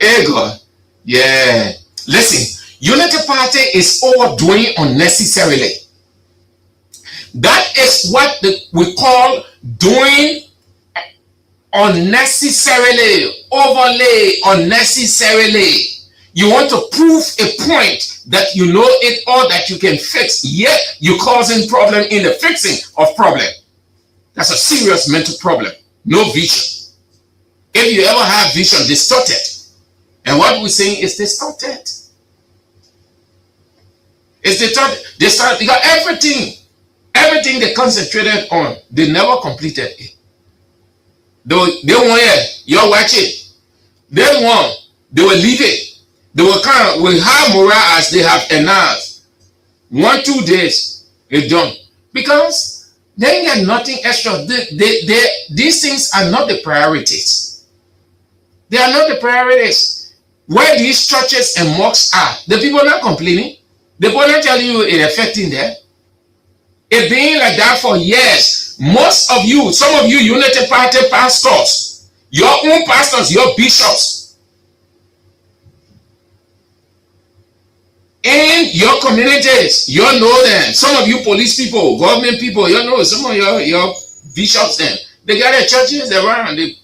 Ego. Yeah. Listen, Unity Party is overdoing unnecessarily. That is what we call doing unnecessarily, overlay unnecessarily. You want to prove a point that you know it or that you can fix, yet you're causing problem in the fixing of problem. That's a serious mental problem. No vision. If you ever have vision distorted, and what we're saying is distorted. It's distorted because everything they concentrated on, they never completed it. They want it, you're watching. They will leave it. They will come with high morale as they have announced. 1-2 days, it's done. Because they ain't got nothing extra. These things are not the priorities. They are not the priorities. Where these churches and mosques are, the people are not complaining. The people are not telling you it's affecting them. It's been like that for years. Most of you, some of you Unity Party pastors, your own pastors, your bishops, in your communities, you know them. Some of you police people, government people, you know some of your bishops them. They got their churches around. They've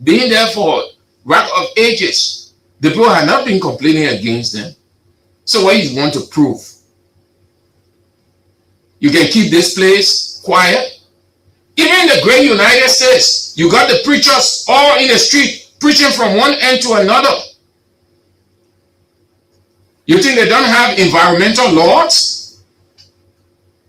been there for rack of ages. The people have not been complaining against them. So what you want to prove? You can keep this place quiet. Even in the great United States, you got the preachers all in the street preaching from one end to another. You think they don't have environmental laws?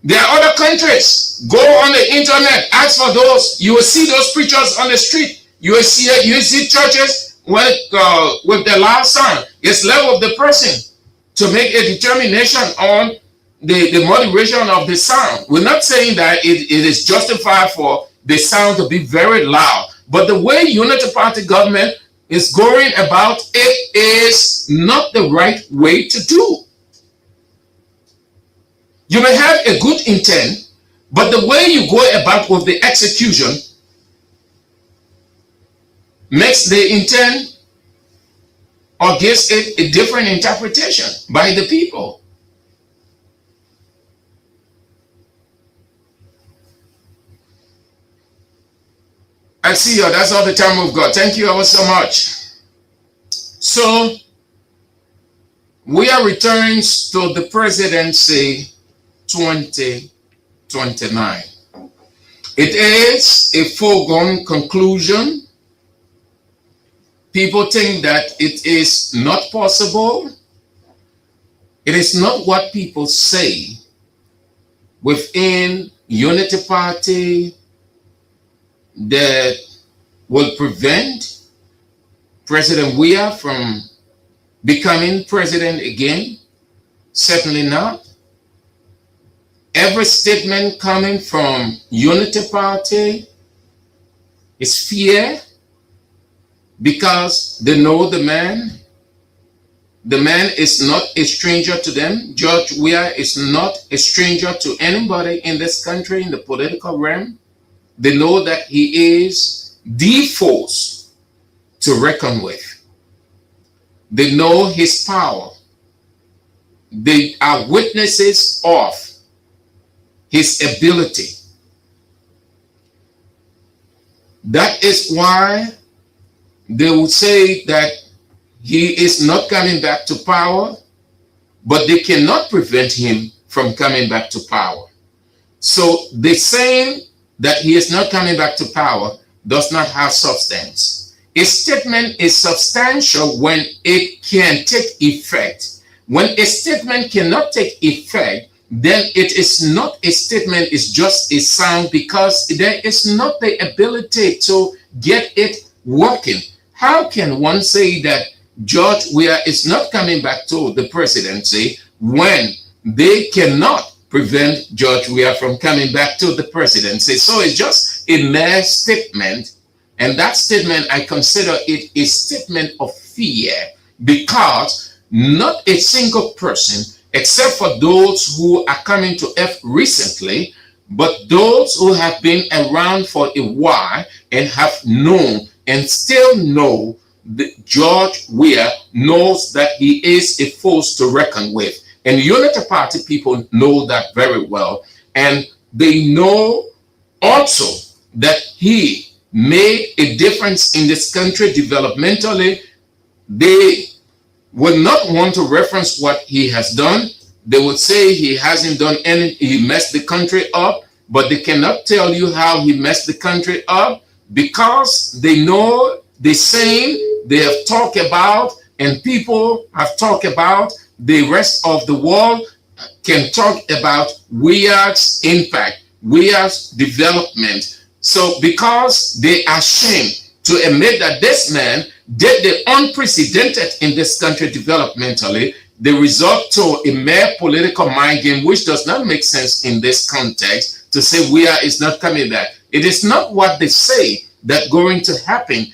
There are other countries. Go on the internet, ask for those. You will see those preachers on the street. You will see churches with the loud sound. It's left with the person to make a determination on the moderation of the sound. We're not saying that it is justified for the sound to be very loud, but the way Unity Party government is going about it is not the right way to do. You may have a good intent, but the way you go about with the execution makes the intent or gives it a different interpretation by the people. I see you. That's all the time we've got. Thank you ever so much. So, Weah returns to the presidency 2029. It is a foregone conclusion. People think that it is not possible. It is not what people say within Unity Party that will prevent President Weah from becoming president again. Certainly not. Every statement coming from Unity Party is fear, because they know the man. The man is not a stranger to them. George Weah is not a stranger to anybody in this country in the political realm. They know that he is the force to reckon with. They know his power. They are witnesses of his ability. That is why they would say that he is not coming back to power, but they cannot prevent him from coming back to power. So the saying that he is not coming back to power does not have substance. A statement is substantial when it can take effect. When a statement cannot take effect, then it is not a statement, it's just a sound, because there is not the ability to get it working. How can one say that George Weah is not coming back to the presidency when they cannot prevent George Weah from coming back to the presidency? So it's just a mere statement, and that statement, I consider it a statement of fear, because not a single person, except for those who are coming to earth recently, but those who have been around for a while and have known and still know that George Weah knows that he is a force to reckon with. And Unity Party people know that very well. And they know also that he made a difference in this country developmentally. They would not want to reference what he has done. They would say he hasn't done anything, he messed the country up, but they cannot tell you how he messed the country up, because they know the same they have talked about, and people have talked about, the rest of the world can talk about Weah's impact, Weah's development. So because they are ashamed to admit that this man did the unprecedented in this country developmentally, they resort to a mere political mind game, which does not make sense in this context, to say Weah is not coming back. It is not what they say that's going to happen.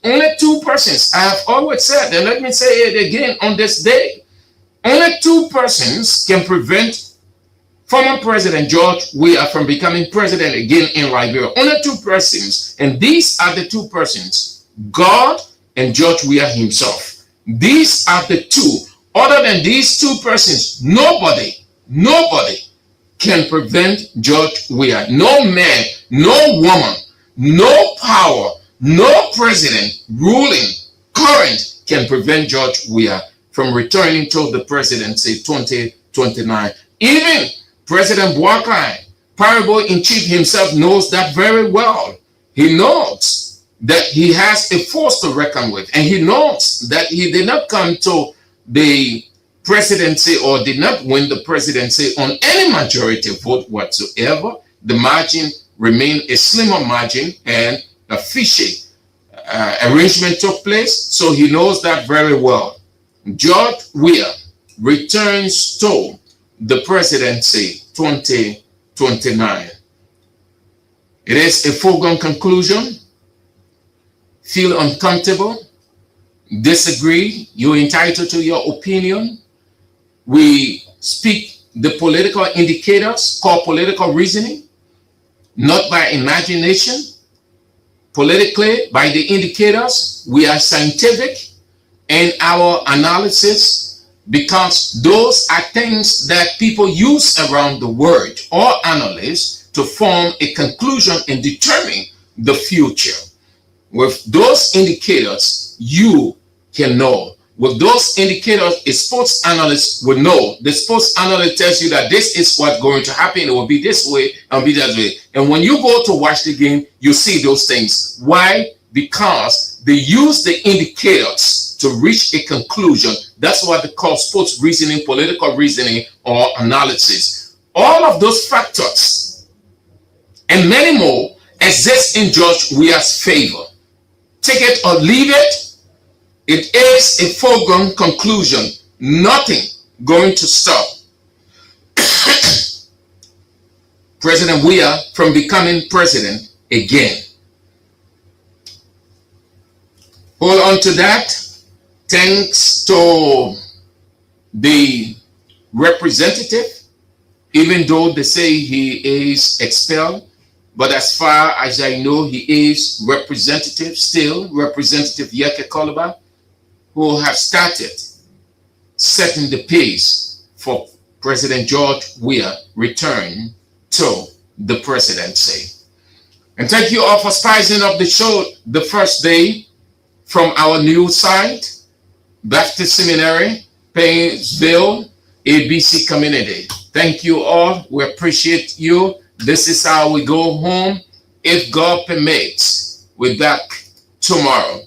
Only two persons, I have always said, and let me say it again on this day, only two persons can prevent former President George Weah from becoming president again in Liberia. Only two persons, and these are the two persons, God and George Weah himself. These are the two. Other than these two persons, nobody can prevent George Weah. No man, no woman, no power, no president ruling current can prevent George Weah from returning to the presidency 2029. Even President Boakai, Parable-in-Chief himself, knows that very well. He knows that he has a force to reckon with, and he knows that he did not come to the presidency or did not win the presidency on any majority vote whatsoever. The margin remained a slimmer margin, and a fishy arrangement took place, so he knows that very well. George Weah returns to the presidency 2029. It is a foregone conclusion. Feel uncomfortable, disagree, you're entitled to your opinion. We speak the political indicators called political reasoning, not by imagination. Politically, by the indicators, we are scientific in our analysis because those are things that people use around the world or analysts to form a conclusion and determine the future. With those indicators, you can know. With those indicators, a sports analyst will know. The sports analyst tells you that this is what's going to happen. It will be this way and be that way. And when you go to watch the game, you see those things. Why? Because they use the indicators to reach a conclusion. That's what they call sports reasoning, political reasoning, or analysis. All of those factors and many more exist in George Weah's favor. Take it or leave it. It is a foregone conclusion. Nothing going to stop President Weah from becoming president again. Hold on to that. Thanks to the representative, even though they say he is expelled, but as far as I know, he is representative still, Representative Yekeh Kolubah, who have started setting the pace for President George Weah return to the presidency. And thank you all for spicing up the show the first day from our new site, Baptist Seminary, Painesville, ABC Community. Thank you all. We appreciate you. This is how we go home. If God permits, we're back tomorrow.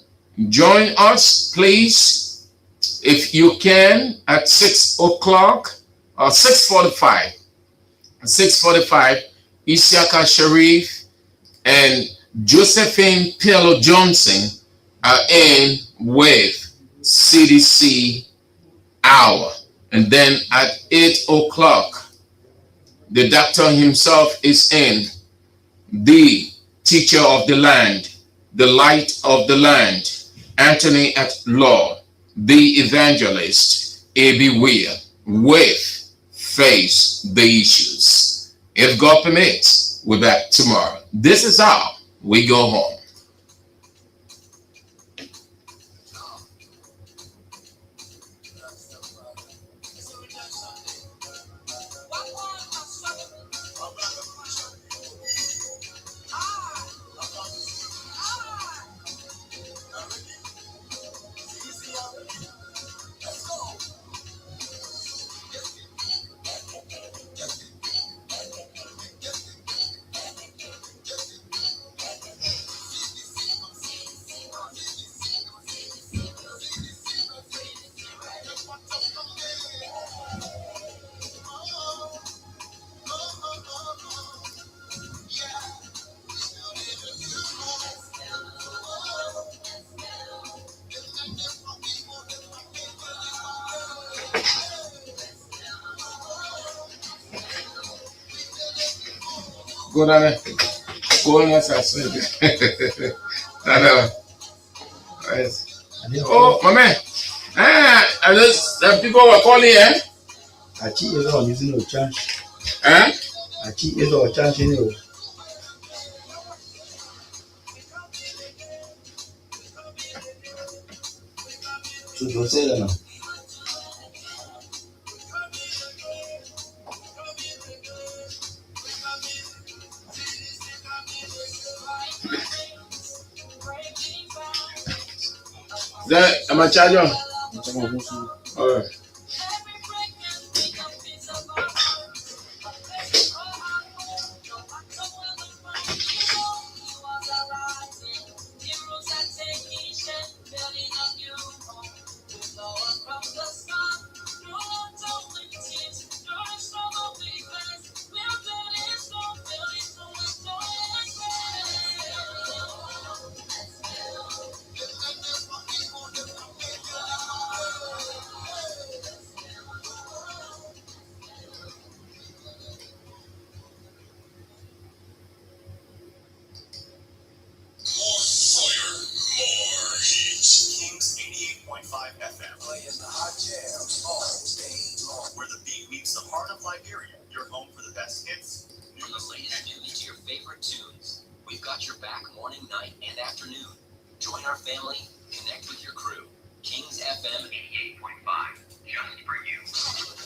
Join us, please, if you can, at 6 o'clock or 6:45. 6:45, Isiaka Sharif and Josephine Pillow Johnson are in with CDC Hour. And then at 8 o'clock, the doctor himself is in, the teacher of the land, the light of the land, Anthony at Law, the evangelist, A.B. Weah, with Face the Issues. If God permits, we're back tomorrow. This is how we go home. Go down there. Go on outside. Oh, my man. People were calling, eh? Achi is all using no chance. Eh? Achi is all chance in you. So don't say that now. Am I charging? All right. South Liberia, your home for the best hits, From the latest news to your favorite tunes, we've got your back morning, night, and afternoon. Join our family, connect with your crew. Kings FM 88.5, just for you.